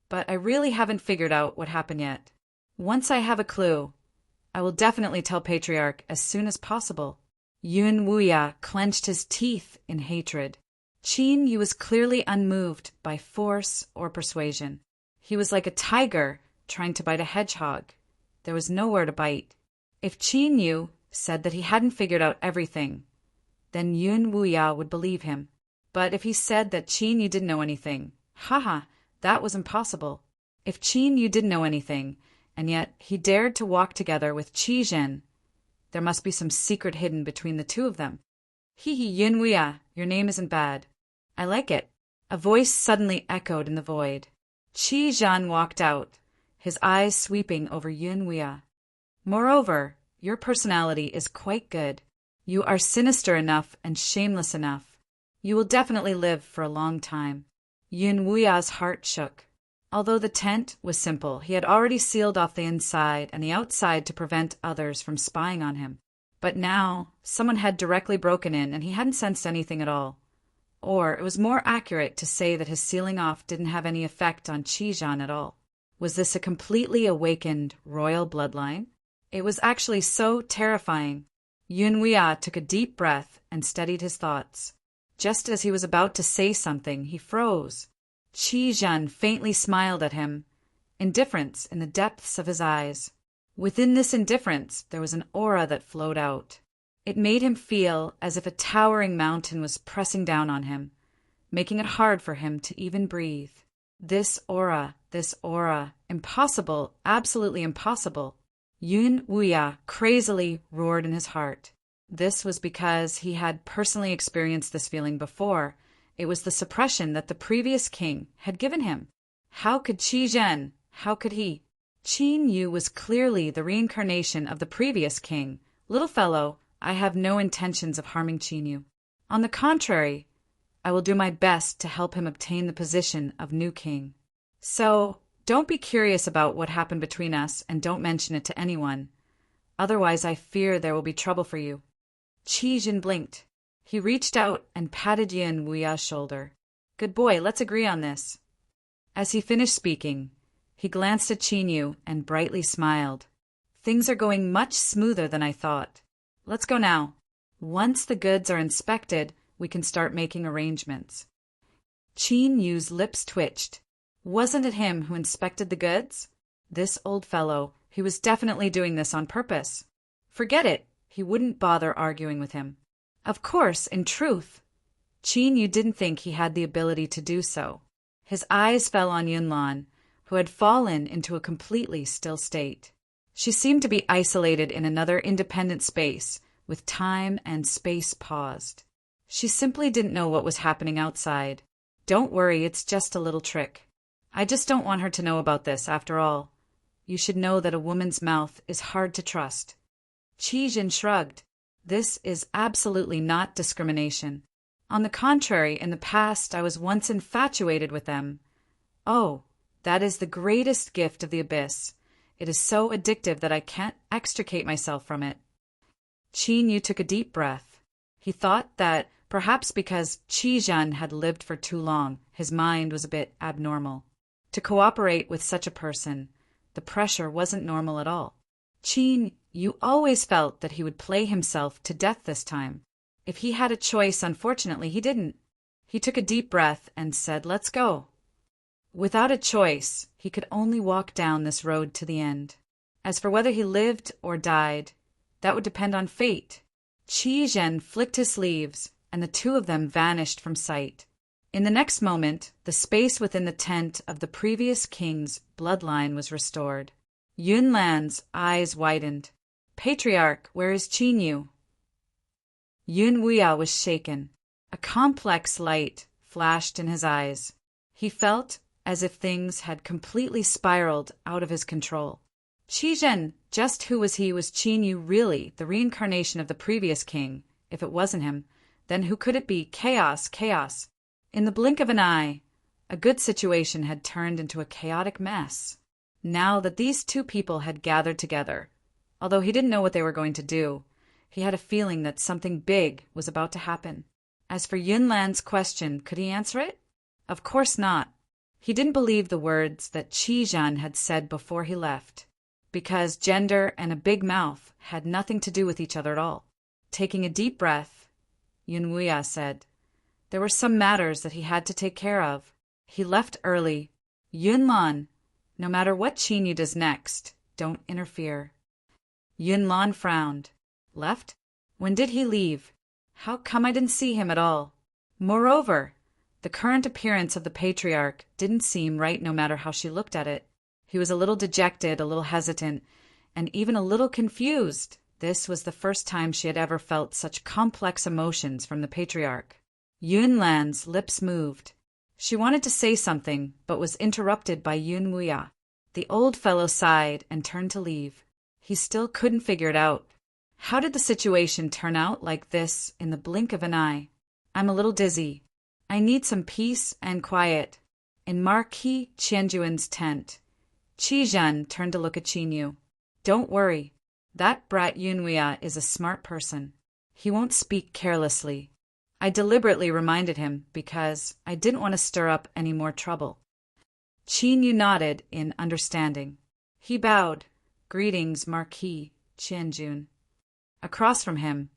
But I really haven't figured out what happened yet. Once I have a clue, I will definitely tell Patriarch as soon as possible. Yun Wuya clenched his teeth in hatred. Qin Yu was clearly unmoved by force or persuasion. He was like a tiger trying to bite a hedgehog. There was nowhere to bite. If Qin Yu said that he hadn't figured out everything, then Yun Wuya would believe him. But if he said that Qin Yu didn't know anything, that was impossible. If Qin Yu didn't know anything, and yet he dared to walk together with Qi Zhen, there must be some secret hidden between the two of them. Yun Wuya, your name isn't bad. I like it. A voice suddenly echoed in the void. Qi Zhen walked out, his eyes sweeping over Yun Wuya. Moreover, your personality is quite good. You are sinister enough and shameless enough. You will definitely live for a long time. Yun Wuya's heart shook. Although the tent was simple, he had already sealed off the inside and the outside to prevent others from spying on him. But now, someone had directly broken in and he hadn't sensed anything at all. Or it was more accurate to say that his sealing off didn't have any effect on Qi Zhen at all. Was this a completely awakened royal bloodline? It was actually so terrifying. Yun Wuya took a deep breath and steadied his thoughts. Just as he was about to say something, he froze. Qi Zhen faintly smiled at him, indifference in the depths of his eyes. Within this indifference, there was an aura that flowed out. It made him feel as if a towering mountain was pressing down on him, making it hard for him to even breathe. This aura, impossible, absolutely impossible. Yun Wuya crazily roared in his heart. This was because he had personally experienced this feeling before. It was the suppression that the previous king had given him. How could Qi Zhen? How could he? Qin Yu was clearly the reincarnation of the previous king. Little fellow, I have no intentions of harming Qin Yu. On the contrary, I will do my best to help him obtain the position of new king. So, don't be curious about what happened between us and don't mention it to anyone. Otherwise, I fear there will be trouble for you. Qi Zhen blinked. He reached out and patted Yun Wuya's shoulder. Good boy, let's agree on this. As he finished speaking, he glanced at Qin Yu and brightly smiled. Things are going much smoother than I thought. Let's go now. Once the goods are inspected, we can start making arrangements. Qin Yu's lips twitched. Wasn't it him who inspected the goods? This old fellow, he was definitely doing this on purpose. Forget it, he wouldn't bother arguing with him. Of course, in truth, Qin Yu didn't think he had the ability to do so. His eyes fell on Yunlan, who had fallen into a completely still state. She seemed to be isolated in another independent space, with time and space paused. She simply didn't know what was happening outside. Don't worry, it's just a little trick. I just don't want her to know about this, after all. You should know that a woman's mouth is hard to trust. Qi Zhen shrugged. This is absolutely not discrimination. On the contrary, in the past I was once infatuated with them. Oh, that is the greatest gift of the abyss. It is so addictive that I can't extricate myself from it. Qin Yu took a deep breath. He thought that perhaps because Qi Zhen had lived for too long, his mind was a bit abnormal. To cooperate with such a person, the pressure wasn't normal at all. Qin Yu always felt that he would play himself to death this time. If he had a choice, unfortunately, he didn't. He took a deep breath and said, "Let's go." Without a choice, he could only walk down this road to the end. As for whether he lived or died, that would depend on fate. Qi Zhen flicked his sleeves, and the two of them vanished from sight. In the next moment, the space within the tent of the previous king's bloodline was restored. Yun Lan's eyes widened. "Patriarch, where is Qin Yu?" Yun Wuya was shaken. A complex light flashed in his eyes. He felt as if things had completely spiraled out of his control. Qi Zhen, just who was he? Was Qin Yu really the reincarnation of the previous king? If it wasn't him, then who could it be? Chaos, chaos. In the blink of an eye, a good situation had turned into a chaotic mess. Now that these two people had gathered together, although he didn't know what they were going to do, he had a feeling that something big was about to happen. As for Yun Lan's question, could he answer it? Of course not. He didn't believe the words that Qi Zhen had said before he left, because gender and a big mouth had nothing to do with each other at all. Taking a deep breath, Yun Wuya said, there were some matters that he had to take care of. He left early. Yun Lan, No matter what Qin Yu does next, don't interfere. Yun Lan frowned. Left? When did he leave? How come I didn't see him at all? Moreover, the current appearance of the patriarch didn't seem right no matter how she looked at it. He was a little dejected, a little hesitant, and even a little confused. This was the first time she had ever felt such complex emotions from the patriarch. Yun Lan's lips moved. She wanted to say something, but was interrupted by Yun Wuya. The old fellow sighed and turned to leave. He still couldn't figure it out. How did the situation turn out like this in the blink of an eye? I'm a little dizzy. I need some peace and quiet. In Marquis Qianjuan's tent, Qi Zhen turned to look at Qin Yu. Don't worry. That brat Yunwei is a smart person. He won't speak carelessly. I deliberately reminded him because I didn't want to stir up any more trouble. Qin Yu nodded in understanding. He bowed. Greetings, Marquis Qianjun. Across from him,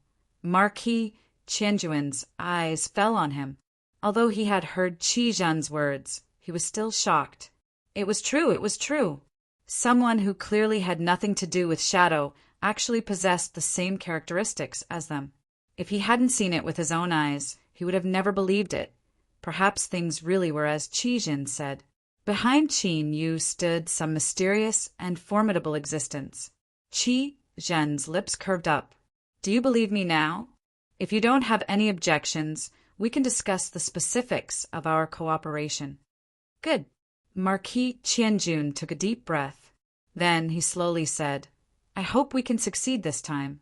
Marquis Qianjuan's eyes fell on him. Although he had heard Qi Zhen's words, he was still shocked. It was true. Someone who clearly had nothing to do with Shadow actually possessed the same characteristics as them. If he hadn't seen it with his own eyes, he would have never believed it. Perhaps things really were as Qi Zhen said. Behind Qin Yu stood some mysterious and formidable existence. Qi Zhen's lips curved up. Do you believe me now? If you don't have any objections, we can discuss the specifics of our cooperation. Good. Marquis Qianjun took a deep breath. Then he slowly said, I hope we can succeed this time.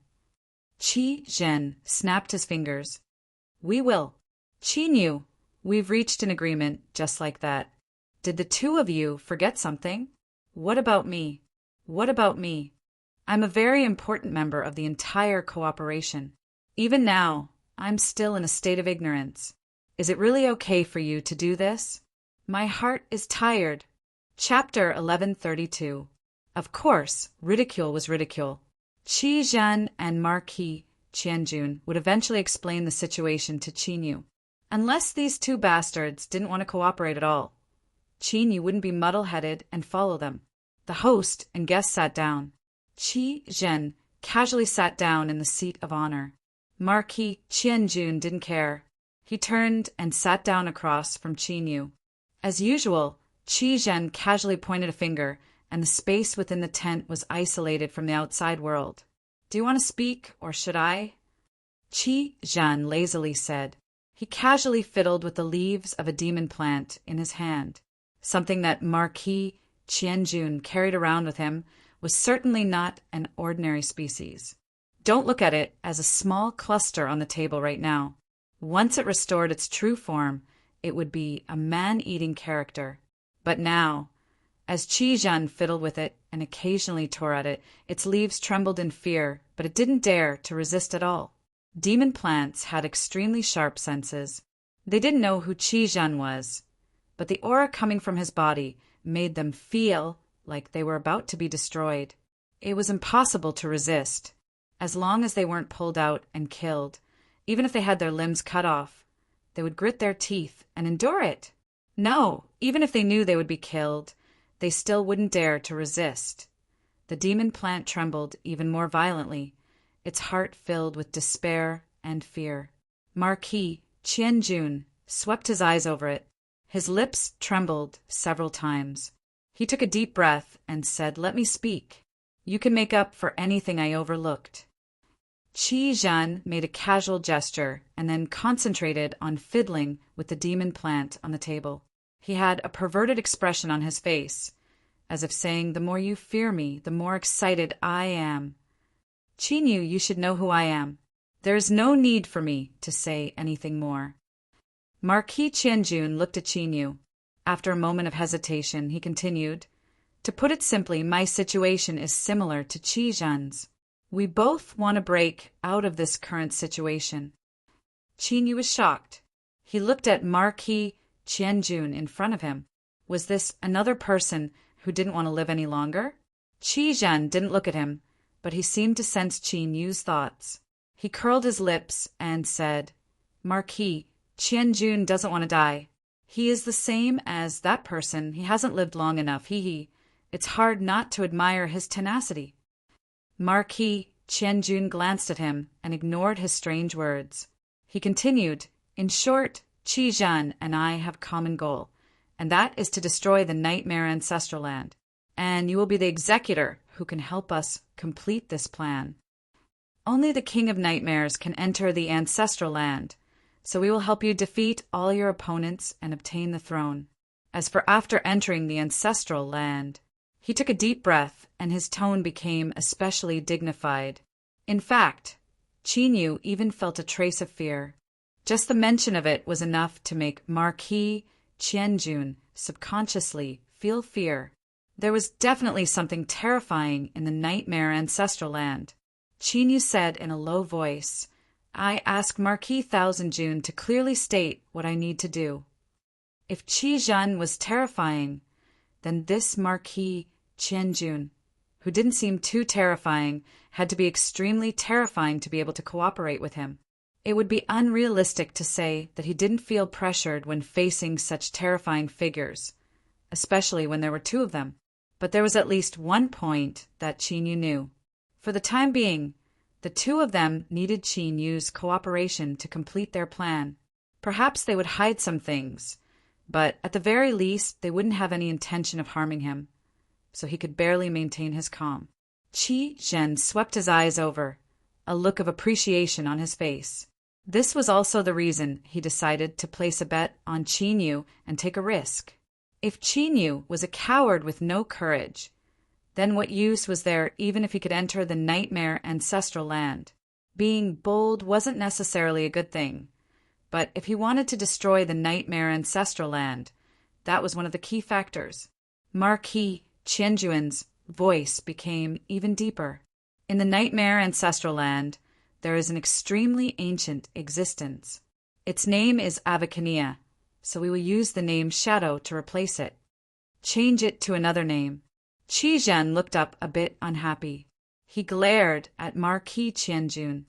Qi Zhen snapped his fingers. We will. Qin Yu, we've reached an agreement just like that. Did the two of you forget something? What about me? I'm a very important member of the entire cooperation. Even now, I'm still in a state of ignorance. Is it really okay for you to do this? My heart is tired. Chapter 1132. Of course, ridicule was ridicule. Qi Zhen and Marquis Qianjun would eventually explain the situation to Qin Yu. Unless these two bastards didn't want to cooperate at all, Qin Yu wouldn't be muddle-headed and follow them. The host and guests sat down. Qi Zhen casually sat down in the seat of honor. Marquis Qianjun didn't care. He turned and sat down across from Qin Yu. As usual, Qi Zhen casually pointed a finger, and the space within the tent was isolated from the outside world. Do you want to speak, or should I? Qi Zhen lazily said. He casually fiddled with the leaves of a demon plant in his hand. Something that Marquis Qianjun carried around with him was certainly not an ordinary species. Don't look at it as a small cluster on the table right now. Once it restored its true form, it would be a man-eating character. But now, as Qi Zhen fiddled with it and occasionally tore at it, its leaves trembled in fear, but it didn't dare to resist at all. Demon plants had extremely sharp senses. They didn't know who Qi Zhen was, but the aura coming from his body made them feel like they were about to be destroyed. It was impossible to resist. As long as they weren't pulled out and killed, even if they had their limbs cut off, they would grit their teeth and endure it. No, even if they knew they would be killed, they still wouldn't dare to resist. The demon plant trembled even more violently, its heart filled with despair and fear. Marquis Qianjun swept his eyes over it. His lips trembled several times. He took a deep breath and said, Let me speak. You can make up for anything I overlooked. Qi Zhen made a casual gesture and then concentrated on fiddling with the demon plant on the table. He had a perverted expression on his face, as if saying, The more you fear me, the more excited I am. Qin Yu, you should know who I am. There is no need for me to say anything more. Marquis Qianjun looked at Qin Yu. After a moment of hesitation, he continued, To put it simply, my situation is similar to Qi Zhen's. We both want to break out of this current situation. Qin Yu was shocked. He looked at Marquis Qianjun in front of him. Was this another person who didn't want to live any longer? Qi Zhen didn't look at him, but he seemed to sense Qin Yu's thoughts. He curled his lips and said, Marquis Qianjun doesn't want to die. He is the same as that person. He hasn't lived long enough. It's hard not to admire his tenacity. Marquis Qianjun glanced at him and ignored his strange words. He continued, "In short, Qi Zhan and I have a common goal, and that is to destroy the Nightmare Ancestral Land. And you will be the executor who can help us complete this plan. Only the King of Nightmares can enter the Ancestral Land, so we will help you defeat all your opponents and obtain the throne. As for after entering the Ancestral Land," he took a deep breath and his tone became especially dignified. In fact, Qin Yu even felt a trace of fear. Just the mention of it was enough to make Marquis Qianjun subconsciously feel fear. There was definitely something terrifying in the Nightmare Ancestral Land. Qin Yu said in a low voice, "I ask Marquis Thousandjun to clearly state what I need to do." If Qi Zhan was terrifying, then this Marquis Qianjun, who didn't seem too terrifying, had to be extremely terrifying to be able to cooperate with him. It would be unrealistic to say that he didn't feel pressured when facing such terrifying figures, especially when there were two of them. But there was at least one point that Qin Yu knew. For the time being, the two of them needed Qin Yu's cooperation to complete their plan. Perhaps they would hide some things, but at the very least they wouldn't have any intention of harming him, so he could barely maintain his calm. Qi Zhen swept his eyes over, a look of appreciation on his face. This was also the reason he decided to place a bet on Qin Yu and take a risk. If Qin Yu was a coward with no courage, then what use was there even if he could enter the Nightmare Ancestral Land? Being bold wasn't necessarily a good thing, but if he wanted to destroy the Nightmare Ancestral Land, that was one of the key factors. Marquis Qianjuan's voice became even deeper. In the Nightmare Ancestral Land, there is an extremely ancient existence. Its name is Avicania, so we will use the name Shadow to replace it. Change it to another name. Qi Zhen looked up a bit unhappy. He glared at Marquis Qianjun.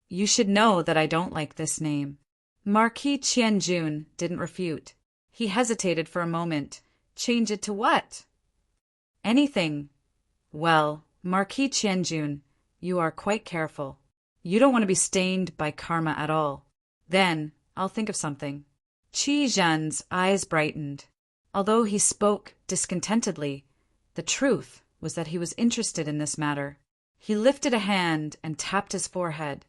"You should know that I don't like this name." Marquis Qianjun didn't refute. He hesitated for a moment. "Change it to what?" "Anything." "Well, Marquis Qianjun, you are quite careful. You don't want to be stained by karma at all. Then I'll think of something." Qi Zhen's eyes brightened. Although he spoke discontentedly, the truth was that he was interested in this matter. He lifted a hand and tapped his forehead.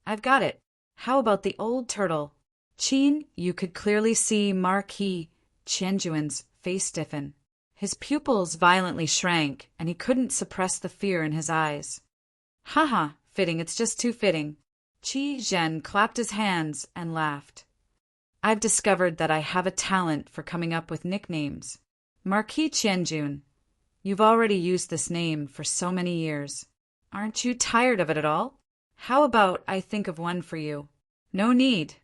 "I've got it. How about the old turtle?" Qin Yu could clearly see Marquis Qianjuan's face stiffen. His pupils violently shrank, and he couldn't suppress the fear in his eyes. "Haha, fitting, it's just too fitting." Qi Zhen clapped his hands and laughed. "I've discovered that I have a talent for coming up with nicknames. Marquis Qianjun, you've already used this name for so many years. Aren't you tired of it at all? How about I think of one for you?" "No need."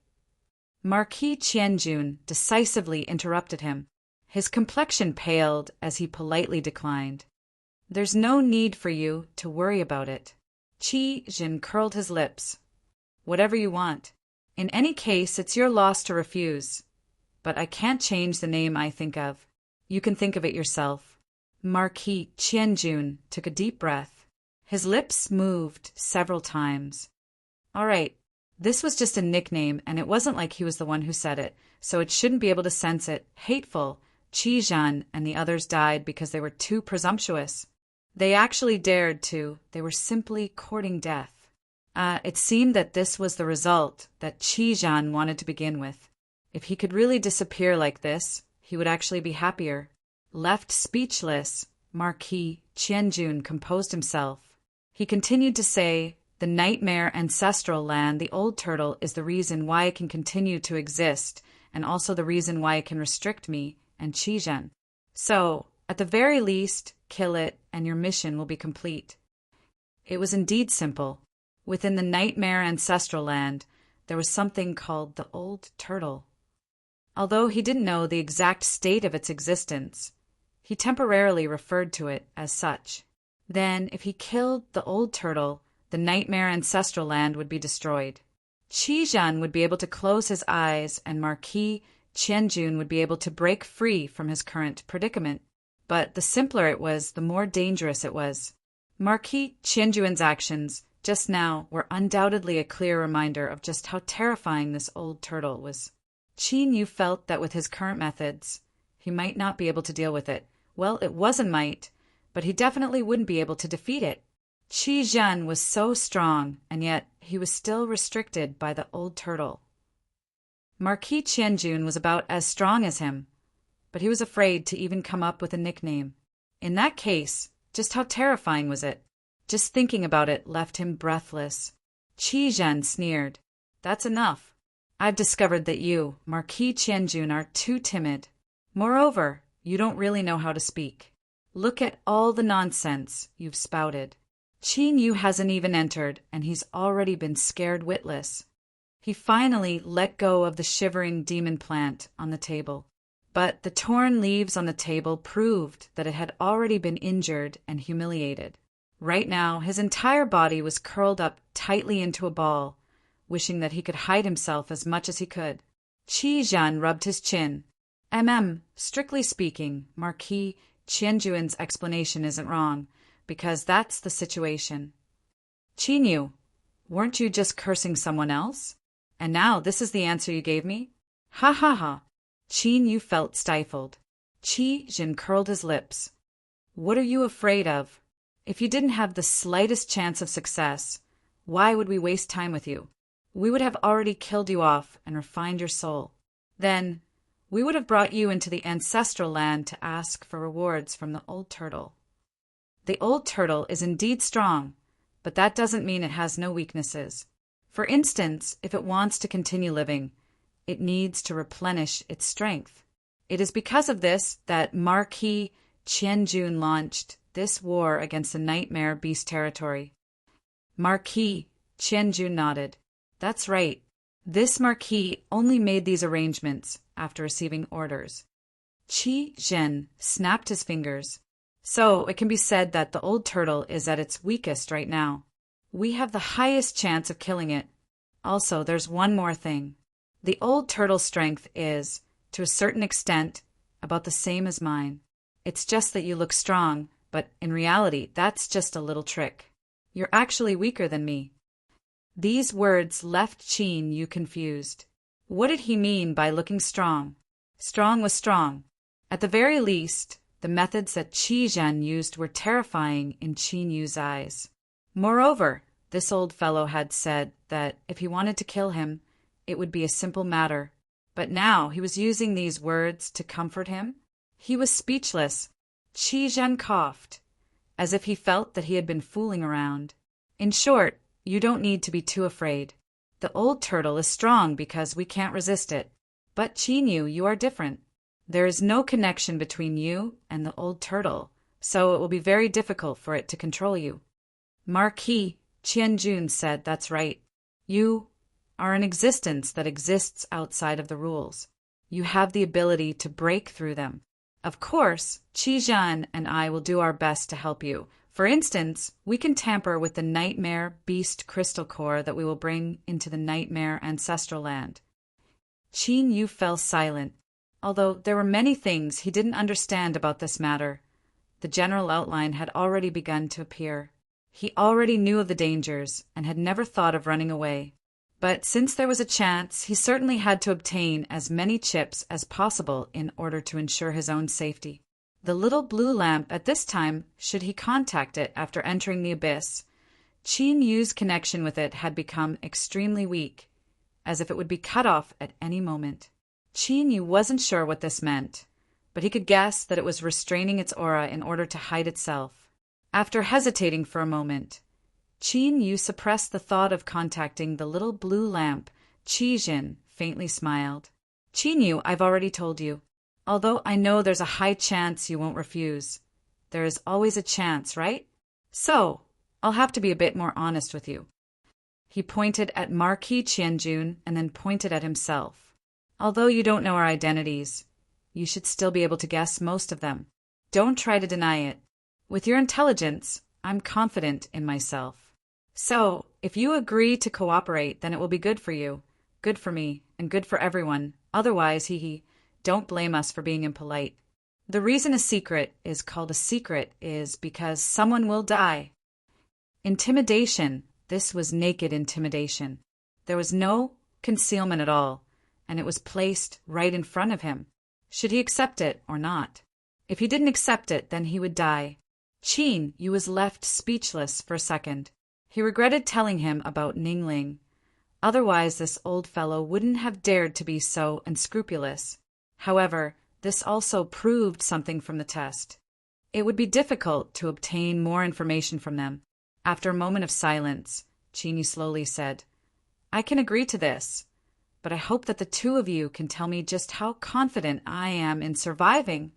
Marquis Qianjun decisively interrupted him. His complexion paled as he politely declined. "There's no need for you to worry about it." Qi Zhen curled his lips. "Whatever you want. In any case, it's your loss to refuse. But I can't change the name I think of. You can think of it yourself." Marquis Qianjun took a deep breath. His lips moved several times. "All right, this was just a nickname, and it wasn't like he was the one who said it, so it shouldn't be able to sense it. Hateful." Qi Zhan and the others died because they were too presumptuous. They actually dared to. They were simply courting death. It seemed that this was the result that Qi Zhan wanted to begin with. If he could really disappear like this, he would actually be happier. Left speechless, Marquis Qianjun composed himself. He continued to say, "The Nightmare Ancestral Land, the old turtle, is the reason why it can continue to exist, and also the reason why it can restrict me and Qi Zhen. So, at the very least, kill it, and your mission will be complete." It was indeed simple. Within the Nightmare Ancestral Land, there was something called the Old Turtle. Although he didn't know the exact state of its existence, he temporarily referred to it as such. Then, if he killed the Old Turtle, the Nightmare Ancestral Land would be destroyed. Qi Zhen would be able to close his eyes, and Marquis Qianjun would be able to break free from his current predicament. But the simpler it was, the more dangerous it was. Marquis Qianjuan's actions just now were undoubtedly a clear reminder of just how terrifying this old turtle was. Qin Yu felt that with his current methods, he might not be able to deal with it. Well, it was a might, but he definitely wouldn't be able to defeat it. Qi Zhen was so strong, and yet he was still restricted by the old turtle. Marquis Qianjun was about as strong as him, but he was afraid to even come up with a nickname. In that case, just how terrifying was it? Just thinking about it left him breathless. Qi Zhen sneered. "That's enough. I've discovered that you, Marquis Qianjun, are too timid. Moreover, you don't really know how to speak. Look at all the nonsense you've spouted. Qin Yu hasn't even entered, and he's already been scared witless." He finally let go of the shivering demon plant on the table. But the torn leaves on the table proved that it had already been injured and humiliated. Right now, his entire body was curled up tightly into a ball, wishing that he could hide himself as much as he could. Qi Zhen rubbed his chin. Strictly speaking, Marquis Qianjuan's explanation isn't wrong, because that's the situation. Qin Yu, weren't you just cursing someone else? And now this is the answer you gave me? Ha ha ha. Qin Yu felt stifled. Qi Zhen curled his lips. What are you afraid of? If you didn't have the slightest chance of success, why would we waste time with you? We would have already killed you off and refined your soul. Then, we would have brought you into the ancestral land to ask for rewards from the old turtle. The old turtle is indeed strong, but that doesn't mean it has no weaknesses. For instance, if it wants to continue living, it needs to replenish its strength. It is because of this that Marquis Qianjun launched this war against the nightmare beast territory. Marquis Qianjun nodded. That's right. This Marquis only made these arrangements after receiving orders. Qi Zhen snapped his fingers. So it can be said that the old turtle is at its weakest right now. We have the highest chance of killing it. Also, there's one more thing. The old turtle's strength is, to a certain extent, about the same as mine. It's just that you look strong, but in reality, that's just a little trick. You're actually weaker than me. These words left Qin Yu confused. What did he mean by looking strong? Strong was strong. At the very least, the methods that Qi Zhen used were terrifying in Qin Yu's eyes. Moreover, this old fellow had said that if he wanted to kill him, it would be a simple matter. But now he was using these words to comfort him? He was speechless. Qi Zhen coughed, as if he felt that he had been fooling around. In short, you don't need to be too afraid. The old turtle is strong because we can't resist it. But Qin Yu, you are different. There is no connection between you and the old turtle, so it will be very difficult for it to control you. Marquis Qianjun said that's right. You are an existence that exists outside of the rules. You have the ability to break through them. Of course, Qi Zhen and I will do our best to help you. For instance, we can tamper with the nightmare beast crystal core that we will bring into the nightmare ancestral land. Qin Yu fell silent, although there were many things he didn't understand about this matter. The general outline had already begun to appear. He already knew of the dangers and had never thought of running away. But since there was a chance, he certainly had to obtain as many chips as possible in order to ensure his own safety. The little blue lamp at this time, should he contact it after entering the abyss, Qin Yu's connection with it had become extremely weak, as if it would be cut off at any moment. Qin Yu wasn't sure what this meant, but he could guess that it was restraining its aura in order to hide itself. After hesitating for a moment, Qin Yu suppressed the thought of contacting the little blue lamp. Qi Zhen faintly smiled. Qin Yu, I've already told you. Although I know there's a high chance you won't refuse, there is always a chance, right? So, I'll have to be a bit more honest with you. He pointed at Marquis Qianjun and then pointed at himself. Although you don't know our identities, you should still be able to guess most of them. Don't try to deny it. With your intelligence, I'm confident in myself. So, if you agree to cooperate, then it will be good for you, good for me, and good for everyone. Otherwise, don't blame us for being impolite. The reason a secret is called a secret is because someone will die. Intimidation. This was naked intimidation. There was no concealment at all, and it was placed right in front of him. Should he accept it or not? If he didn't accept it, then he would die. Qin Yu was left speechless for a second. He regretted telling him about Ningling. Otherwise, this old fellow wouldn't have dared to be so unscrupulous. However, this also proved something from the test. It would be difficult to obtain more information from them. After a moment of silence, Qin Yu slowly said, "I can agree to this, but I hope that the two of you can tell me just how confident I am in surviving.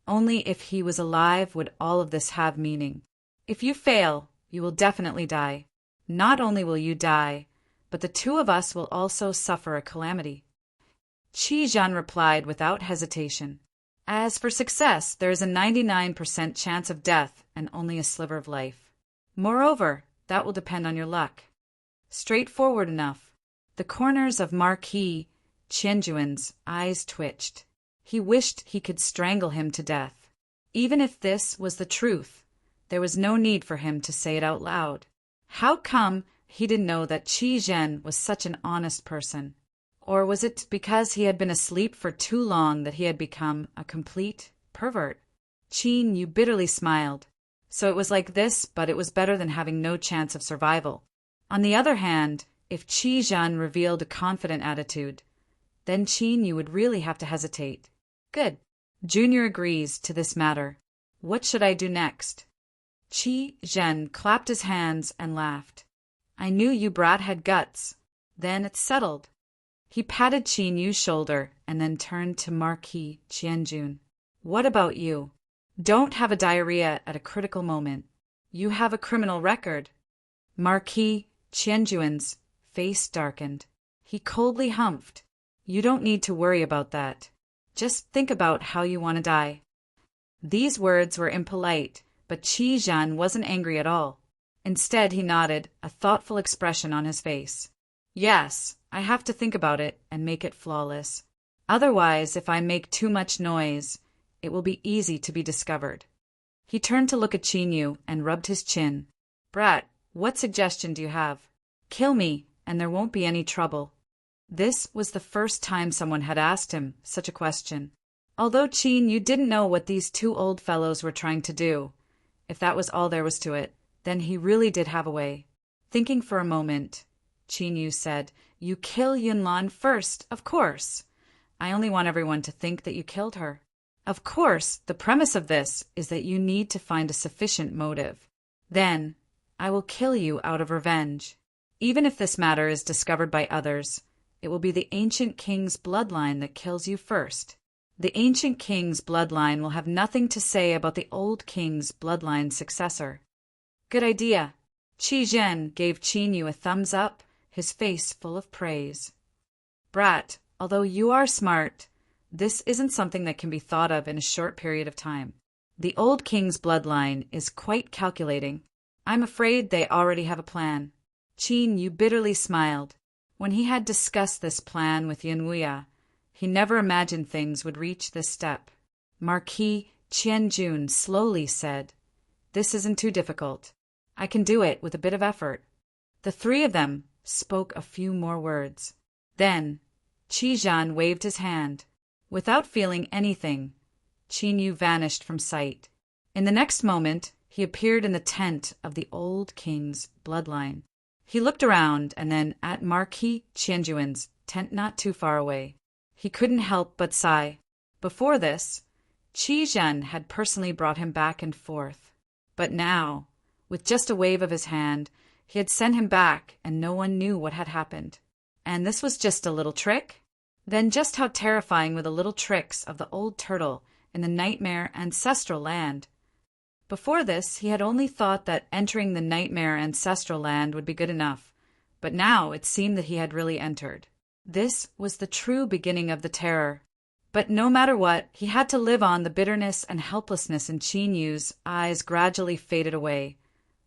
Only if he was alive would all of this have meaning. If you fail, you will definitely die. Not only will you die, but the two of us will also suffer a calamity." Qi Zhan replied without hesitation, "As for success, there is a 99% chance of death and only a sliver of life. Moreover, that will depend on your luck." Straightforward enough. The corners of Marquis Qianjuan's eyes twitched. He wished he could strangle him to death. Even if this was the truth, there was no need for him to say it out loud. How come he didn't know that Qi Zhen was such an honest person? Or was it because he had been asleep for too long that he had become a complete pervert? Qin Yu bitterly smiled. So it was like this, but it was better than having no chance of survival. On the other hand, if Qi Zhen revealed a confident attitude, then Qin Yu would really have to hesitate. Good. Junior agrees to this matter. What should I do next? Qi Zhen clapped his hands and laughed. "I knew you brat had guts. Then it's settled." He patted Qin Yu's shoulder and then turned to Marquis Qianjun. "What about you? Don't have a diarrhea at a critical moment. You have a criminal record." Marquis Qianjuan's face darkened. He coldly humphed. "You don't need to worry about that. Just think about how you want to die." These words were impolite, but Qi Zhan wasn't angry at all. Instead, he nodded, a thoughtful expression on his face. "Yes, I have to think about it and make it flawless. Otherwise, if I make too much noise, it will be easy to be discovered." He turned to look at Qin Yu and rubbed his chin. "Brat, what suggestion do you have?" "Kill me, and there won't be any trouble." This was the first time someone had asked him such a question. Although Qin Yu didn't know what these two old fellows were trying to do, if that was all there was to it, then he really did have a way. Thinking for a moment, Qin Yu said, "You kill Yunlan first, of course. I only want everyone to think that you killed her. Of course, the premise of this is that you need to find a sufficient motive. Then, I will kill you out of revenge. Even if this matter is discovered by others, it will be the ancient king's bloodline that kills you first. The ancient king's bloodline will have nothing to say about the old king's bloodline successor." "Good idea." Qi Zhen gave Qin Yu a thumbs up, his face full of praise. "Brat, although you are smart, this isn't something that can be thought of in a short period of time. The old king's bloodline is quite calculating. I'm afraid they already have a plan." Qin Yu bitterly smiled. When he had discussed this plan with Yunwuya, he never imagined things would reach this step. Marquis Qianjun slowly said, "This isn't too difficult. I can do it with a bit of effort." The three of them spoke a few more words. Then, Qi Zhan waved his hand. Without feeling anything, Qin Yu vanished from sight. In the next moment, he appeared in the tent of the old king's bloodline. He looked around and then at Marquis Qianjuan's tent not too far away. He couldn't help but sigh. Before this, Qi Zhen had personally brought him back and forth. But now, with just a wave of his hand, he had sent him back and no one knew what had happened. And this was just a little trick? Then just how terrifying were the little tricks of the old turtle in the nightmare ancestral land? Before this, he had only thought that entering the nightmare ancestral land would be good enough, but now it seemed that he had really entered. This was the true beginning of the terror. But no matter what, he had to live on. The bitterness and helplessness in Qin Yu's eyes gradually faded away,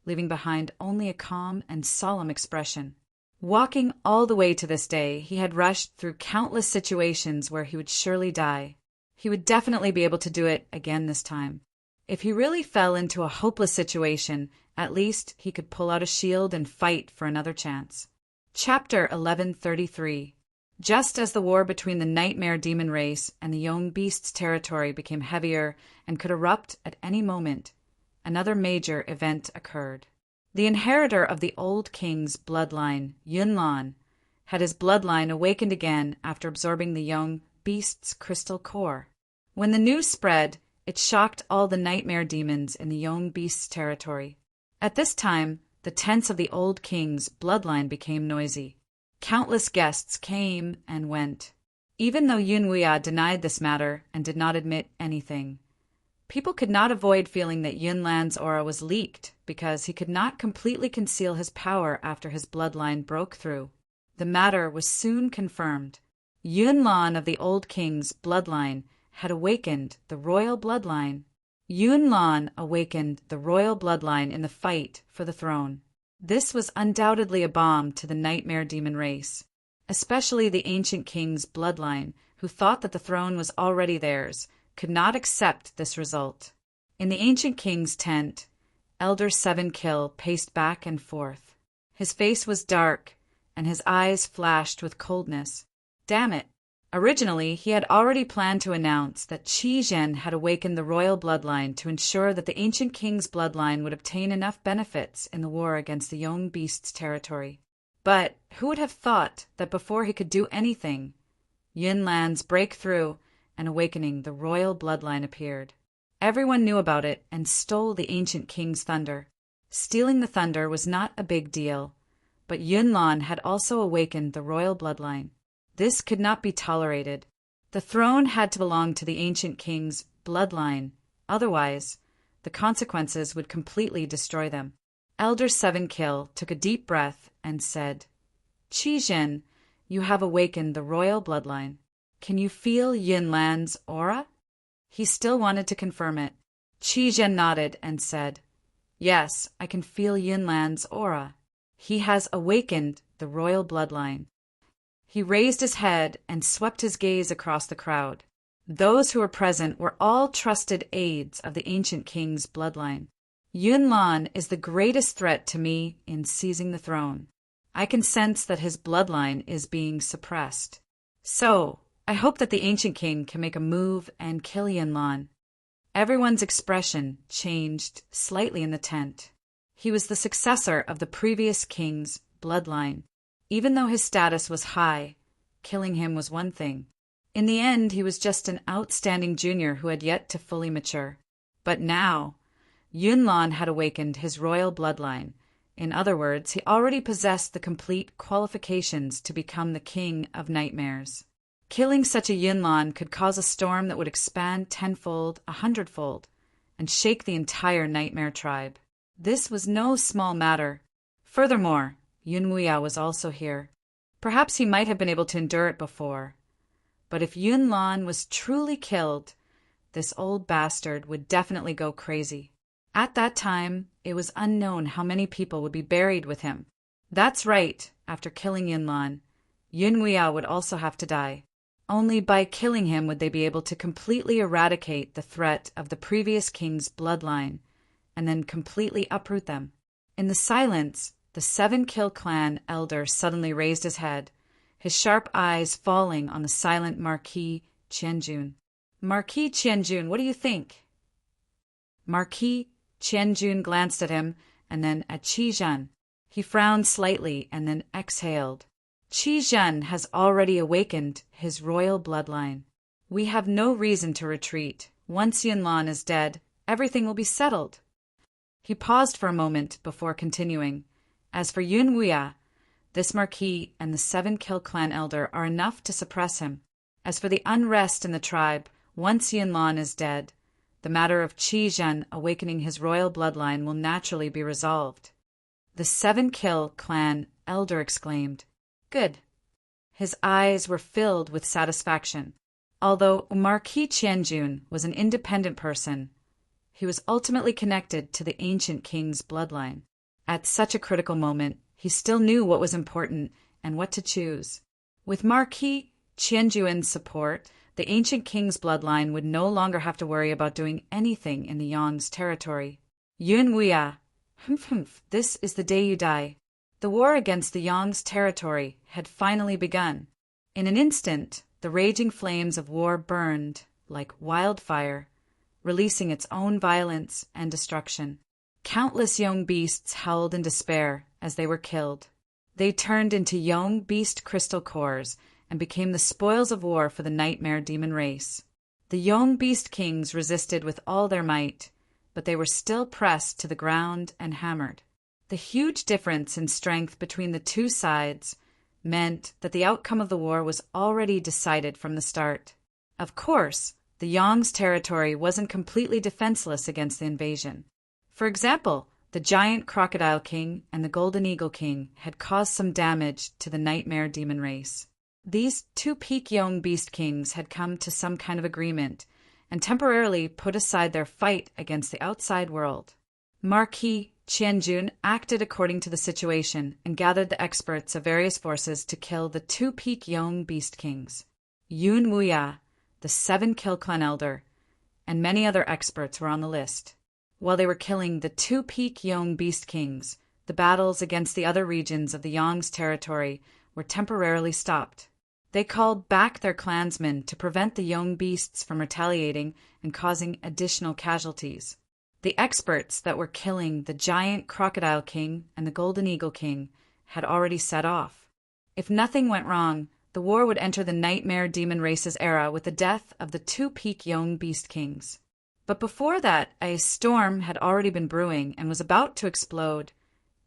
leaving behind only a calm and solemn expression. Walking all the way to this day, he had rushed through countless situations where he would surely die. He would definitely be able to do it again this time. If he really fell into a hopeless situation, at least he could pull out a shield and fight for another chance. Chapter 1133. Just as the war between the nightmare demon race and the young beast's territory became heavier and could erupt at any moment, another major event occurred. The inheritor of the old king's bloodline, Yunlan, had his bloodline awakened again after absorbing the young beast's crystal core. When the news spread, it shocked all the nightmare demons in the young beast's territory. At this time, the tents of the old king's bloodline became noisy. Countless guests came and went. Even though Yunwuya denied this matter and did not admit anything, people could not avoid feeling that Yunlan's aura was leaked because he could not completely conceal his power after his bloodline broke through. The matter was soon confirmed. Yunlan of the old king's bloodline had awakened the royal bloodline. Yunlan awakened the royal bloodline in the fight for the throne. This was undoubtedly a bomb to the nightmare demon race, especially the ancient king's bloodline, who thought that the throne was already theirs, could not accept this result. In the ancient king's tent, Elder Seven Kill paced back and forth. His face was dark, and his eyes flashed with coldness. Damn it! Originally, he had already planned to announce that Qi Zhen had awakened the royal bloodline to ensure that the ancient king's bloodline would obtain enough benefits in the war against the young beast's territory. But who would have thought that before he could do anything, Yunlan's breakthrough and awakening the royal bloodline appeared. Everyone knew about it and stole the ancient king's thunder. Stealing the thunder was not a big deal, but Yunlan had also awakened the royal bloodline. This could not be tolerated. The throne had to belong to the ancient king's bloodline, otherwise, the consequences would completely destroy them. Elder Seven Kill took a deep breath and said, Qi Zhen, you have awakened the royal bloodline. Can you feel Yunlan's aura? He still wanted to confirm it. Qi Zhen nodded and said, Yes, I can feel Yunlan's aura. He has awakened the royal bloodline. He raised his head and swept his gaze across the crowd. Those who were present were all trusted aides of the ancient king's bloodline. Yunlan is the greatest threat to me in seizing the throne. I can sense that his bloodline is being suppressed. So, I hope that the ancient king can make a move and kill Yunlan. Everyone's expression changed slightly in the tent. He was the successor of the previous king's bloodline. Even though his status was high, killing him was one thing. In the end, he was just an outstanding junior who had yet to fully mature. But now, Yunlan had awakened his royal bloodline. In other words, he already possessed the complete qualifications to become the king of nightmares. Killing such a Yunlan could cause a storm that would expand tenfold, 100-fold, and shake the entire nightmare tribe. This was no small matter. Furthermore, Yunwuya was also here. Perhaps he might have been able to endure it before. But if Yunlan was truly killed, this old bastard would definitely go crazy. At that time, it was unknown how many people would be buried with him. That's right, after killing Yunlan, Yunwuya would also have to die. Only by killing him would they be able to completely eradicate the threat of the previous king's bloodline, and then completely uproot them. In the silence, the Seven Kill clan elder suddenly raised his head, his sharp eyes falling on the silent Marquis Qianjun. Marquis Qianjun, what do you think? Marquis Qianjun glanced at him and then at Qi Zhen. He frowned slightly and then exhaled. Qi Zhen has already awakened his royal bloodline. We have no reason to retreat. Once Yunlan is dead, everything will be settled. He paused for a moment before continuing. As for Yunwuya, this marquis and the Seven Kill clan elder are enough to suppress him. As for the unrest in the tribe, once Yunlan is dead, the matter of Qi Zhen awakening his royal bloodline will naturally be resolved. The Seven Kill clan elder exclaimed, Good. His eyes were filled with satisfaction. Although Marquis Qianjun was an independent person, he was ultimately connected to the ancient king's bloodline. At such a critical moment, he still knew what was important and what to choose. With Marquis Qianjun's support, The ancient king's bloodline would no longer have to worry about doing anything in the Yang's territory. Yun Wuya, this is the day you die. The war against the Yang's territory had finally begun. In an instant, the raging flames of war burned like wildfire, releasing its own violence and destruction. Countless young beasts howled in despair as they were killed. They turned into young beast crystal cores and became the spoils of war for the nightmare demon race. The young beast kings resisted with all their might, but they were still pressed to the ground and hammered. The huge difference in strength between the two sides meant that the outcome of the war was already decided from the start. Of course, the Yang's territory wasn't completely defenseless against the invasion. For example, the giant crocodile king and the golden eagle king had caused some damage to the nightmare demon race. These two peak young beast kings had come to some kind of agreement and temporarily put aside their fight against the outside world. Marquis Qianjun acted according to the situation and gathered the experts of various forces to kill the two peak young beast kings. Yun Wuya, the 7-kill clan elder, and many other experts were on the list. While they were killing the two peak young beast kings, the battles against the other regions of the Yang's territory were temporarily stopped. They called back their clansmen to prevent the young beasts from retaliating and causing additional casualties. The experts that were killing the giant crocodile king and the golden eagle king had already set off. If nothing went wrong, the war would enter the nightmare demon race's era with the death of the two peak young beast kings. But before that, a storm had already been brewing and was about to explode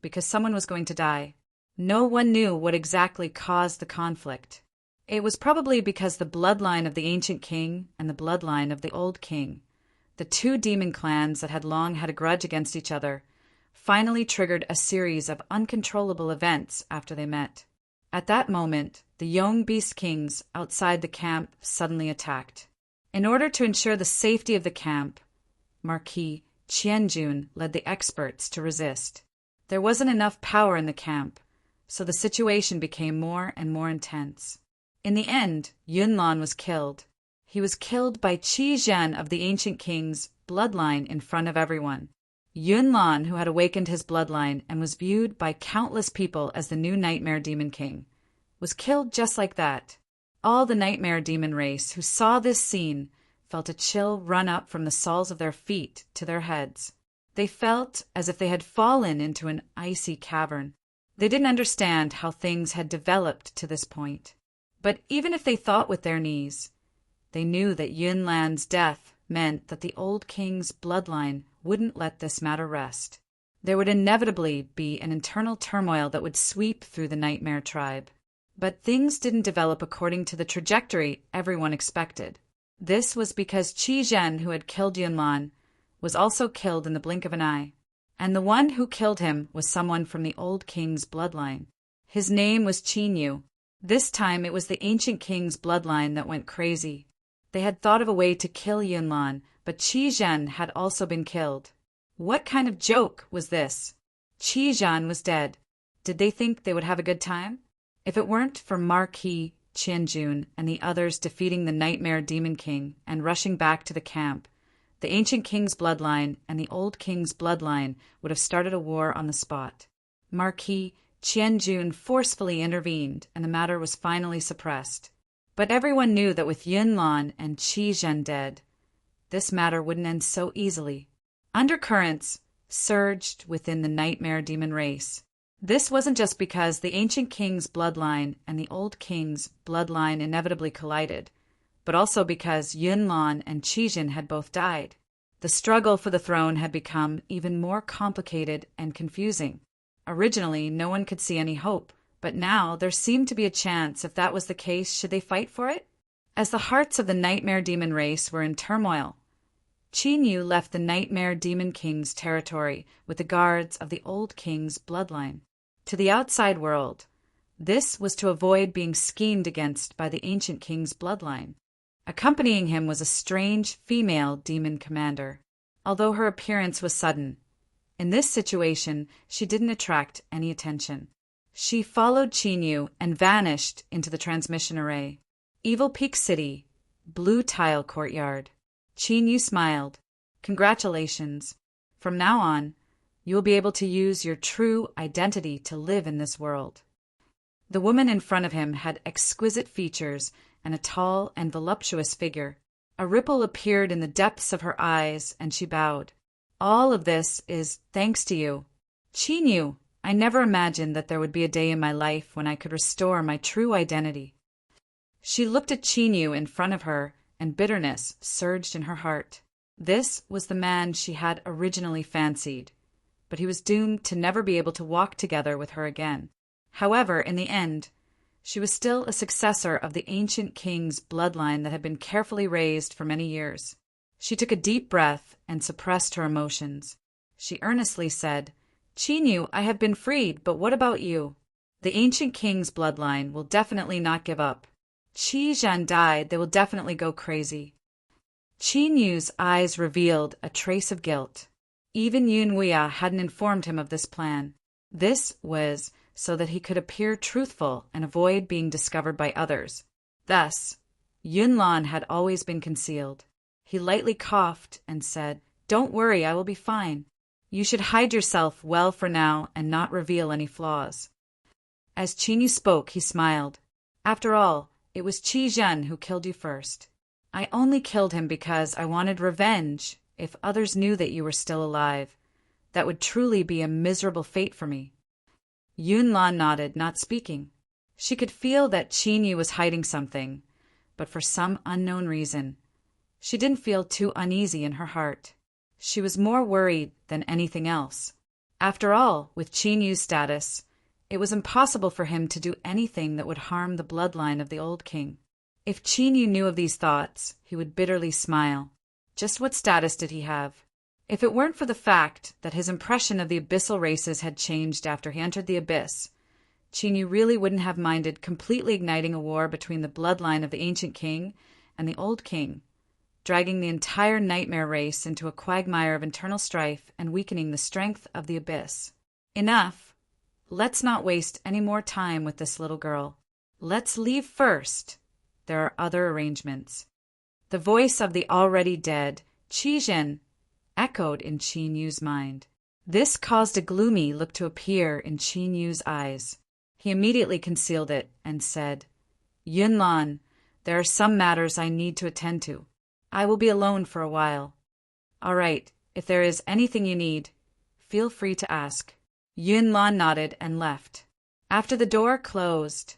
because someone was going to die. No one knew what exactly caused the conflict. It was probably because the bloodline of the ancient king and the bloodline of the old king, the two demon clans that had long had a grudge against each other, finally triggered a series of uncontrollable events after they met. At that moment, the young beast kings outside the camp suddenly attacked. In order to ensure the safety of the camp, Marquis Qianjun led the experts to resist. There wasn't enough power in the camp, so the situation became more and more intense. In the end, Yunlan was killed. He was killed by Qi Zhen of the ancient king's bloodline in front of everyone. Yunlan, who had awakened his bloodline and was viewed by countless people as the new nightmare demon king, was killed just like that. All the nightmare demon race who saw this scene felt a chill run up from the soles of their feet to their heads. They felt as if they had fallen into an icy cavern. They didn't understand how things had developed to this point. But even if they thought with their knees, they knew that Yunlan's death meant that the old king's bloodline wouldn't let this matter rest. There would inevitably be an internal turmoil that would sweep through the nightmare tribe. But things didn't develop according to the trajectory everyone expected. This was because Qi Zhen, who had killed Yunlan, was also killed in the blink of an eye. And the one who killed him was someone from the old king's bloodline. His name was Qin Yu. This time it was the ancient king's bloodline that went crazy. They had thought of a way to kill Yunlan, but Qi Zhen had also been killed. What kind of joke was this? Qi Zhen was dead. Did they think they would have a good time? If it weren't for Marquis Qianjun and the others defeating the nightmare demon king and rushing back to the camp, the ancient king's bloodline and the old king's bloodline would have started a war on the spot. Marquis Qianjun forcefully intervened, and the matter was finally suppressed. But everyone knew that with Yunlan and Qi Zhen dead, this matter wouldn't end so easily. Undercurrents surged within the nightmare demon race. This wasn't just because the ancient king's bloodline and the old king's bloodline inevitably collided, but also because Yunlan and Qi Zhen had both died. The struggle for the throne had become even more complicated and confusing. Originally, no one could see any hope, but now there seemed to be a chance. If that was the case, should they fight for it? As the hearts of the nightmare demon race were in turmoil, Qin Yu left the nightmare demon king's territory with the guards of the old king's bloodline. To the outside world, this was to avoid being schemed against by the ancient king's bloodline. Accompanying him was a strange female demon commander. Although her appearance was sudden, in this situation, she didn't attract any attention. She followed Qin Yu and vanished into the transmission array. Evil Peak City, blue tile courtyard. Qin Yu smiled. Congratulations. From now on, you will be able to use your true identity to live in this world. The woman in front of him had exquisite features and a tall and voluptuous figure. A ripple appeared in the depths of her eyes, and she bowed. All of this is thanks to you. Qin Yu, I never imagined that there would be a day in my life when I could restore my true identity. She looked at Qin Yu in front of her, and bitterness surged in her heart. This was the man she had originally fancied, but he was doomed to never be able to walk together with her again. However, in the end, she was still a successor of the ancient king's bloodline that had been carefully raised for many years. She took a deep breath and suppressed her emotions. She earnestly said, Qin Yu, I have been freed, but what about you? The ancient king's bloodline will definitely not give up. Qi Zhan died, they will definitely go crazy. Qin Yu's eyes revealed a trace of guilt. Even Yun Wuya hadn't informed him of this plan. This was so that he could appear truthful and avoid being discovered by others. Thus, Yun Lan had always been concealed. He lightly coughed and said, Don't worry, I will be fine. You should hide yourself well for now and not reveal any flaws. As Qin Yu spoke, he smiled. After all, it was Qi Zhen who killed you first. I only killed him because I wanted revenge. If others knew that you were still alive, that would truly be a miserable fate for me. Yun Lan nodded, not speaking. She could feel that Qin Yu was hiding something, but for some unknown reason, she didn't feel too uneasy in her heart. She was more worried than anything else. After all, with Qin Yu's status, it was impossible for him to do anything that would harm the bloodline of the old king. If Qin Yu knew of these thoughts, he would bitterly smile. Just what status did he have? If it weren't for the fact that his impression of the abyssal races had changed after he entered the abyss, Qin Yu really wouldn't have minded completely igniting a war between the bloodline of the ancient king and the old king, dragging the entire nightmare race into a quagmire of internal strife and weakening the strength of the abyss. Enough. Let's not waste any more time with this little girl. Let's leave first. There are other arrangements. The voice of the already dead, Qi Zhen, echoed in Qin Yu's mind. This caused a gloomy look to appear in Qin Yu's eyes. He immediately concealed it and said, Yun Lan, there are some matters I need to attend to. I will be alone for a while. All right, if there is anything you need, feel free to ask. Yun Lan nodded and left. After the door closed,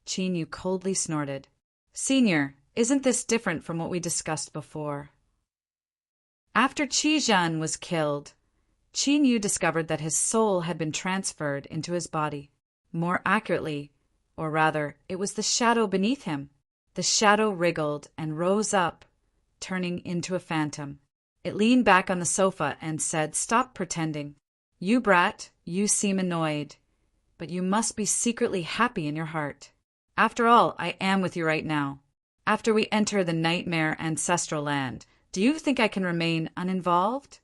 Qin Yu coldly snorted. Senior, isn't this different from what we discussed before? After Qi Zhan was killed, Qin Yu discovered that his soul had been transferred into his body. More accurately, or rather, it was the shadow beneath him. The shadow wriggled and rose up, turning into a phantom. It leaned back on the sofa and said, Stop pretending. You brat, you seem annoyed, but you must be secretly happy in your heart. After all, I am with you right now. After we enter the nightmare ancestral land, do you think I can remain uninvolved?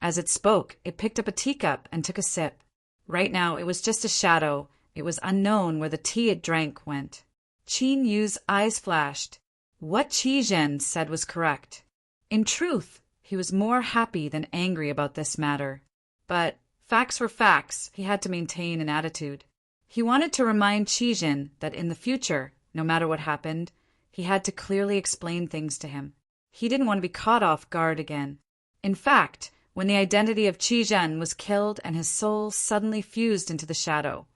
As it spoke, it picked up a teacup and took a sip. Right now, it was just a shadow. It was unknown where the tea it drank went. Qin Yu's eyes flashed. What Qi Zhen said was correct. In truth, he was more happy than angry about this matter. But facts were facts. He had to maintain an attitude. He wanted to remind Qi Zhen that in the future, no matter what happened, he had to clearly explain things to him. He didn't want to be caught off guard again. In fact, when the identity of Qi Zhen was killed and his soul suddenly fused into the shadow,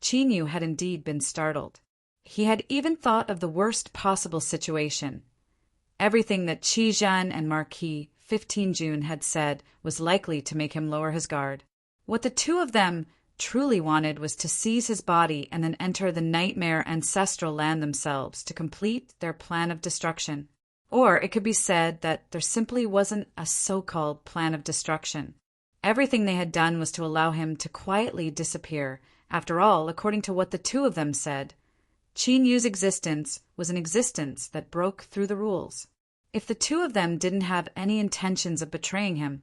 Qin Yu had indeed been startled. He had even thought of the worst possible situation. Everything that Qi Zhen and Marquis 15 June had said was likely to make him lower his guard. What the two of them truly wanted was to seize his body and then enter the nightmare ancestral land themselves to complete their plan of destruction. Or it could be said that there simply wasn't a so-called plan of destruction. Everything they had done was to allow him to quietly disappear. After all, according to what the two of them said, Qin Yu's existence was an existence that broke through the rules. If the two of them didn't have any intentions of betraying him,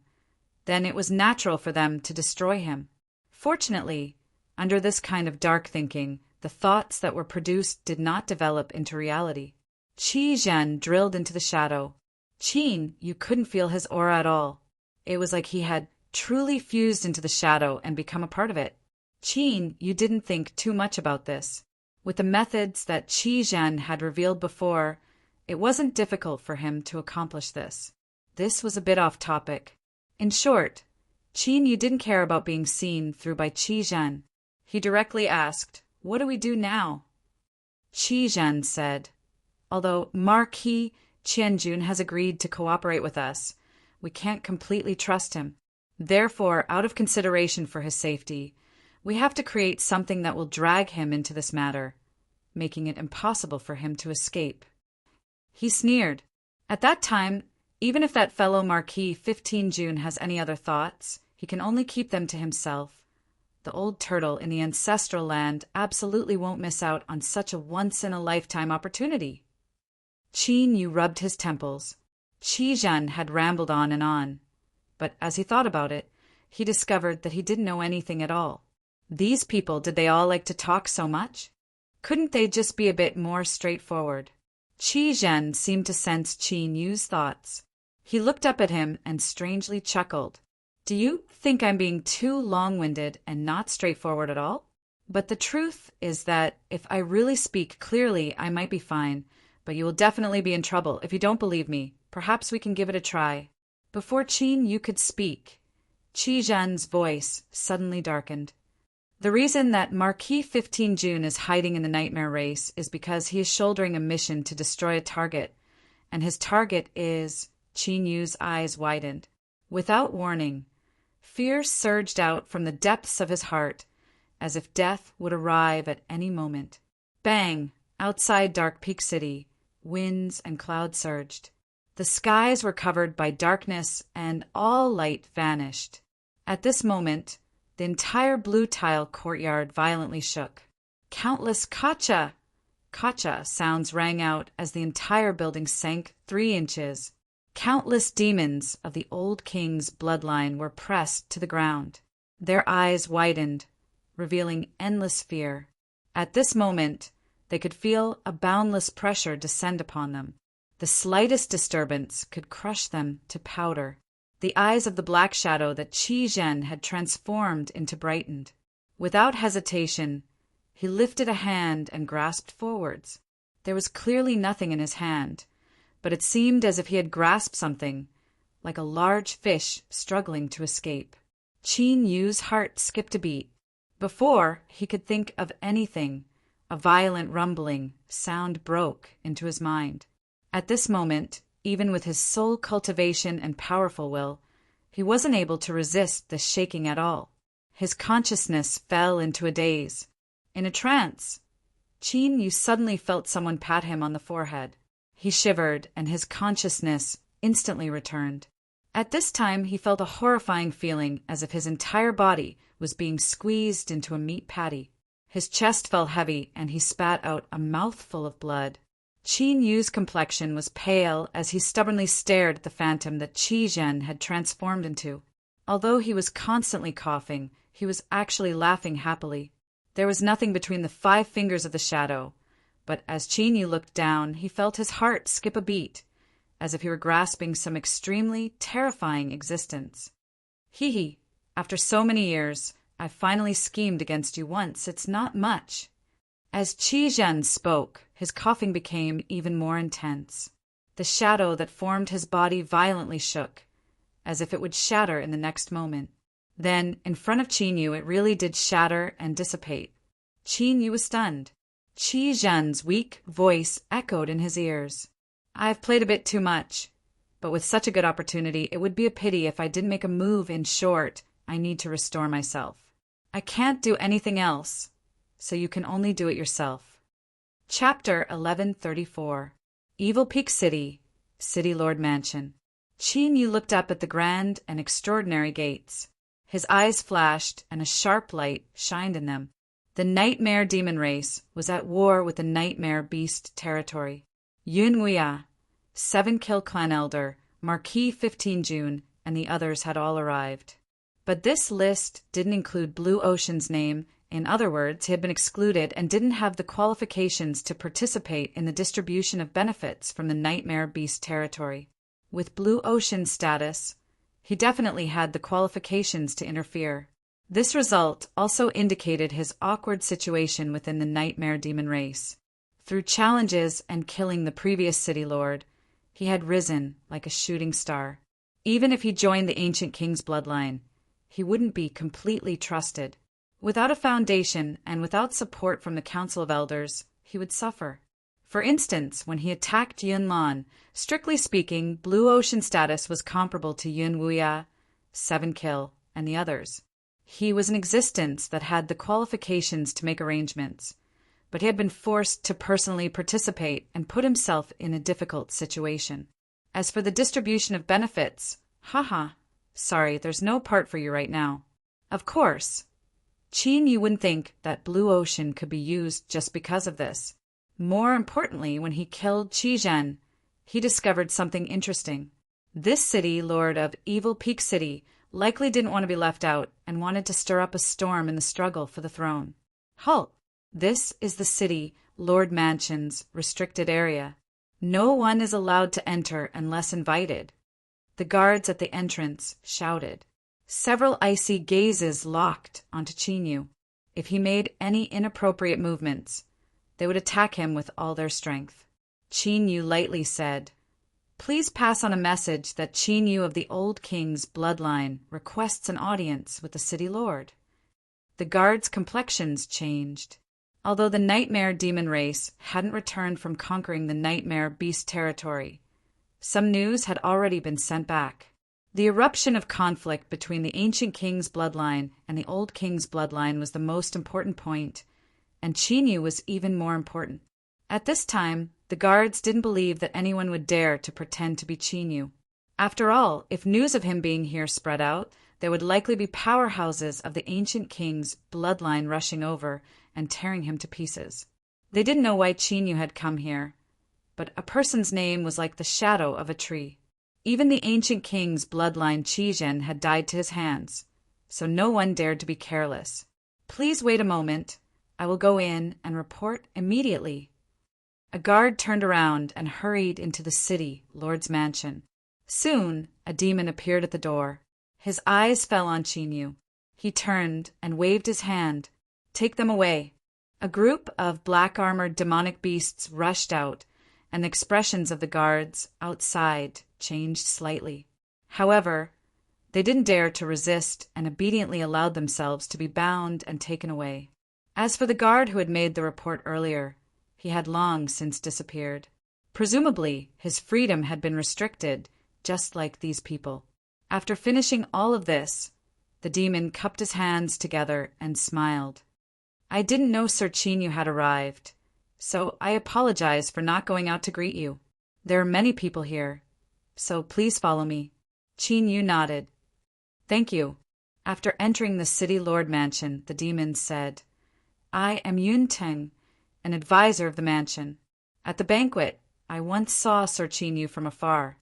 then it was natural for them to destroy him. Fortunately, under this kind of dark thinking, the thoughts that were produced did not develop into reality. Qi Zhen drilled into the shadow. Qin, you couldn't feel his aura at all. It was like he had truly fused into the shadow and become a part of it. Qin, you didn't think too much about this. With the methods that Qi Zhen had revealed before, it wasn't difficult for him to accomplish this. This was a bit off topic. In short, Qin, you didn't care about being seen through by Qi Zhen. He directly asked, "What do we do now?" Qi Zhen said, "Although Marquis Qianjun has agreed to cooperate with us, we can't completely trust him. Therefore, out of consideration for his safety, we have to create something that will drag him into this matter, making it impossible for him to escape." He sneered. At that time, even if that fellow Marquis 15 June has any other thoughts, he can only keep them to himself. The old turtle in the ancestral land absolutely won't miss out on such a once-in-a-lifetime opportunity. Qin Yu rubbed his temples. Qi Zhen had rambled on, but as he thought about it, he discovered that he didn't know anything at all. These people, did they all like to talk so much? Couldn't they just be a bit more straightforward? Qi Zhen seemed to sense Qin Yu's thoughts. He looked up at him and strangely chuckled. "Do you think I'm being too long-winded and not straightforward at all? But the truth is that if I really speak clearly, I might be fine, but you will definitely be in trouble if you don't believe me. Perhaps we can give it a try." Before Qin Yu could speak, Qi Zhen's voice suddenly darkened. The reason that Marquis 15 June is hiding in the nightmare race is because he is shouldering a mission to destroy a target, and his target is... Qin Yu's eyes widened. Without warning, fear surged out from the depths of his heart, as if death would arrive at any moment. Bang! Outside Dark Peak City, winds and clouds surged. The skies were covered by darkness, and all light vanished. At this moment, the entire blue tile courtyard violently shook. Countless kacha sounds rang out as the entire building sank 3 inches. Countless demons of the old king's bloodline were pressed to the ground. Their eyes widened, revealing endless fear. At this moment, they could feel a boundless pressure descend upon them. The slightest disturbance could crush them to powder. The eyes of the black shadow that Qi Zhen had transformed into brightened. Without hesitation, he lifted a hand and grasped forwards. There was clearly nothing in his hand, but it seemed as if he had grasped something, like a large fish struggling to escape. Qin Yu's heart skipped a beat. Before he could think of anything, a violent rumbling sound broke into his mind. At this moment, even with his soul cultivation and powerful will, he wasn't able to resist the shaking at all. His consciousness fell into a daze. In a trance, Qin Yu suddenly felt someone pat him on the forehead. He shivered, and his consciousness instantly returned. At this time, he felt a horrifying feeling as if his entire body was being squeezed into a meat patty. His chest felt heavy, and he spat out a mouthful of blood. Qin Yu's complexion was pale as he stubbornly stared at the phantom that Qi Zhen had transformed into. Although he was constantly coughing, he was actually laughing happily. There was nothing between the 5 fingers of the shadow, but as Qin Yu looked down, he felt his heart skip a beat, as if he were grasping some extremely terrifying existence. Hee, after so many years, I finally schemed against you once. It's not much. As Qi Zhen spoke, his coughing became even more intense. The shadow that formed his body violently shook, as if it would shatter in the next moment. Then, in front of Qin Yu, it really did shatter and dissipate. Qin Yu was stunned. Qi Zhen's weak voice echoed in his ears. "I've played a bit too much, but with such a good opportunity, it would be a pity if I didn't make a move. In short, I need to restore myself. I can't do anything else, so you can only do it yourself." Chapter 1134. Evil Peak City, City Lord Mansion. Qin Yu looked up at the grand and extraordinary gates. His eyes flashed, and a sharp light shined in them. The nightmare demon race was at war with the nightmare beast territory. Yun Wuya, 7-kill clan elder, Marquis 15 June, and the others had all arrived. But this list didn't include Blue Ocean's name In other words, he had been excluded and didn't have the qualifications to participate in the distribution of benefits from the Nightmare Beast territory. With Blue Ocean status, he definitely had the qualifications to interfere. This result also indicated his awkward situation within the Nightmare Demon race. Through challenges and killing the previous City Lord, he had risen like a shooting star. Even if he joined the Ancient King's bloodline, he wouldn't be completely trusted. Without a foundation and without support from the Council of Elders, he would suffer. For instance, when he attacked Yun Lan, strictly speaking, Blue Ocean status was comparable to Yun Wuya, Seven Kill, and the others. He was an existence that had the qualifications to make arrangements, but he had been forced to personally participate and put himself in a difficult situation. As for the distribution of benefits, sorry, there's no part for you right now. Of course, Qin, you wouldn't think that Blue Ocean could be used just because of this. More importantly, when he killed Qi Zhen, he discovered something interesting. This city, Lord of Evil Peak City, likely didn't want to be left out and wanted to stir up a storm in the struggle for the throne. Halt! This is the city Lord Mansion's restricted area. No one is allowed to enter unless invited. The guards at the entrance shouted. Several icy gazes locked onto Qinyu. If he made any inappropriate movements, they would attack him with all their strength. Qinyu lightly said, "Please pass on a message that Qinyu of the Old King's bloodline requests an audience with the City Lord." The guards' complexions changed. Although the Nightmare Demon race hadn't returned from conquering the Nightmare Beast territory, some news had already been sent back. The eruption of conflict between the Ancient King's bloodline and the Old King's bloodline was the most important point, and Qinyu was even more important. At this time, the guards didn't believe that anyone would dare to pretend to be Qinyu. After all, if news of him being here spread out, there would likely be powerhouses of the Ancient King's bloodline rushing over and tearing him to pieces. They didn't know why Qinyu had come here, but a person's name was like the shadow of a tree. Even the Ancient King's bloodline Qi Zhen had died to his hands, so no one dared to be careless. "Please wait a moment. I will go in and report immediately." A guard turned around and hurried into the city lord's mansion. Soon, a demon appeared at the door. His eyes fell on Qinyu. He turned and waved his hand. "Take them away." A group of black-armored demonic beasts rushed out, and the expressions of the guards outside changed slightly. However, they didn't dare to resist and obediently allowed themselves to be bound and taken away. As for the guard who had made the report earlier, he had long since disappeared. Presumably, his freedom had been restricted, just like these people. After finishing all of this, the demon cupped his hands together and smiled. "I didn't know Sir Qinyu had arrived, so I apologize for not going out to greet you. There are many people here, so please follow me." Qinyu nodded. "Thank you." After entering the City Lord mansion, the demon said, "I am Yun Teng, an advisor of the mansion. At the banquet, I once saw Sir Qinyu from afar."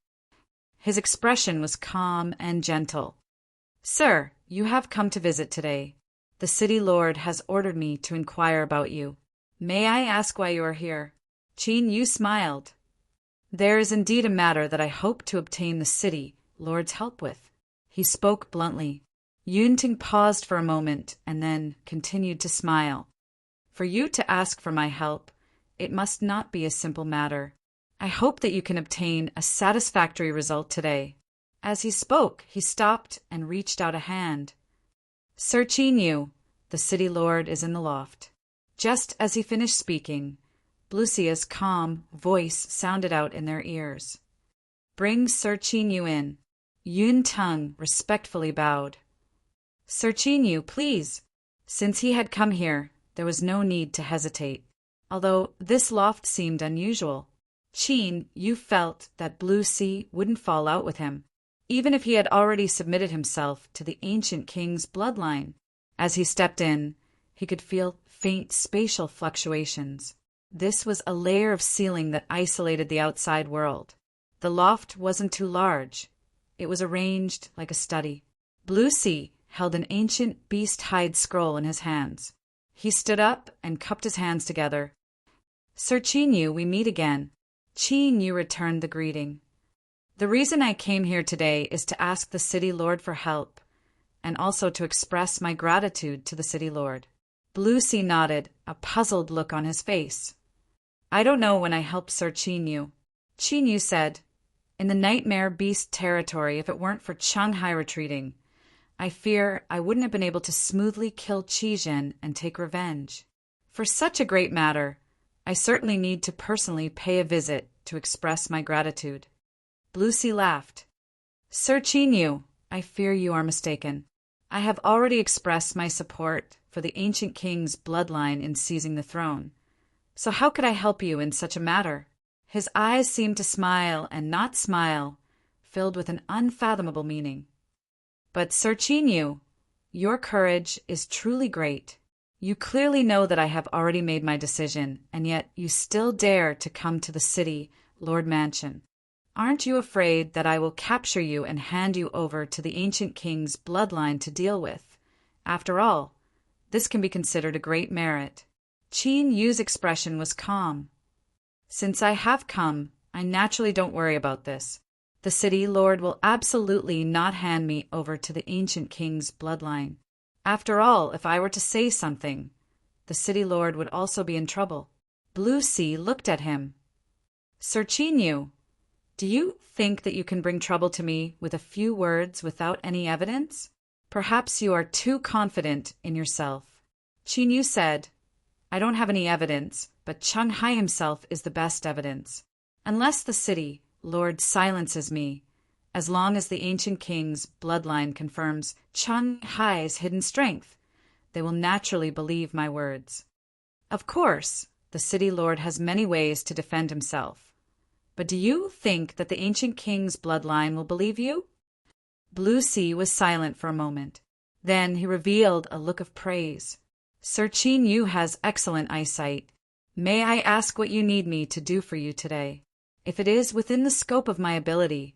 His expression was calm and gentle. "Sir, you have come to visit today. The City Lord has ordered me to inquire about you. May I ask why you are here?" Qinyu smiled. "There is indeed a matter that I hope to obtain the City Lord's help with." He spoke bluntly. Yun Ting paused for a moment and then continued to smile. "For you to ask for my help, it must not be a simple matter. I hope that you can obtain a satisfactory result today." As he spoke, he stopped and reached out a hand. "Sir Qinyu, the City Lord is in the loft." Just as he finished speaking, Lucia's calm voice sounded out in their ears. "Bring Sir Qinyu in." Yun Teng respectfully bowed. "Sir Qinyu, please." Since he had come here, there was no need to hesitate, although this loft seemed unusual. Qin, you felt that Blue Sea wouldn't fall out with him, even if he had already submitted himself to the Ancient King's bloodline. As he stepped in, he could feel faint spatial fluctuations. This was a layer of ceiling that isolated the outside world. The loft wasn't too large. It was arranged like a study. Blue Sea held an ancient beast-hide scroll in his hands. He stood up and cupped his hands together. Sir Qin Yu, we meet again. Qin Yu returned the greeting. The reason I came here today is to ask the city lord for help, and also to express my gratitude to the city lord. Blue Sea nodded, a puzzled look on his face. I don't know when I helped Sir Qin Yu. Qin Yu said, in the Nightmare Beast territory, if it weren't for Shanghai retreating, I fear I wouldn't have been able to smoothly kill Qizhen and take revenge. For such a great matter, I certainly need to personally pay a visit to express my gratitude. Blue Sea laughed. Sir Qin Yu, I fear you are mistaken. I have already expressed my support for the ancient king's bloodline in seizing the throne. So how could I help you in such a matter? His eyes seemed to smile and not smile, filled with an unfathomable meaning. But Sir Qin Yu, your courage is truly great. You clearly know that I have already made my decision, and yet you still dare to come to the city, Lord Mansion. Aren't you afraid that I will capture you and hand you over to the ancient king's bloodline to deal with? After all, this can be considered a great merit. Qin Yu's expression was calm. Since I have come, I naturally don't worry about this. The city lord will absolutely not hand me over to the ancient king's bloodline. After all, if I were to say something, the city lord would also be in trouble. Blue Sea looked at him. Sir Qin Yu, do you think that you can bring trouble to me with a few words without any evidence? Perhaps you are too confident in yourself. Qin Yu said, I don't have any evidence, but Shanghai himself is the best evidence. Unless the city lord silences me, as long as the ancient king's bloodline confirms Shanghai's hidden strength, they will naturally believe my words. Of course, the city lord has many ways to defend himself. But do you think that the ancient king's bloodline will believe you? Blue Sea was silent for a moment. Then he revealed a look of praise. Sir Qin Yu has excellent eyesight. May I ask what you need me to do for you today? If it is within the scope of my ability,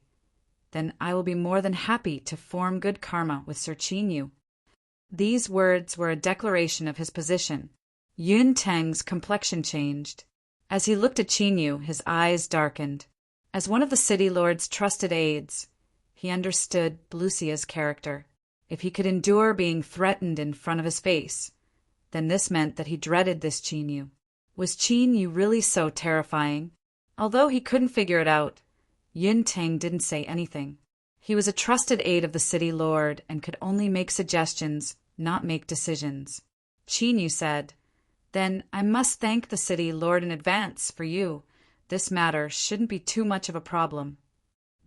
then I will be more than happy to form good karma with Sir Qin Yu. These words were a declaration of his position. Yun Teng's complexion changed. As he looked at Qin Yu, his eyes darkened. As one of the city lord's trusted aides, he understood Blue Sea's character. If he could endure being threatened in front of his face, then this meant that he dreaded this Qin Yu. Was Qin Yu really so terrifying? Although he couldn't figure it out, Yun Teng didn't say anything. He was a trusted aide of the city lord and could only make suggestions, not make decisions. Qin Yu said, Then I must thank the city lord in advance for you. This matter shouldn't be too much of a problem.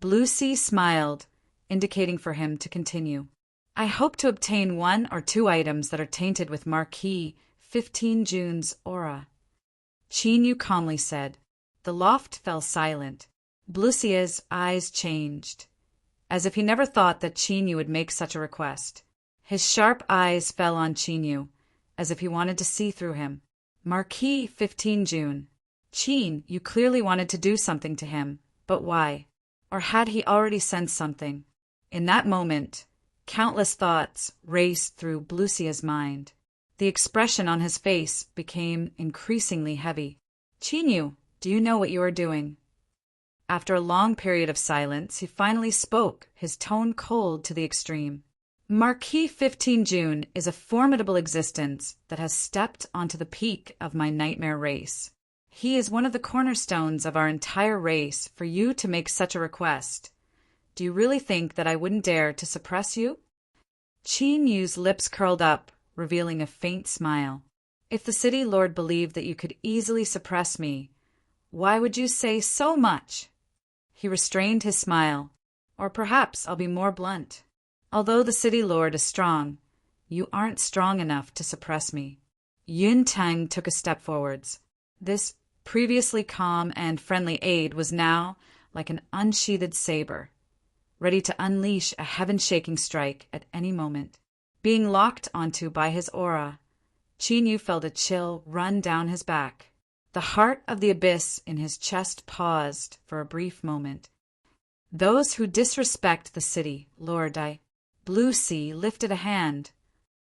Blue Sea smiled, indicating for him to continue. I hope to obtain 1 or 2 items that are tainted with Marquis 15 June's aura. Qin Yu calmly said. The loft fell silent. Blue Sea's eyes changed, as if he never thought that Qin Yu would make such a request. His sharp eyes fell on Qin Yu, as if he wanted to see through him. Marquis 15 June. Qin Yu clearly wanted to do something to him, but why? Or had he already sensed something? In that moment, countless thoughts raced through Blue Sea's mind. The expression on his face became increasingly heavy. Qin Yu, do you know what you are doing? After a long period of silence, he finally spoke, his tone cold to the extreme. Marquis 15 June is a formidable existence that has stepped onto the peak of my nightmare race. He is one of the cornerstones of our entire race. For you to make such a request, do you really think that I wouldn't dare to suppress you? Qin Yu's lips curled up, revealing a faint smile. If the city lord believed that you could easily suppress me, why would you say so much? He restrained his smile. Or perhaps I'll be more blunt. Although the city lord is strong, you aren't strong enough to suppress me. Yun Teng took a step forwards. This previously calm and friendly aide was now like an unsheathed saber, ready to unleash a heaven-shaking strike at any moment. Being locked onto by his aura, Qin Yu felt a chill run down his back. The heart of the abyss in his chest paused for a brief moment. Those who disrespect the city, Lord, Blue Sea lifted a hand.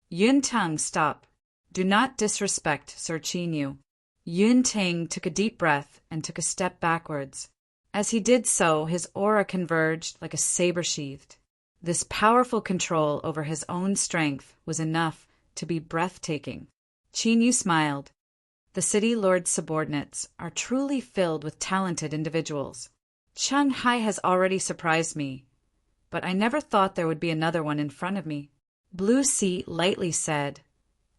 Yun Teng, stop. Do not disrespect Sir Qinyu. Yun Ting took a deep breath and took a step backwards. As he did so, his aura converged like a saber sheathed. This powerful control over his own strength was enough to be breathtaking. Qinyu smiled. The city lord's subordinates are truly filled with talented individuals. Chen Hai has already surprised me, but I never thought there would be another one in front of me. Blue Sea lightly said,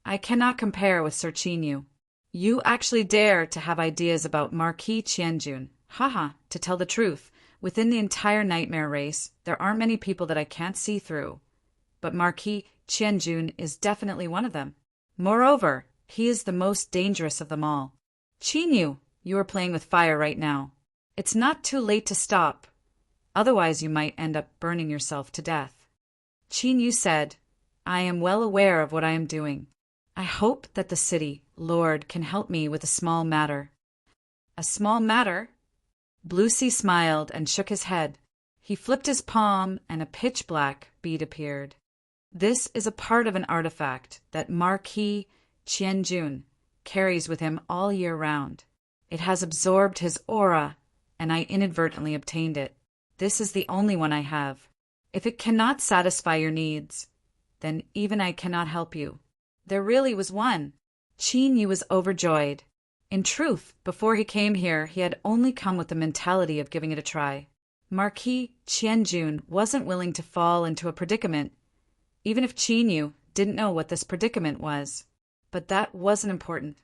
I cannot compare with Sir Qinyu. You actually dare to have ideas about Marquis Qianjun. Haha, to tell the truth, within the entire nightmare race, there aren't many people that I can't see through. But Marquis Qianjun is definitely one of them. Moreover, he is the most dangerous of them all. Qinyu, you are playing with fire right now. It's not too late to stop. Otherwise you might end up burning yourself to death. Qinyu said, I am well aware of what I am doing. I hope that the city lord can help me with a small matter. A small matter? Blue Sea smiled and shook his head. He flipped his palm and a pitch-black bead appeared. This is a part of an artifact that Marquis Qianjun carries with him all year round. It has absorbed his aura, and I inadvertently obtained it. This is the only one I have. If it cannot satisfy your needs, then even I cannot help you. There really was one. Qinyu was overjoyed. In truth, before he came here, he had only come with the mentality of giving it a try. Marquis Qianjun wasn't willing to fall into a predicament, even if Qinyu didn't know what this predicament was. But that wasn't important.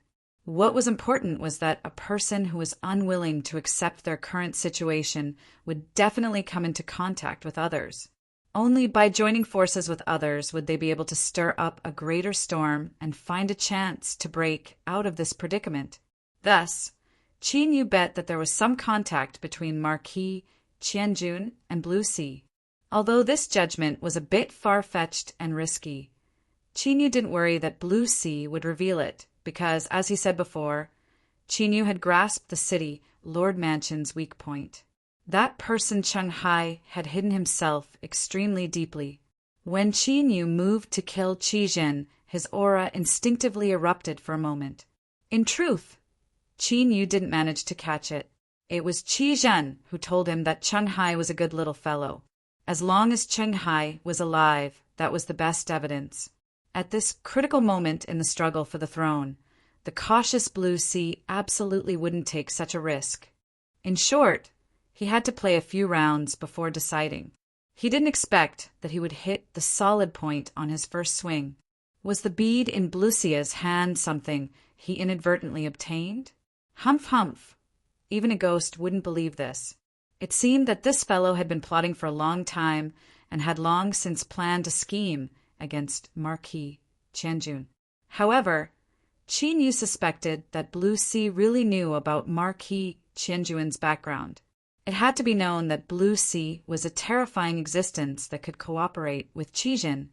What was important was that a person who was unwilling to accept their current situation would definitely come into contact with others. Only by joining forces with others would they be able to stir up a greater storm and find a chance to break out of this predicament. Thus, Qinyu bet that there was some contact between Marquis Qianjun and Blue Sea. Although this judgment was a bit far-fetched and risky, Qinyu didn't worry that Blue Sea would reveal it, because, as he said before, Qinyu had grasped the city Lord Mansion's weak point. That person Chen Hai had hidden himself extremely deeply. When Qinyu moved to kill Qizhen, his aura instinctively erupted for a moment. In truth, Qinyu didn't manage to catch it. It was Qizhen who told him that Chen Hai was a good little fellow. As long as Chen Hai was alive, that was the best evidence. At this critical moment in the struggle for the throne, the cautious Blue Sea absolutely wouldn't take such a risk. In short, he had to play a few rounds before deciding. He didn't expect that he would hit the solid point on his first swing. Was the bead in Blue Sea's hand something he inadvertently obtained? Humph, humph. Even a ghost wouldn't believe this. It seemed that this fellow had been plotting for a long time and had long since planned a scheme against Marquis Qianjun. However, Qinyu suspected that Blue Sea really knew about Marquis Qianjun's background. It had to be known that Blue Sea was a terrifying existence that could cooperate with Qizhen,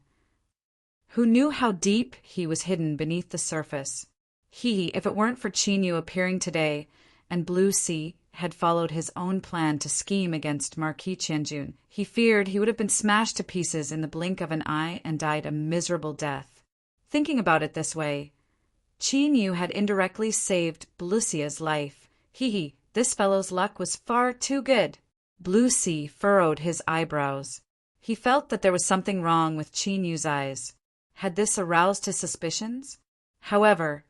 who knew how deep he was hidden beneath the surface. If it weren't for Qinyu appearing today and Blue Sea had followed his own plan to scheme against Marquis Qianjun, he feared he would have been smashed to pieces in the blink of an eye and died a miserable death. Thinking about it this way, Qinyu had indirectly saved Blue Sea's life. This fellow's luck was far too good. Blue Sea furrowed his eyebrows. He felt that there was something wrong with Qinyu's eyes. Had this aroused his suspicions? However,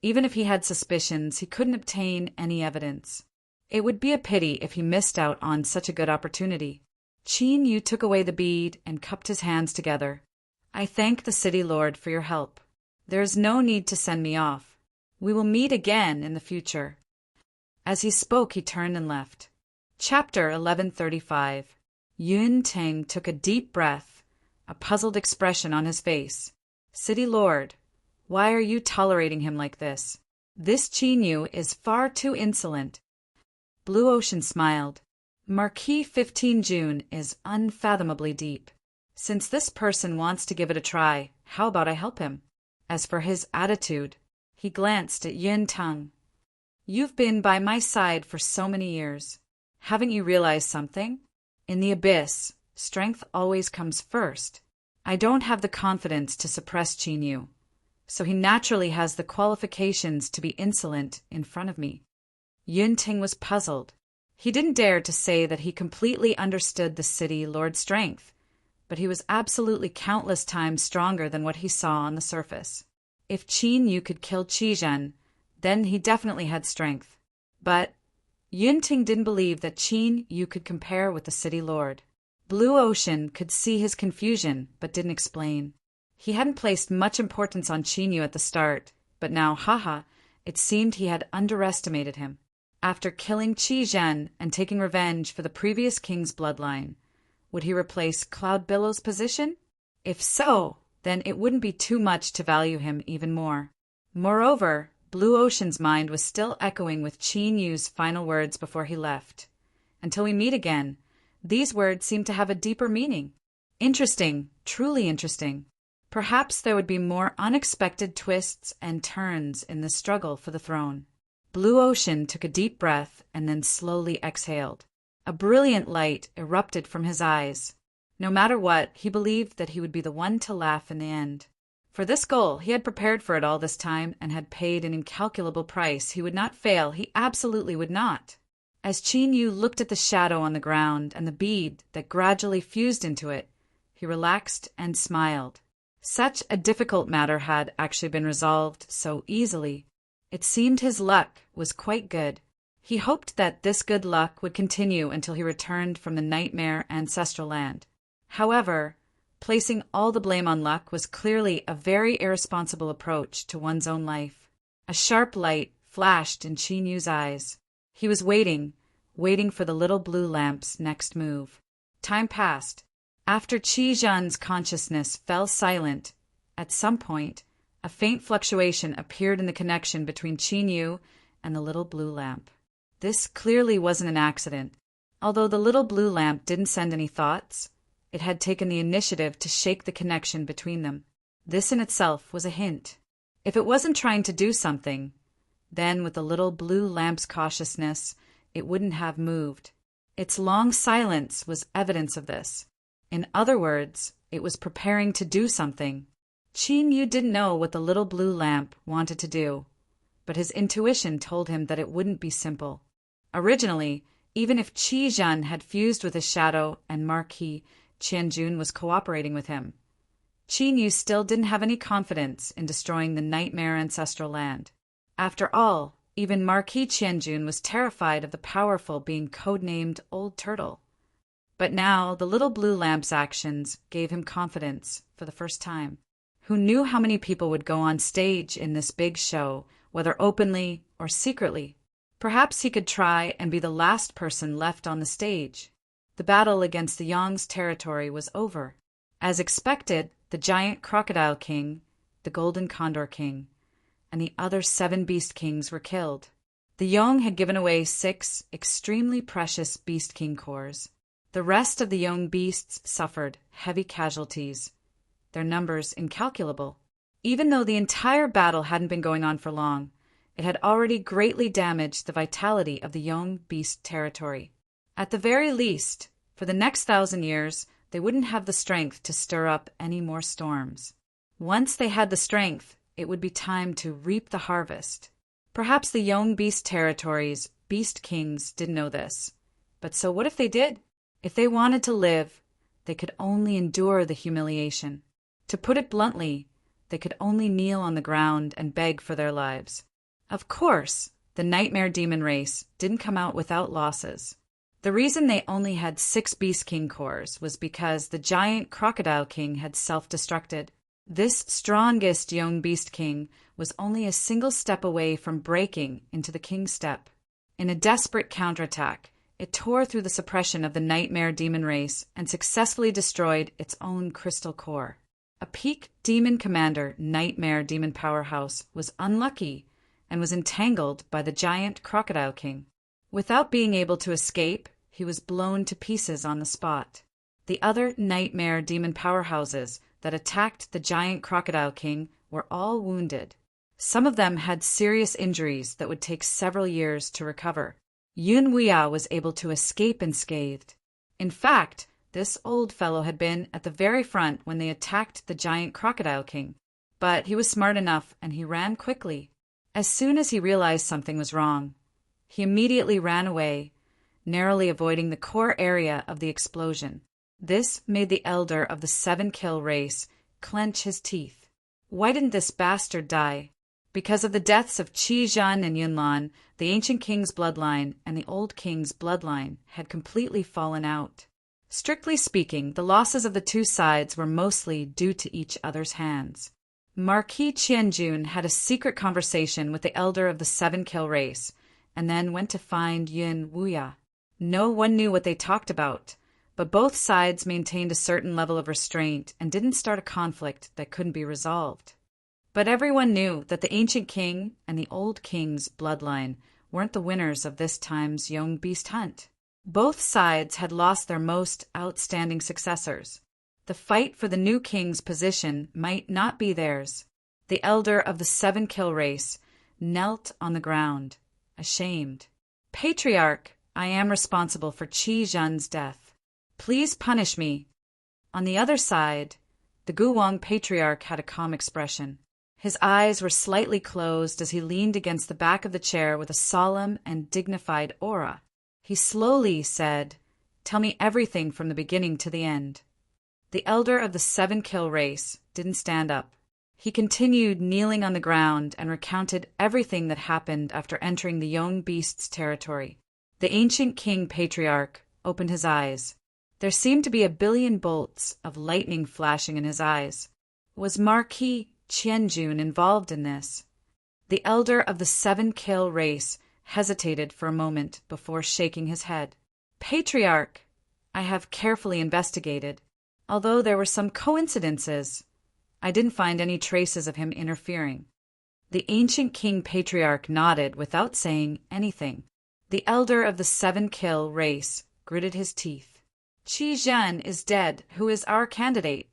even if he had suspicions, he couldn't obtain any evidence. It would be a pity if he missed out on such a good opportunity. Qinyu took away the bead and cupped his hands together. I thank the city lord for your help. There is no need to send me off. We will meet again in the future. As he spoke, he turned and left. Chapter 1135. Yun Ting took a deep breath, a puzzled expression on his face. City lord, why are you tolerating him like this? This Qinyu is far too insolent. Blue Ocean smiled. Marquis 15 June is unfathomably deep. Since this person wants to give it a try, how about I help him? As for his attitude, he glanced at Yun Ting. You've been by my side for so many years. Haven't you realized something? In the abyss, strength always comes first. I don't have the confidence to suppress Qinyu, so he naturally has the qualifications to be insolent in front of me. Yun Ting was puzzled. He didn't dare to say that he completely understood the city lord's strength, but he was absolutely countless times stronger than what he saw on the surface. If Qin Yu could kill Qi Zhen, then he definitely had strength. But Yun Ting didn't believe that Qin Yu could compare with the city lord. Blue Ocean could see his confusion, but didn't explain. He hadn't placed much importance on Qin Yu at the start, but now, it seemed he had underestimated him. After killing Qi Zhen and taking revenge for the previous king's bloodline, would he replace Cloud Billow's position? If so, then it wouldn't be too much to value him even more. Moreover, Blue Ocean's mind was still echoing with Qin Yu's final words before he left. Until we meet again, these words seem to have a deeper meaning. Interesting, truly interesting. Perhaps there would be more unexpected twists and turns in the struggle for the throne. Blue Ocean took a deep breath and then slowly exhaled. A brilliant light erupted from his eyes. No matter what, he believed that he would be the one to laugh in the end. For this goal, he had prepared for it all this time and had paid an incalculable price. He would not fail. He absolutely would not. As Qin Yu looked at the shadow on the ground and the bead that gradually fused into it, he relaxed and smiled. Such a difficult matter had actually been resolved so easily. It seemed his luck was quite good. He hoped that this good luck would continue until he returned from the nightmare ancestral land. However, placing all the blame on luck was clearly a very irresponsible approach to one's own life. A sharp light flashed in Qin Yu's eyes. He was waiting for the little blue lamp's next move. Time passed. After Qi Zhen's consciousness fell silent, at some point, a faint fluctuation appeared in the connection between Qin Yu and the little blue lamp. This clearly wasn't an accident. Although the little blue lamp didn't send any thoughts, it had taken the initiative to shake the connection between them. This in itself was a hint. If it wasn't trying to do something, then with the little blue lamp's cautiousness, it wouldn't have moved. Its long silence was evidence of this. In other words, it was preparing to do something. Qin Yu didn't know what the little blue lamp wanted to do, but his intuition told him that it wouldn't be simple. Originally, even if Qi Zhen had fused with his shadow and Marquis Qianjun was cooperating with him, Qin Yu still didn't have any confidence in destroying the nightmare ancestral land. After all, even Marquis Qianjun was terrified of the powerful being codenamed Old Turtle. But now the little blue lamp's actions gave him confidence for the first time. Who knew how many people would go on stage in this big show, whether openly or secretly? Perhaps he could try and be the last person left on the stage. The battle against the Yang's territory was over. As expected, the giant crocodile king, the golden condor king, and the other 7 beast kings were killed. The Yong had given away 6 extremely precious beast king cores. The rest of the Yong beasts suffered heavy casualties, their numbers incalculable. Even though the entire battle hadn't been going on for long, it had already greatly damaged the vitality of the Yong beast territory. At the very least, for the next 1,000 years, they wouldn't have the strength to stir up any more storms. Once they had the strength, it would be time to reap the harvest. Perhaps the Yong beast territory's beast kings didn't know this. But so what if they did? If they wanted to live, they could only endure the humiliation. To put it bluntly, they could only kneel on the ground and beg for their lives. Of course, the nightmare demon race didn't come out without losses. The reason they only had 6 Beast King cores was because the giant Crocodile King had self-destructed. This strongest young Beast King was only a single step away from breaking into the King's step. In a desperate counterattack, it tore through the suppression of the nightmare demon race and successfully destroyed its own crystal core. A peak demon commander nightmare demon powerhouse was unlucky and was entangled by the giant Crocodile King. Without being able to escape, he was blown to pieces on the spot. The other nightmare demon powerhouses that attacked the giant Crocodile King were all wounded. Some of them had serious injuries that would take several years to recover. Yun Wuya was able to escape unscathed. In fact, this old fellow had been at the very front when they attacked the giant Crocodile King. But he was smart enough and he ran quickly. As soon as he realized something was wrong, he immediately ran away, narrowly avoiding the core area of the explosion. This made the elder of the 7-kill race clench his teeth. Why didn't this bastard die? Because of the deaths of Qi Zhen and Yunlan, the ancient king's bloodline and the old king's bloodline had completely fallen out. Strictly speaking, the losses of the two sides were mostly due to each other's hands. Marquis Qianjun had a secret conversation with the elder of the 7-kill race, and then went to find Yun Wuya. No one knew what they talked about, but both sides maintained a certain level of restraint and didn't start a conflict that couldn't be resolved. But everyone knew that the ancient king and the old king's bloodline weren't the winners of this time's young beast hunt. Both sides had lost their most outstanding successors. The fight for the new king's position might not be theirs. The elder of the 7-kill race knelt on the ground, ashamed. Patriarch, I am responsible for Qi Zhen's death. Please punish me. On the other side, the Guwang Patriarch had a calm expression. His eyes were slightly closed as he leaned against the back of the chair with a solemn and dignified aura. He slowly said, "Tell me everything from the beginning to the end." The elder of the 7-kill race didn't stand up. He continued kneeling on the ground and recounted everything that happened after entering the young beast's territory. The ancient king patriarch opened his eyes. There seemed to be 1,000,000,000 bolts of lightning flashing in his eyes. Was Marquis Qianjun involved in this? The elder of the 7-kill race hesitated for a moment before shaking his head. Patriarch, I have carefully investigated. Although there were some coincidences, I didn't find any traces of him interfering. The ancient king patriarch nodded without saying anything. The elder of the 7-kill race gritted his teeth. Qi Zhen is dead, who is our candidate.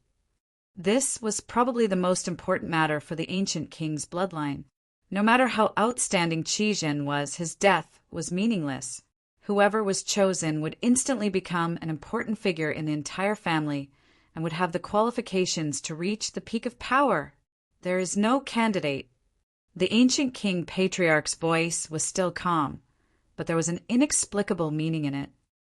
This was probably the most important matter for the ancient king's bloodline. No matter how outstanding Qi Zhen was, his death was meaningless. Whoever was chosen would instantly become an important figure in the entire family and would have the qualifications to reach the peak of power. There is no candidate. The ancient king patriarch's voice was still calm, but there was an inexplicable meaning in it.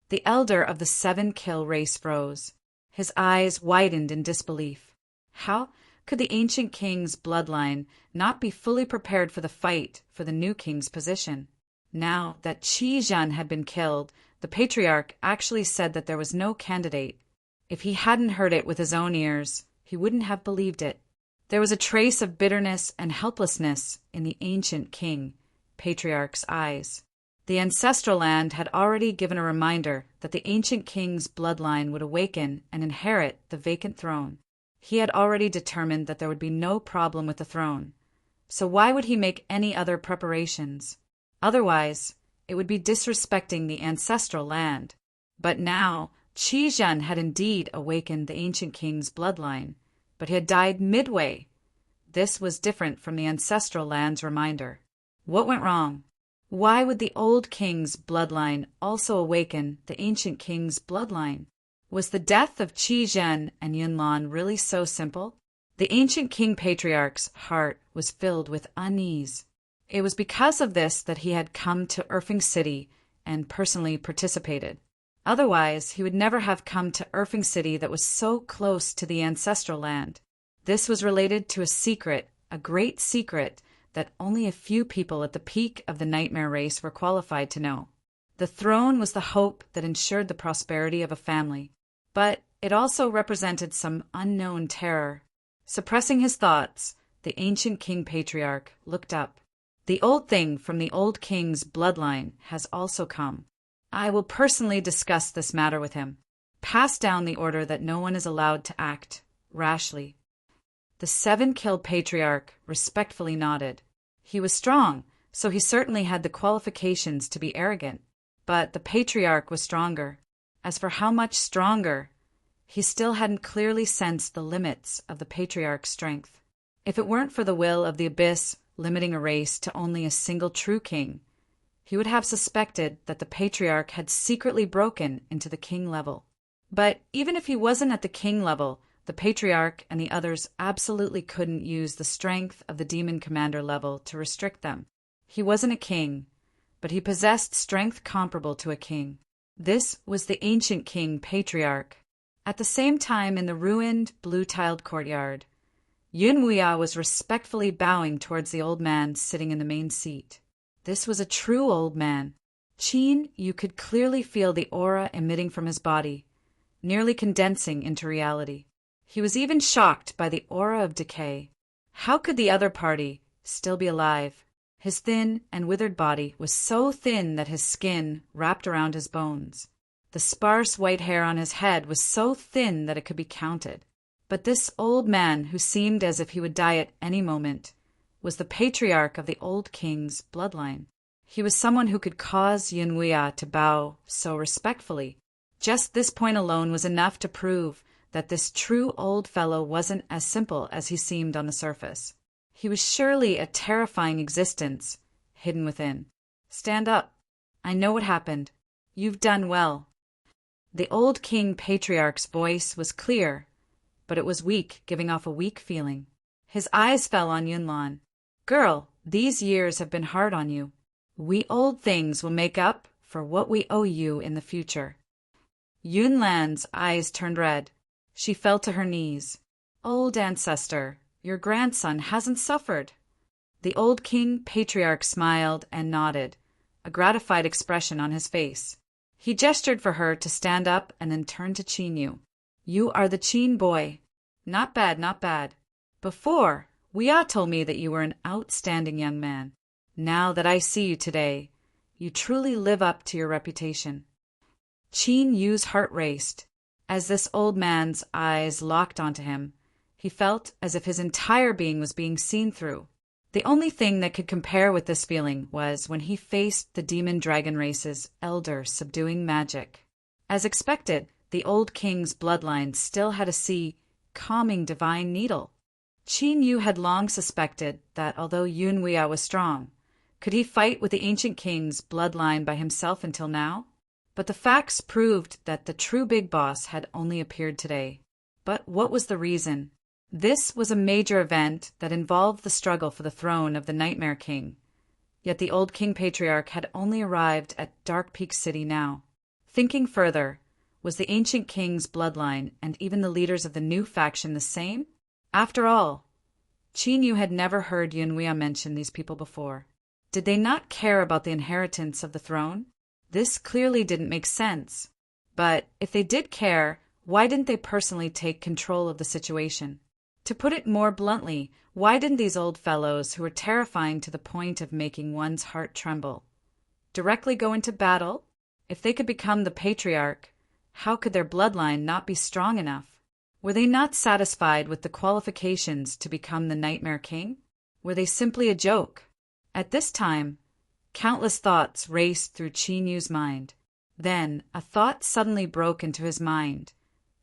The elder of the 7-kill race froze. His eyes widened in disbelief. How could the ancient king's bloodline not be fully prepared for the fight for the new king's position? Now that Qi Zhen had been killed, the patriarch actually said that there was no candidate. If he hadn't heard it with his own ears, he wouldn't have believed it. There was a trace of bitterness and helplessness in the ancient king patriarch's eyes. The ancestral land had already given a reminder that the ancient king's bloodline would awaken and inherit the vacant throne. He had already determined that there would be no problem with the throne. So why would he make any other preparations? Otherwise, it would be disrespecting the ancestral land. But now, Qi Zhen had indeed awakened the ancient king's bloodline, but he had died midway. This was different from the ancestral land's reminder. What went wrong? Why would the old king's bloodline also awaken the ancient king's bloodline? Was the death of Qi Zhen and Yunlan really so simple? The ancient king patriarch's heart was filled with unease. It was because of this that he had come to Erfeng City and personally participated. Otherwise, he would never have come to Erfeng City that was so close to the ancestral land. This was related to a secret, a great secret, that only a few people at the peak of the nightmare race were qualified to know. The throne was the hope that ensured the prosperity of a family, but it also represented some unknown terror. Suppressing his thoughts, the ancient king patriarch looked up. The old thing from the old king's bloodline has also come. I will personally discuss this matter with him. Pass down the order that no one is allowed to act rashly. The 7-kill patriarch respectfully nodded. He was strong, so he certainly had the qualifications to be arrogant. But the patriarch was stronger. As for how much stronger, he still hadn't clearly sensed the limits of the patriarch's strength. If it weren't for the will of the abyss limiting a race to only a single true king, he would have suspected that the patriarch had secretly broken into the king level. But even if he wasn't at the king level, The patriarch and the others absolutely couldn't use the strength of the demon commander level to restrict them. He wasn't a king, but he possessed strength comparable to a king. This was the ancient king patriarch. At the same time, in the ruined, blue-tiled courtyard, Yunwuya was respectfully bowing towards the old man sitting in the main seat. This was a true old man. Qin Yu could clearly feel the aura emitting from his body, nearly condensing into reality. He was even shocked by the aura of decay. How could the other party still be alive? His thin and withered body was so thin that his skin wrapped around his bones. The sparse white hair on his head was so thin that it could be counted. But this old man, who seemed as if he would die at any moment, was the patriarch of the old king's bloodline. He was someone who could cause Yunwuya to bow so respectfully. Just this point alone was enough to prove that this true old fellow wasn't as simple as he seemed on the surface. He was surely a terrifying existence hidden within. Stand up. I know what happened. You've done well. The old king patriarch's voice was clear, but it was weak, giving off a weak feeling. His eyes fell on Yunlan. Girl, these years have been hard on you. We old things will make up for what we owe you in the future. Yunlan's eyes turned red. She fell to her knees. Old ancestor, your grandson hasn't suffered. The old king patriarch smiled and nodded, a gratified expression on his face. He gestured for her to stand up and then turned to Qin Yu. You are the Qin boy. Not bad, not bad. Before, Wuya told me that you were an outstanding young man. Now that I see you today, you truly live up to your reputation. Qin Yu's heart raced. As this old man's eyes locked onto him, he felt as if his entire being was being seen through. The only thing that could compare with this feeling was when he faced the demon dragon race's elder subduing magic. As expected, the old king's bloodline still had a calming divine needle. Qin Yu had long suspected that although Yunwuya was strong, could he fight with the ancient king's bloodline by himself until now? But the facts proved that the true big boss had only appeared today. But what was the reason? This was a major event that involved the struggle for the throne of the Nightmare King. Yet the old King Patriarch had only arrived at Dark Peak City now. Thinking further, was the ancient king's bloodline and even the leaders of the new faction the same? After all, Qin Yu had never heard Yunwuya mention these people before. Did they not care about the inheritance of the throne? This clearly didn't make sense. But if they did care, why didn't they personally take control of the situation? To put it more bluntly, why didn't these old fellows, who were terrifying to the point of making one's heart tremble, directly go into battle? If they could become the patriarch, how could their bloodline not be strong enough? Were they not satisfied with the qualifications to become the Nightmare King? Were they simply a joke? At this time, countless thoughts raced through Qin Yu's mind. Then a thought suddenly broke into his mind.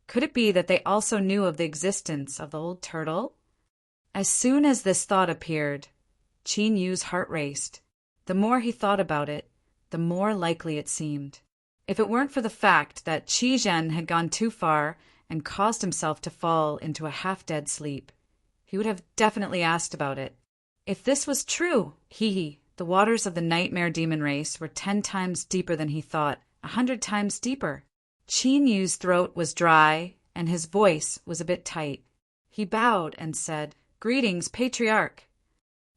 Could it be that they also knew of the existence of the old turtle? As soon as this thought appeared, Qin Yu's heart raced. The more he thought about it, the more likely it seemed. If it weren't for the fact that Qi Zhen had gone too far and caused himself to fall into a half-dead sleep, he would have definitely asked about it. If this was true, the waters of the nightmare demon race were 10 times deeper than he thought, 100 times deeper. Qin Yu's throat was dry, and his voice was a bit tight. He bowed and said, "Greetings, Patriarch."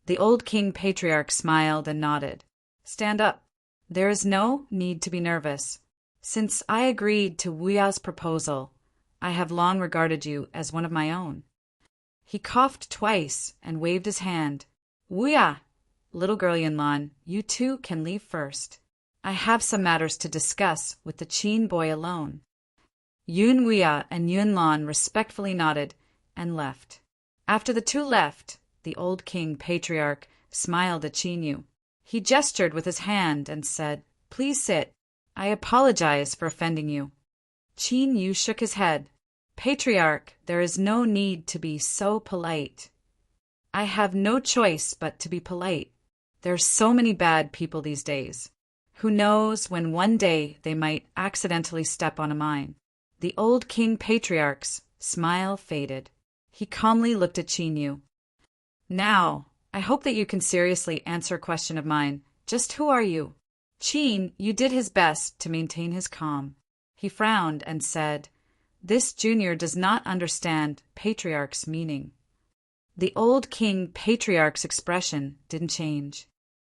The old King Patriarch smiled and nodded. "Stand up. There is no need to be nervous. Since I agreed to Wuya's proposal, I have long regarded you as one of my own." He coughed twice and waved his hand. "Wuya, little girl Yunlan, you two can leave first. I have some matters to discuss with the Qin boy alone." Yunwuya and Yunlan respectfully nodded and left. After the two left, the old King Patriarch smiled at Qin Yu. He gestured with his hand and said, "Please sit. I apologize for offending you." Qin Yu shook his head. "Patriarch, there is no need to be so polite." "I have no choice but to be polite. There are so many bad people these days. Who knows when one day they might accidentally step on a mine." The old King Patriarch's smile faded. He calmly looked at Qin Yu. "Now, I hope that you can seriously answer a question of mine. Just who are you?" Qin Yu did his best to maintain his calm. He frowned and said, "This junior does not understand patriarch's meaning." The old king patriarch's expression didn't change.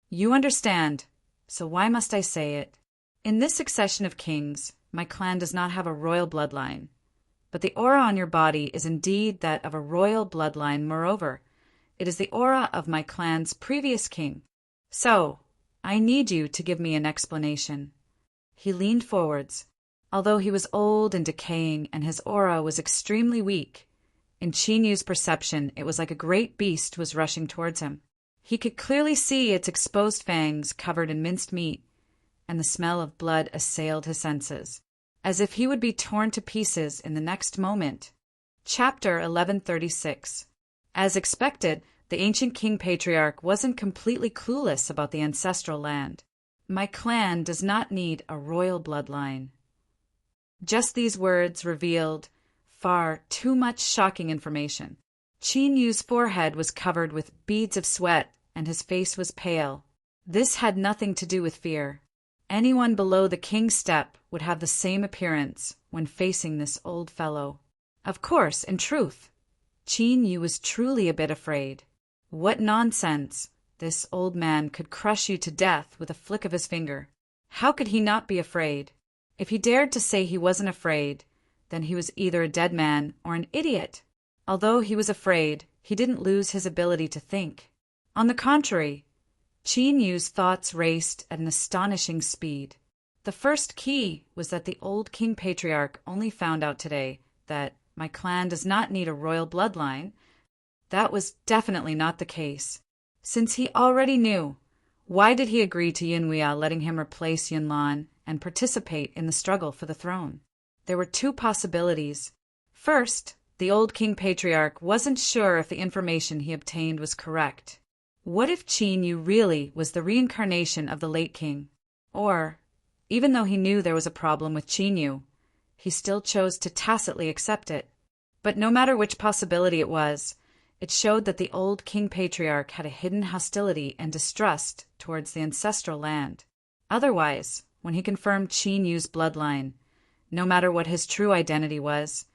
"You understand, so why must I say it? In this succession of kings, my clan does not have a royal bloodline. But the aura on your body is indeed that of a royal bloodline. Moreover, it is the aura of my clan's previous king. So, I need you to give me an explanation." He leaned forwards. Although he was old and decaying and his aura was extremely weak, in Qin Yu's perception it was like a great beast was rushing towards him. He could clearly see its exposed fangs covered in minced meat, and the smell of blood assailed his senses, as if he would be torn to pieces in the next moment. Chapter 1136. As expected, the ancient king patriarch wasn't completely clueless about the ancestral land. "My clan does not need a royal bloodline." Just these words revealed far too much shocking information. Qin Yu's forehead was covered with beads of sweat and his face was pale. This had nothing to do with fear. Anyone below the king's step would have the same appearance when facing this old fellow. Of course, in truth, Qin Yu was truly a bit afraid. What nonsense! This old man could crush you to death with a flick of his finger. How could he not be afraid? If he dared to say he wasn't afraid, then he was either a dead man or an idiot. Although he was afraid, he didn't lose his ability to think. On the contrary, Qin Yu's thoughts raced at an astonishing speed. The first key was that the old king patriarch only found out today that my clan does not need a royal bloodline. That was definitely not the case. Since he already knew, why did he agree to Yunwei letting him replace Yunlan and participate in the struggle for the throne? There were two possibilities. First, the old king patriarch wasn't sure if the information he obtained was correct. What if Qin Yu really was the reincarnation of the late king? Or, even though he knew there was a problem with Qin Yu, he still chose to tacitly accept it. But no matter which possibility it was, it showed that the old king patriarch had a hidden hostility and distrust towards the ancestral land. Otherwise, when he confirmed Qin Yu's bloodline, no matter what his true identity was,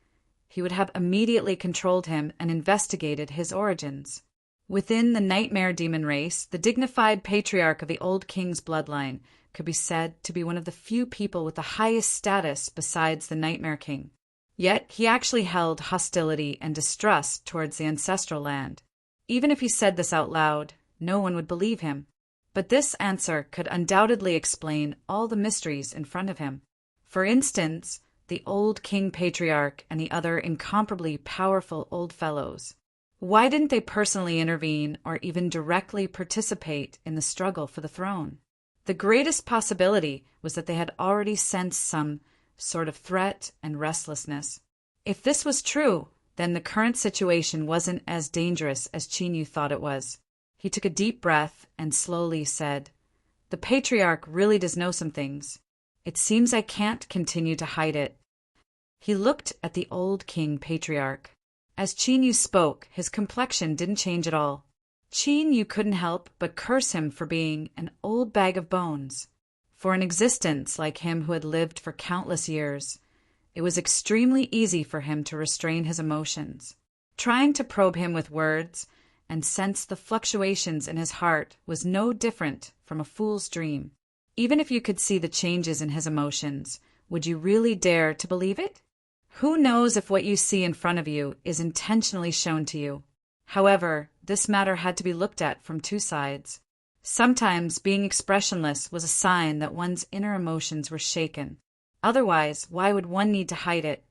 he would have immediately controlled him and investigated his origins. Within the nightmare demon race, the dignified patriarch of the old king's bloodline could be said to be one of the few people with the highest status besides the nightmare king. Yet he actually held hostility and distrust towards the ancestral land. Even if he said this out loud, no one would believe him. But this answer could undoubtedly explain all the mysteries in front of him. For instance, the old king patriarch and the other incomparably powerful old fellows. Why didn't they personally intervene or even directly participate in the struggle for the throne? The greatest possibility was that they had already sensed some sort of threat and restlessness. If this was true, then the current situation wasn't as dangerous as Qin Yu thought it was. He took a deep breath and slowly said, "The patriarch really does know some things. It seems I can't continue to hide it." He looked at the old king patriarch. As Qin Yu spoke, his complexion didn't change at all. Qin Yu couldn't help but curse him for being an old bag of bones. For an existence like him who had lived for countless years, it was extremely easy for him to restrain his emotions. Trying to probe him with words and sense the fluctuations in his heart was no different from a fool's dream. Even if you could see the changes in his emotions, would you really dare to believe it? Who knows if what you see in front of you is intentionally shown to you? However, this matter had to be looked at from two sides. Sometimes being expressionless was a sign that one's inner emotions were shaken. Otherwise, why would one need to hide it?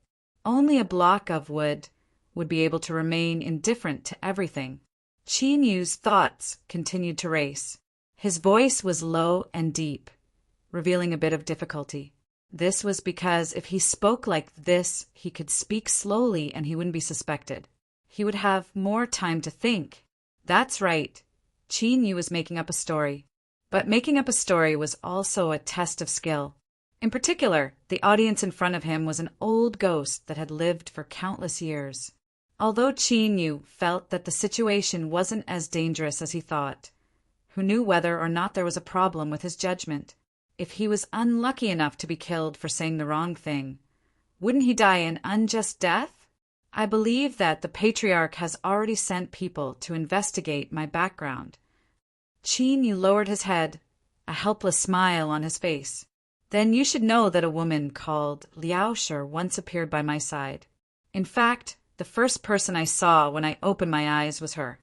Only a block of wood would be able to remain indifferent to everything. Qin Yu's thoughts continued to race. His voice was low and deep, revealing a bit of difficulty. This was because if he spoke like this, he could speak slowly and he wouldn't be suspected. He would have more time to think. That's right. Qin Yu was making up a story. But making up a story was also a test of skill. In particular, the audience in front of him was an old ghost that had lived for countless years. Although Qin Yu felt that the situation wasn't as dangerous as he thought, who knew whether or not there was a problem with his judgment? If he was unlucky enough to be killed for saying the wrong thing, wouldn't he die an unjust death? I believe that the Patriarch has already sent people to investigate my background. Qin Yu lowered his head, a helpless smile on his face. Then you should know that a woman called Liao Shi once appeared by my side. In fact, the first person I saw when I opened my eyes was her.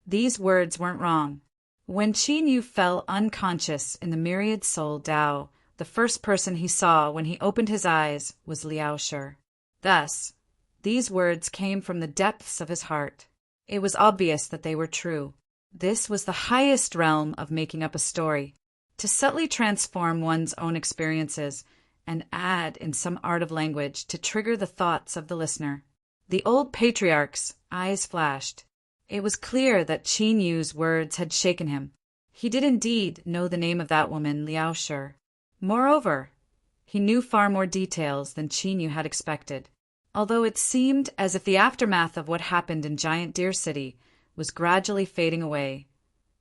These words weren't wrong. When Qin Yu fell unconscious in the myriad soul Dao, the first person he saw when he opened his eyes was Liao Shi. Thus, these words came from the depths of his heart. It was obvious that they were true. This was the highest realm of making up a story, to subtly transform one's own experiences and add in some art of language to trigger the thoughts of the listener. The old patriarch's eyes flashed. It was clear that Qin Yu's words had shaken him. He did indeed know the name of that woman, Liao Shi. Moreover, he knew far more details than Qin Yu had expected. Although it seemed as if the aftermath of what happened in Giant Deer City was gradually fading away,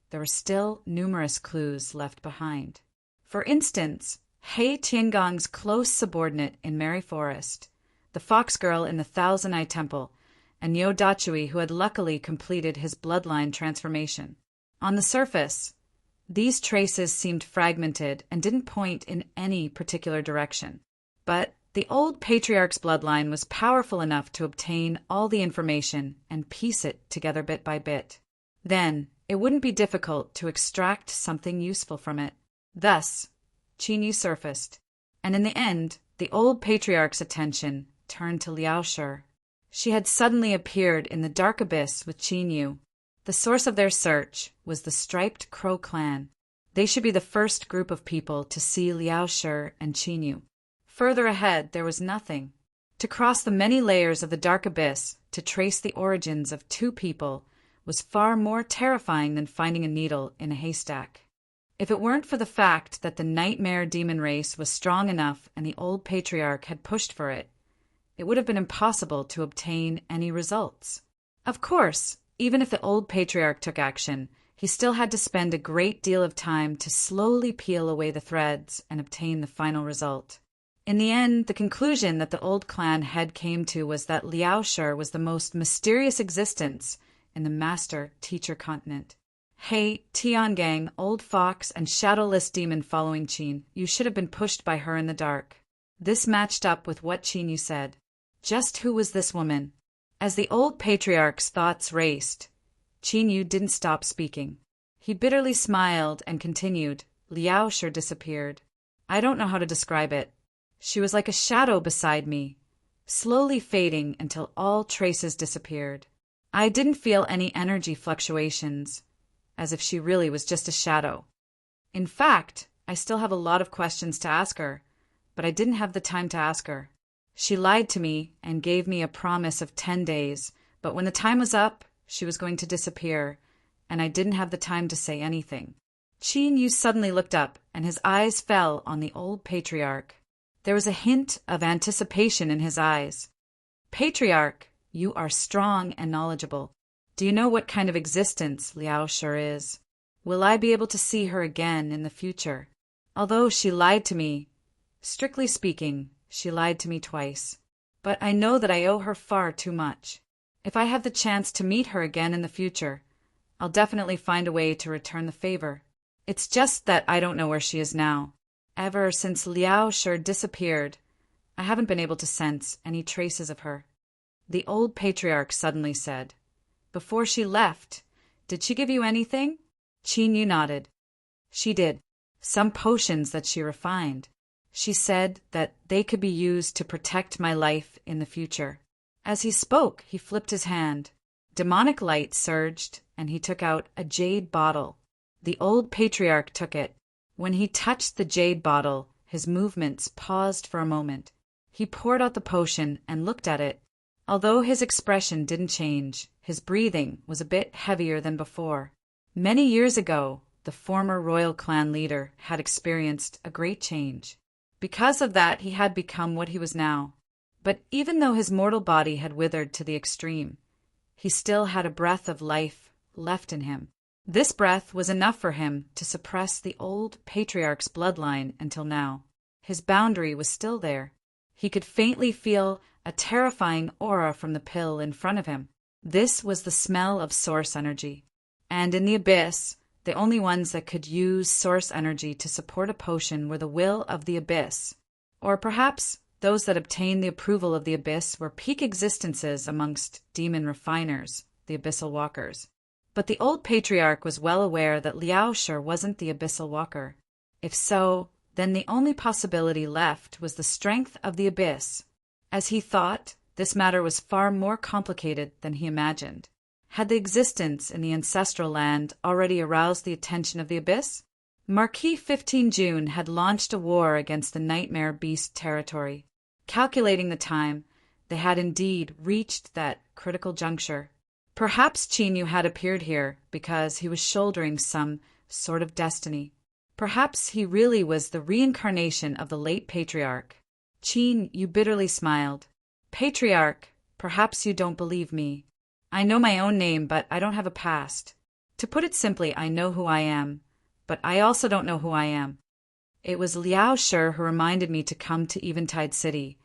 there were still numerous clues left behind. For instance, He Tiangong's close subordinate in Merry Forest, the fox girl in the Thousand Eye Temple, and Yo Dachui, who had luckily completed his bloodline transformation. On the surface, these traces seemed fragmented and didn't point in any particular direction. But the old patriarch's bloodline was powerful enough to obtain all the information and piece it together bit by bit. Then, it wouldn't be difficult to extract something useful from it. Thus, Qin Yu surfaced, and in the end, the old patriarch's attention turned to Liao Shi. She had suddenly appeared in the dark abyss with Qin Yu. The source of their search was the Striped Crow clan. They should be the first group of people to see Liao Shi and Qin Yu. Further ahead, there was nothing. To cross the many layers of the dark abyss to trace the origins of two people was far more terrifying than finding a needle in a haystack. If it weren't for the fact that the nightmare demon race was strong enough and the old patriarch had pushed for it, it would have been impossible to obtain any results. Of course, even if the old patriarch took action, he still had to spend a great deal of time to slowly peel away the threads and obtain the final result. In the end, the conclusion that the old clan head came to was that Liao Shi was the most mysterious existence in the master-teacher continent. Hey, Tiangang, old fox and shadowless demon following Qin, you should have been pushed by her in the dark. This matched up with what Qin Yu said. Just who was this woman? As the old patriarch's thoughts raced, Qin Yu didn't stop speaking. He bitterly smiled and continued. Liao Shi disappeared. I don't know how to describe it. She was like a shadow beside me, slowly fading until all traces disappeared. I didn't feel any energy fluctuations, as if she really was just a shadow. In fact, I still have a lot of questions to ask her, but I didn't have the time to ask her. She lied to me and gave me a promise of 10 days, but when the time was up, she was going to disappear, and I didn't have the time to say anything. Qin Yu suddenly looked up, and his eyes fell on the old patriarch. There was a hint of anticipation in his eyes. Patriarch, you are strong and knowledgeable. Do you know what kind of existence Liao Shi is? Will I be able to see her again in the future? Although she lied to me, strictly speaking, she lied to me twice. But I know that I owe her far too much. If I have the chance to meet her again in the future, I'll definitely find a way to return the favor. It's just that I don't know where she is now. Ever since Liao Shi disappeared, I haven't been able to sense any traces of her. The old patriarch suddenly said, Before she left, did she give you anything? Qin Yu nodded. She did. Some potions that she refined. She said that they could be used to protect my life in the future. As he spoke, he flipped his hand. Demonic light surged, and he took out a jade bottle. The old patriarch took it. When he touched the jade bottle, his movements paused for a moment. He poured out the potion and looked at it. Although his expression didn't change, his breathing was a bit heavier than before. Many years ago, the former royal clan leader had experienced a great change. Because of that, he had become what he was now. But even though his mortal body had withered to the extreme, he still had a breath of life left in him. This breath was enough for him to suppress the old patriarch's bloodline until now. His boundary was still there. He could faintly feel a terrifying aura from the pill in front of him. This was the smell of source energy. And in the abyss, the only ones that could use source energy to support a potion were the will of the abyss. Or perhaps those that obtained the approval of the abyss were peak existences amongst demon refiners, the abyssal walkers. But the old patriarch was well aware that Liao Shi wasn't the abyssal walker. If so, then the only possibility left was the strength of the abyss. As he thought, this matter was far more complicated than he imagined. Had the existence in the ancestral land already aroused the attention of the abyss? Marquis 15 June had launched a war against the Nightmare Beast territory. Calculating the time, they had indeed reached that critical juncture. Perhaps Qin Yu had appeared here because he was shouldering some sort of destiny. Perhaps he really was the reincarnation of the late patriarch. Qin Yu bitterly smiled. Patriarch, perhaps you don't believe me. I know my own name, but I don't have a past. To put it simply, I know who I am, but I also don't know who I am. It was Liao Shi who reminded me to come to Eventide City,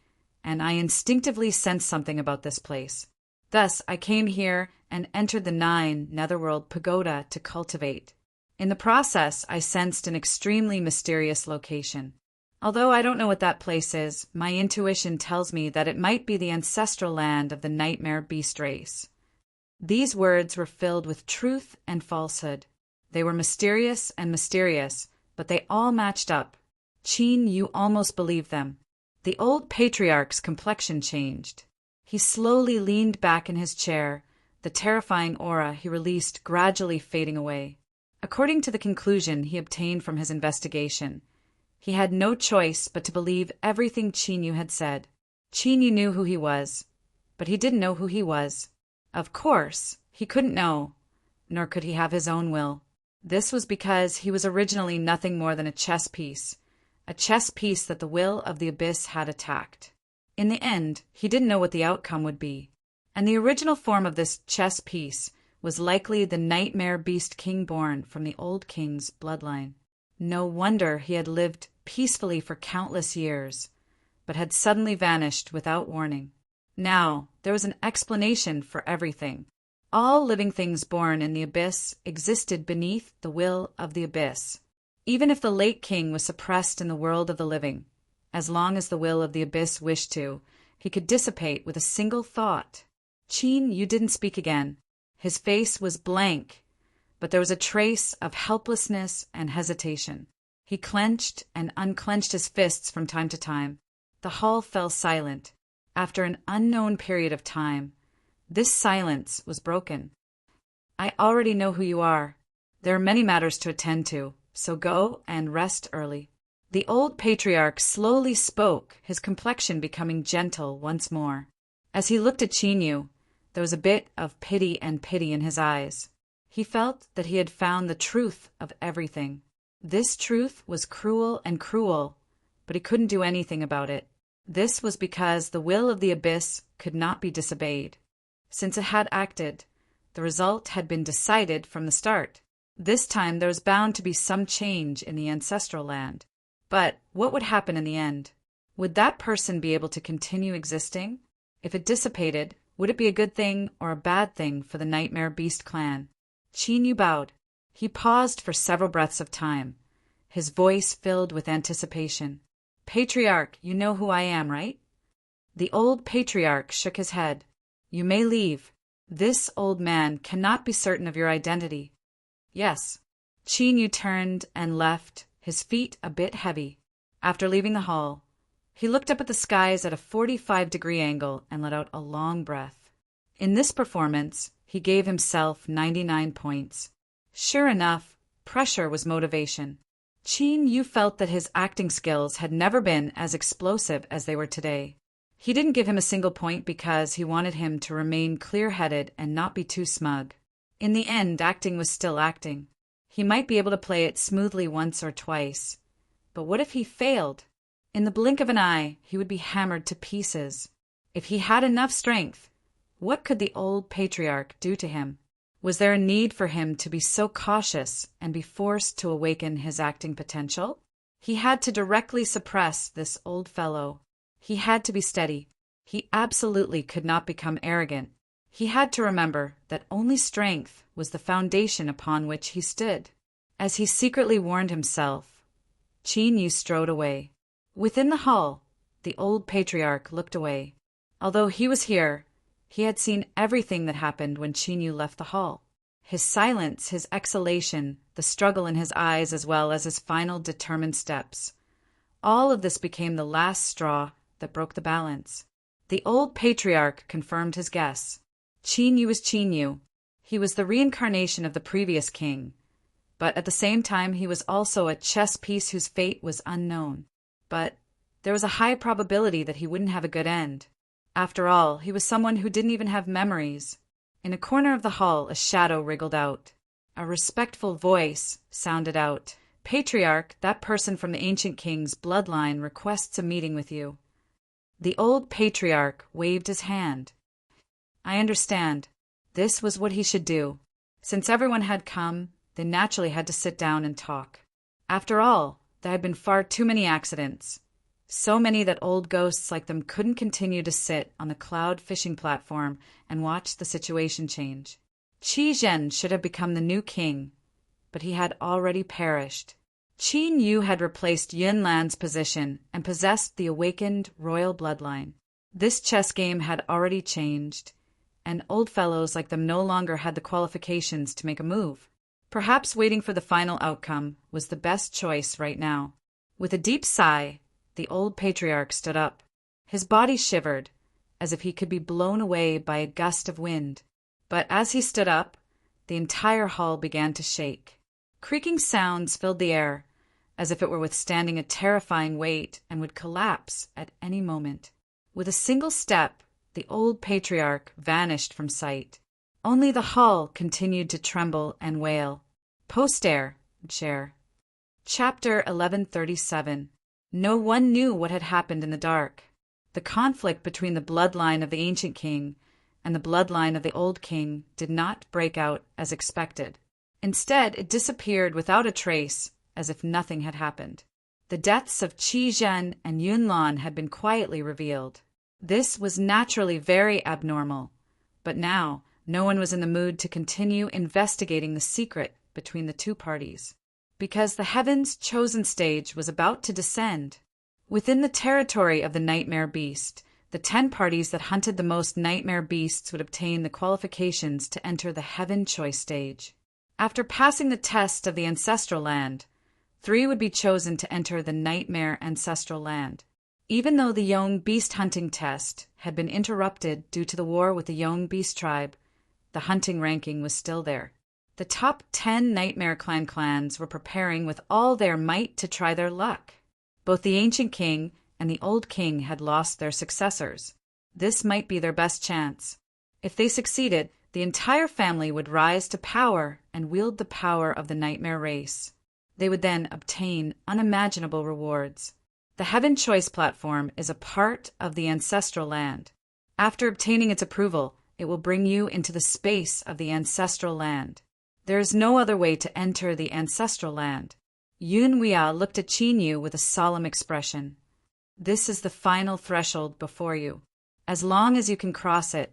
and I instinctively sensed something about this place. Thus, I came here and entered the 9 Netherworld Pagoda to cultivate. In the process, I sensed an extremely mysterious location. Although I don't know what that place is, my intuition tells me that it might be the ancestral land of the Nightmare Beast race. These words were filled with truth and falsehood. They were mysterious, but they all matched up. Qin Yu almost believed them. The old patriarch's complexion changed. He slowly leaned back in his chair, the terrifying aura he released gradually fading away. According to the conclusion he obtained from his investigation, he had no choice but to believe everything Qin Yu had said. Qin Yu knew who he was, but he didn't know who he was. Of course, he couldn't know, nor could he have his own will. This was because he was originally nothing more than a chess piece that the will of the abyss had attacked. In the end, he didn't know what the outcome would be, and the original form of this chess piece was likely the Nightmare Beast King born from the old king's bloodline. No wonder he had lived peacefully for countless years, but had suddenly vanished without warning. Now, there was an explanation for everything. All living things born in the abyss existed beneath the will of the abyss. Even if the late king was suppressed in the world of the living, as long as the will of the abyss wished to, he could dissipate with a single thought. Qin Yu didn't speak again. His face was blank, but there was a trace of helplessness and hesitation. He clenched and unclenched his fists from time to time. The hall fell silent. After an unknown period of time, this silence was broken. I already know who you are. There are many matters to attend to, so go and rest early. The old patriarch slowly spoke, his complexion becoming gentle once more. As he looked at Qin Yu, there was a bit of pity in his eyes. He felt that he had found the truth of everything. This truth was cruel, but he couldn't do anything about it. This was because the will of the abyss could not be disobeyed. Since it had acted, the result had been decided from the start. This time there was bound to be some change in the ancestral land. But what would happen in the end? Would that person be able to continue existing? If it dissipated, would it be a good thing or a bad thing for the Nightmare Beast clan? Qin Yu bowed. He paused for several breaths of time, his voice filled with anticipation. Patriarch, you know who I am, right? The old patriarch shook his head. You may leave. This old man cannot be certain of your identity. Yes. Qin Yu turned and left, his feet a bit heavy. After leaving the hall, he looked up at the skies at a 45-degree angle and let out a long breath. In this performance, he gave himself 99 points. Sure enough, pressure was motivation. Qin Yu felt that his acting skills had never been as explosive as they were today. He didn't give him a single point because he wanted him to remain clear-headed and not be too smug. In the end, acting was still acting. He might be able to play it smoothly once or twice. But what if he failed? In the blink of an eye, he would be hammered to pieces. If he had enough strength, what could the old patriarch do to him? Was there a need for him to be so cautious and be forced to awaken his acting potential? He had to directly suppress this old fellow. He had to be steady. He absolutely could not become arrogant. He had to remember that only strength was the foundation upon which he stood. As he secretly warned himself, Qin Yu strode away. Within the hall, the old patriarch looked away. Although he was here, he had seen everything that happened when Qin Yu left the hall. His silence, his exhalation, the struggle in his eyes as well as his final determined steps. All of this became the last straw that broke the balance. The old patriarch confirmed his guess. Qin Yu was Qin Yu. He was the reincarnation of the previous king. But at the same time he was also a chess piece whose fate was unknown. But there was a high probability that he wouldn't have a good end. After all, he was someone who didn't even have memories. In a corner of the hall, a shadow wriggled out. A respectful voice sounded out. "Patriarch, that person from the ancient king's bloodline requests a meeting with you." The old patriarch waved his hand. I understand. This was what he should do. Since everyone had come, they naturally had to sit down and talk. After all, there had been far too many accidents. So many that old ghosts like them couldn't continue to sit on the cloud fishing platform and watch the situation change. Qi Zhen should have become the new king, but he had already perished. Qin Yu had replaced Yun Lan's position and possessed the awakened royal bloodline. This chess game had already changed, and old fellows like them no longer had the qualifications to make a move. Perhaps waiting for the final outcome was the best choice right now. With a deep sigh, the old patriarch stood up. His body shivered, as if he could be blown away by a gust of wind. But as he stood up, the entire hall began to shake. Creaking sounds filled the air, as if it were withstanding a terrifying weight and would collapse at any moment. With a single step, the old patriarch vanished from sight. Only the hall continued to tremble and wail. Poster, chair. Chapter 1137. No one knew what had happened in the dark. The conflict between the bloodline of the ancient king and the bloodline of the old king did not break out as expected. Instead, it disappeared without a trace, as if nothing had happened. The deaths of Qi Zhen and Yun Lan had been quietly revealed. This was naturally very abnormal, but now no one was in the mood to continue investigating the secret between the two parties, because the heaven's chosen stage was about to descend. Within the territory of the nightmare beast, the 10 parties that hunted the most nightmare beasts would obtain the qualifications to enter the heaven choice stage. After passing the test of the ancestral land, 3 would be chosen to enter the nightmare ancestral land. Even though the Yong beast hunting test had been interrupted due to the war with the Yong beast tribe, the hunting ranking was still there. The top 10 Nightmare Clan clans were preparing with all their might to try their luck. Both the ancient king and the old king had lost their successors. This might be their best chance. If they succeeded, the entire family would rise to power and wield the power of the nightmare race. They would then obtain unimaginable rewards. The Heaven Choice platform is a part of the ancestral land. After obtaining its approval, it will bring you into the space of the ancestral land. There is no other way to enter the ancestral land. Yun Wia looked at Qin Yu with a solemn expression. This is the final threshold before you. As long as you can cross it,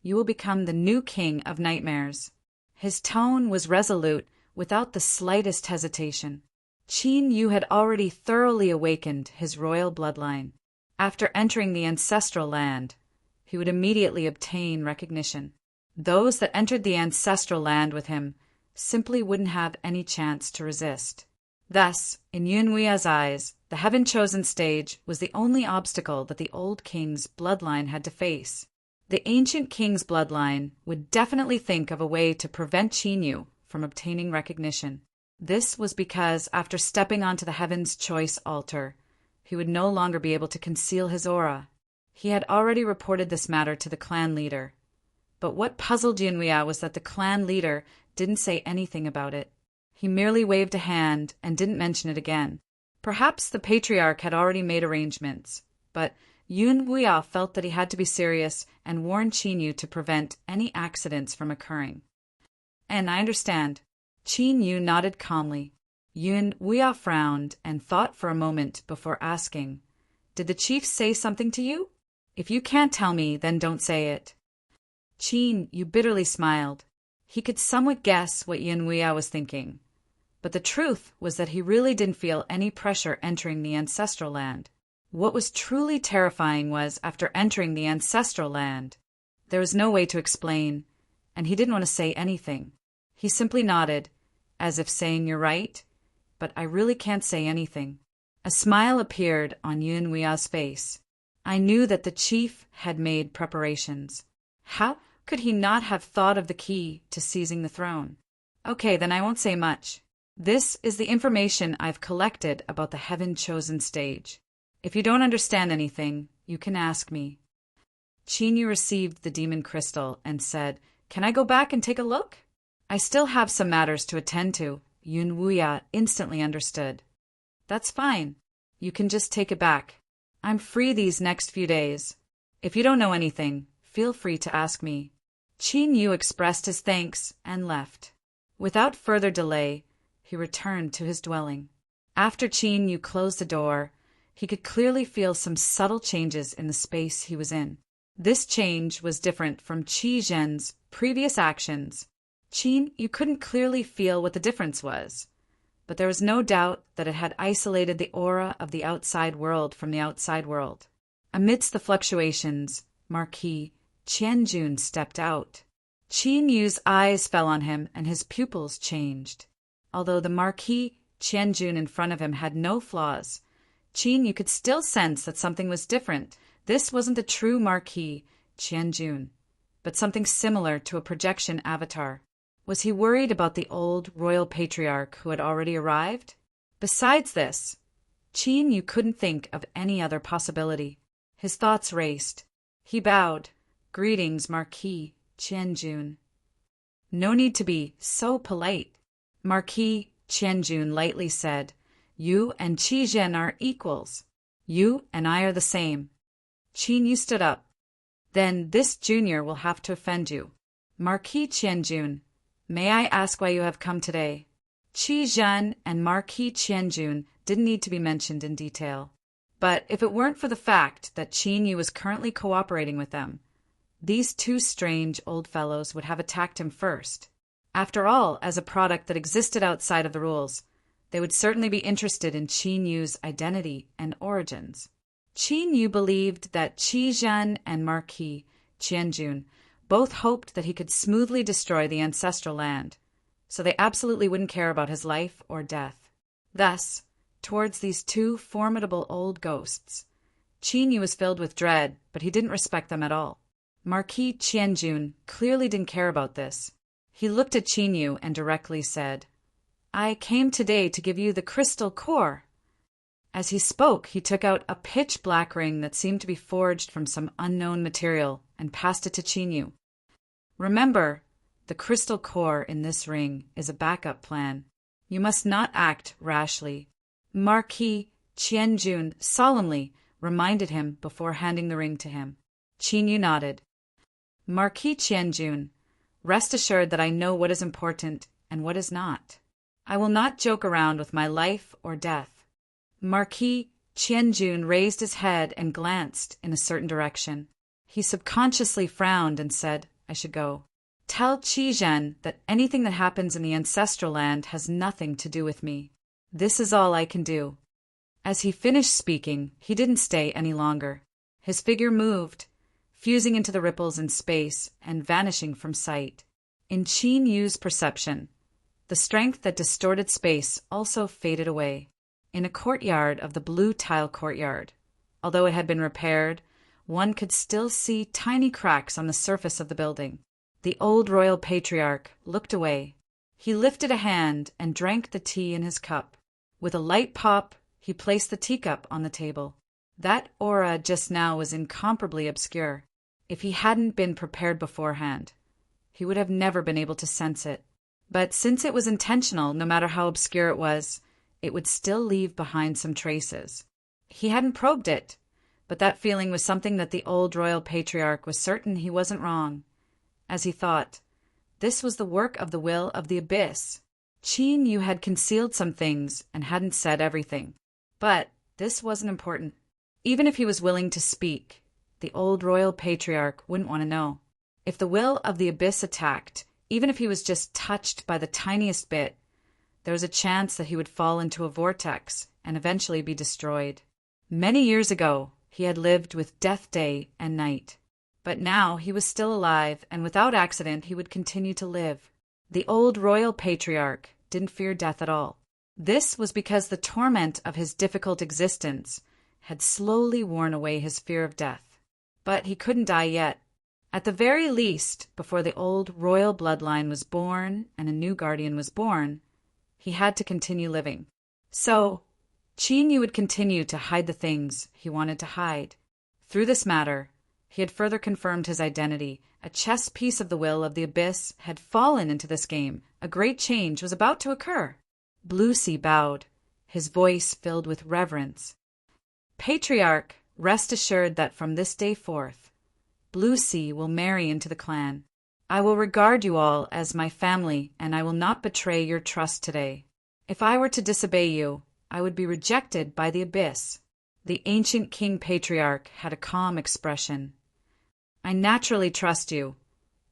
you will become the new king of nightmares. His tone was resolute, without the slightest hesitation. Qin Yu had already thoroughly awakened his royal bloodline. After entering the ancestral land, he would immediately obtain recognition. Those that entered the ancestral land with him simply wouldn't have any chance to resist. Thus, in Yun Wia's eyes, the heaven-chosen stage was the only obstacle that the old king's bloodline had to face. The ancient king's bloodline would definitely think of a way to prevent Qin Yu from obtaining recognition. This was because after stepping onto the Heaven's Choice altar, he would no longer be able to conceal his aura. He had already reported this matter to the clan leader. But what puzzled Jinwia was that the clan leader didn't say anything about it. He merely waved a hand and didn't mention it again. Perhaps the patriarch had already made arrangements, but Yun Wuya felt that he had to be serious and warned Qin Yu to prevent any accidents from occurring. And I understand. Qin Yu nodded calmly. Yun Wuya frowned and thought for a moment before asking, "Did the chief say something to you? If you can't tell me, then don't say it." Qin Yu bitterly smiled. He could somewhat guess what Yun Wuya was thinking. But the truth was that he really didn't feel any pressure entering the ancestral land. What was truly terrifying was, after entering the ancestral land, there was no way to explain, and he didn't want to say anything. He simply nodded, as if saying, "You're right, but I really can't say anything." A smile appeared on Yun Wuya's face. I knew that the chief had made preparations. How could he not have thought of the key to seizing the throne? Okay, then I won't say much. This is the information I've collected about the heaven-chosen stage. If you don't understand anything, you can ask me. Qin Yu received the demon crystal and said, "Can I go back and take a look?" "I still have some matters to attend to." Yun Wuya instantly understood. "That's fine. You can just take it back. I'm free these next few days. If you don't know anything, feel free to ask me." Qin Yu expressed his thanks and left. Without further delay, he returned to his dwelling. After Qin Yu closed the door, he could clearly feel some subtle changes in the space he was in. This change was different from Qi Zhen's previous actions. Qin Yu couldn't clearly feel what the difference was, but there was no doubt that it had isolated the aura of the outside world from the outside world. Amidst the fluctuations, Marquis Qianjun stepped out. Qin Yu's eyes fell on him and his pupils changed. Although the Marquis Qianjun in front of him had no flaws, Qin Yu could still sense that something was different. This wasn't the true Marquis Qianjun, but something similar to a projection avatar. Was he worried about the old royal patriarch who had already arrived? Besides this, Qin Yu couldn't think of any other possibility. His thoughts raced. He bowed. "Greetings, Marquis Qianjun." "No need to be so polite." Marquis Qianjun lightly said, "You and Qi Zhen are equals. You and I are the same." Qin Yu stood up. "Then this junior will have to offend you." "Marquis Qianjun, may I ask why you have come today?" Qi Zhen and Marquis Qianjun didn't need to be mentioned in detail. But if it weren't for the fact that Qin Yu was currently cooperating with them, these two strange old fellows would have attacked him first. After all, as a product that existed outside of the rules, they would certainly be interested in Qin Yu's identity and origins. Qin Yu believed that Qi Zhen and Marquis Qianjun both hoped that he could smoothly destroy the ancestral land, so they absolutely wouldn't care about his life or death. Thus, towards these two formidable old ghosts, Qin Yu was filled with dread, but he didn't respect them at all. Marquis Qianjun clearly didn't care about this. He looked at Qin Yu and directly said, "I came today to give you the crystal core." As he spoke, he took out a pitch-black ring that seemed to be forged from some unknown material and passed it to Qin Yu. "Remember, the crystal core in this ring is a backup plan. You must not act rashly." Marquis Qianjun solemnly reminded him before handing the ring to him. Qin Yu nodded. "Marquis Qianjun, rest assured that I know what is important and what is not. I will not joke around with my life or death." Marquis Qianjun raised his head and glanced in a certain direction. He subconsciously frowned and said, "I should go. Tell Qi Zhen that anything that happens in the ancestral land has nothing to do with me. This is all I can do." As he finished speaking, he didn't stay any longer. His figure moved, fusing into the ripples in space and vanishing from sight. In Qin Yu's perception, the strength that distorted space also faded away. In a courtyard of the blue tile courtyard, although it had been repaired, one could still see tiny cracks on the surface of the building. The old royal patriarch looked away. He lifted a hand and drank the tea in his cup. With a light pop, he placed the teacup on the table. That aura just now was incomparably obscure. If he hadn't been prepared beforehand, he would have never been able to sense it. But since it was intentional, no matter how obscure it it would still leave behind some traces. He hadn't probed it, but that feeling was something that the old royal patriarch was certain he wasn't wrong. As he thought, this was the work of the will of the abyss. Qin Yu had concealed some things and hadn't said everything. But this wasn't important. Even if he was willing to speak, the old royal patriarch wouldn't want to know. If the will of the abyss attacked, even if he was just touched by the tiniest bit, there was a chance that he would fall into a vortex and eventually be destroyed. Many years ago, he had lived with death day and night. But now he was still alive, and without accident he would continue to live. The old royal patriarch didn't fear death at all. This was because the torment of his difficult existence had slowly worn away his fear of death. But he couldn't die yet. At the very least, before the old royal bloodline was born and a new guardian was born, he had to continue living. So, Qin Yu would continue to hide the things he wanted to hide. Through this matter, he had further confirmed his identity. A chess piece of the will of the abyss had fallen into this game. A great change was about to occur. Blue Sea bowed, his voice filled with reverence. Patriarch, rest assured that from this day forth, Blue Sea will marry into the clan. I will regard you all as my family, and I will not betray your trust today. If I were to disobey you, I would be rejected by the abyss. The ancient king patriarch had a calm expression. I naturally trust you.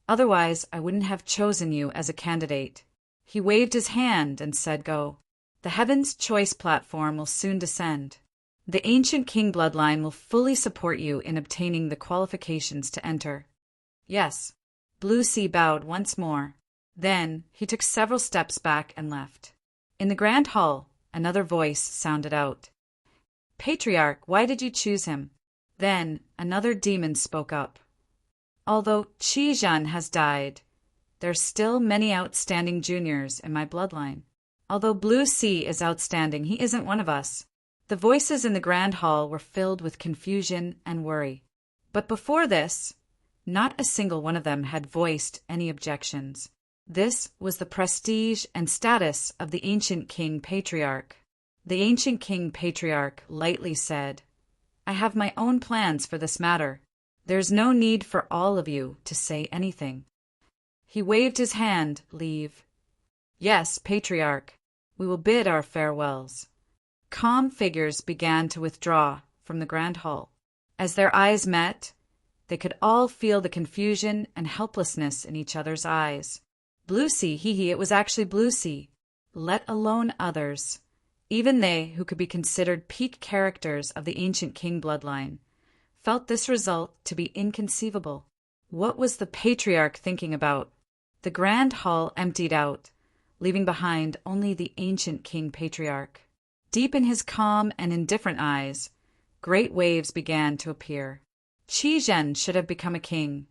Otherwise, I wouldn't have chosen you as a candidate. He waved his hand and said, Go. The Heaven's Choice platform will soon descend. The ancient king bloodline will fully support you in obtaining the qualifications to enter. Yes. Blue Sea bowed once more. Then he took several steps back and left. In the grand hall, another voice sounded out. Patriarch, why did you choose him? Then another demon spoke up. Although Qizhan has died, there are still many outstanding juniors in my bloodline. Although Blue Sea is outstanding, he isn't one of us. The voices in the grand hall were filled with confusion and worry. But before this, not a single one of them had voiced any objections. This was the prestige and status of the ancient king patriarch. The ancient king patriarch lightly said, I have my own plans for this matter. There's no need for all of you to say anything. He waved his hand, leave. Yes, patriarch, we will bid our farewells. Calm figures began to withdraw from the grand hall. As their eyes met, they could all feel the confusion and helplessness in each other's eyes. Blue Sea, it was actually Blue Sea, let alone others. Even they, who could be considered peak characters of the ancient king bloodline, felt this result to be inconceivable. What was the patriarch thinking about? The grand hall emptied out, leaving behind only the ancient king patriarch. Deep in his calm and indifferent eyes, great waves began to appear. Qizhen should have become a king,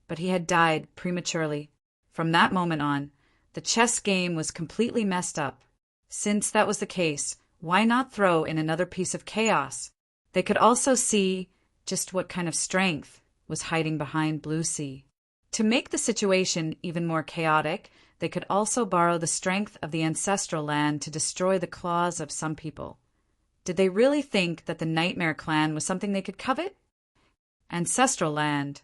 but he had died prematurely. From that moment on, the chess game was completely messed up. Since that was the case, why not throw in another piece of chaos? They could also see just what kind of strength was hiding behind Blue Sea. To make the situation even more chaotic, they could also borrow the strength of the ancestral land to destroy the claws of some people. Did they really think that the Nightmare Clan was something they could covet? Ancestral land.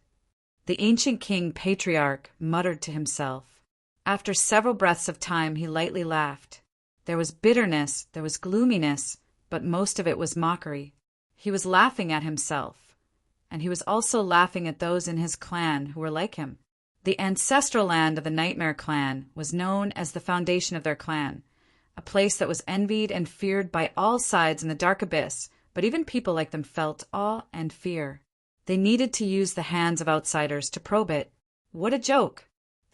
The ancient king patriarch muttered to himself. After several breaths of time, he lightly laughed. There was bitterness, there was gloominess, but most of it was mockery. He was laughing at himself. And he was also laughing at those in his clan who were like him. The ancestral land of the Nightmare Clan was known as the foundation of their clan, a place that was envied and feared by all sides in the dark abyss, but even people like them felt awe and fear. They needed to use the hands of outsiders to probe it. What a joke!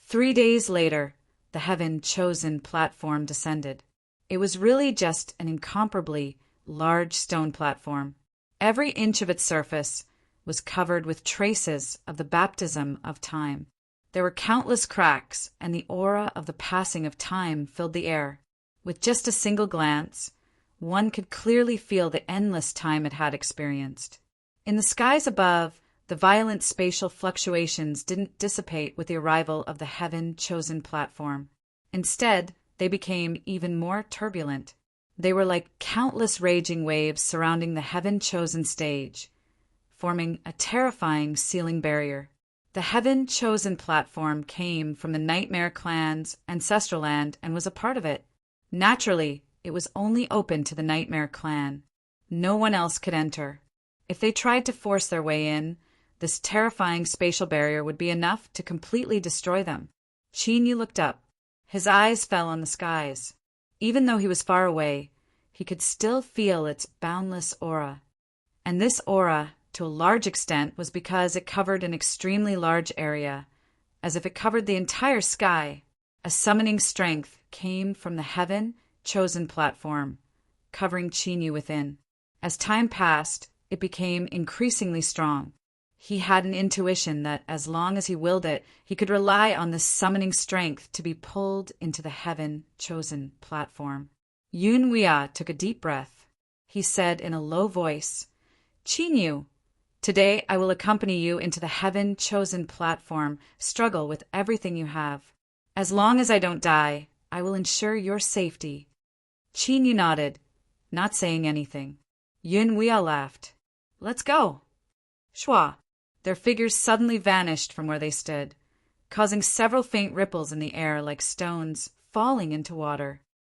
3 days later, the heaven-chosen platform descended. It was really just an incomparably large stone platform. Every inch of its surface was covered with traces of the baptism of time. There were countless cracks, and the aura of the passing of time filled the air. With just a single glance, one could clearly feel the endless time it had experienced. In the skies above, the violent spatial fluctuations didn't dissipate with the arrival of the heaven-chosen platform. Instead, they became even more turbulent. They were like countless raging waves surrounding the heaven-chosen stage, forming a terrifying sealing barrier. The heaven-chosen platform came from the Nightmare Clan's ancestral land and was a part of it. Naturally, it was only open to the Nightmare Clan. No one else could enter. If they tried to force their way in, this terrifying spatial barrier would be enough to completely destroy them. Qin looked up. His eyes fell on the skies. Even though he was far away, he could still feel its boundless aura. And this aura, to a large extent, was because it covered an extremely large area, as if it covered the entire sky. A summoning strength came from the heaven-chosen platform, covering Qin within. As time passed, it became increasingly strong. He had an intuition that, as long as he willed it, he could rely on this summoning strength to be pulled into the heaven-chosen platform. Yun Wia took a deep breath. He said in a low voice, "Qin, today I will accompany you into the heaven-chosen platform. Struggle with everything you have. As long as I don't die, I will ensure your safety." Qin nodded, not saying anything. Yun Wia laughed. "Let's go." Shua. Their figures suddenly vanished from where they stood, causing several faint ripples in the air like stones falling into water.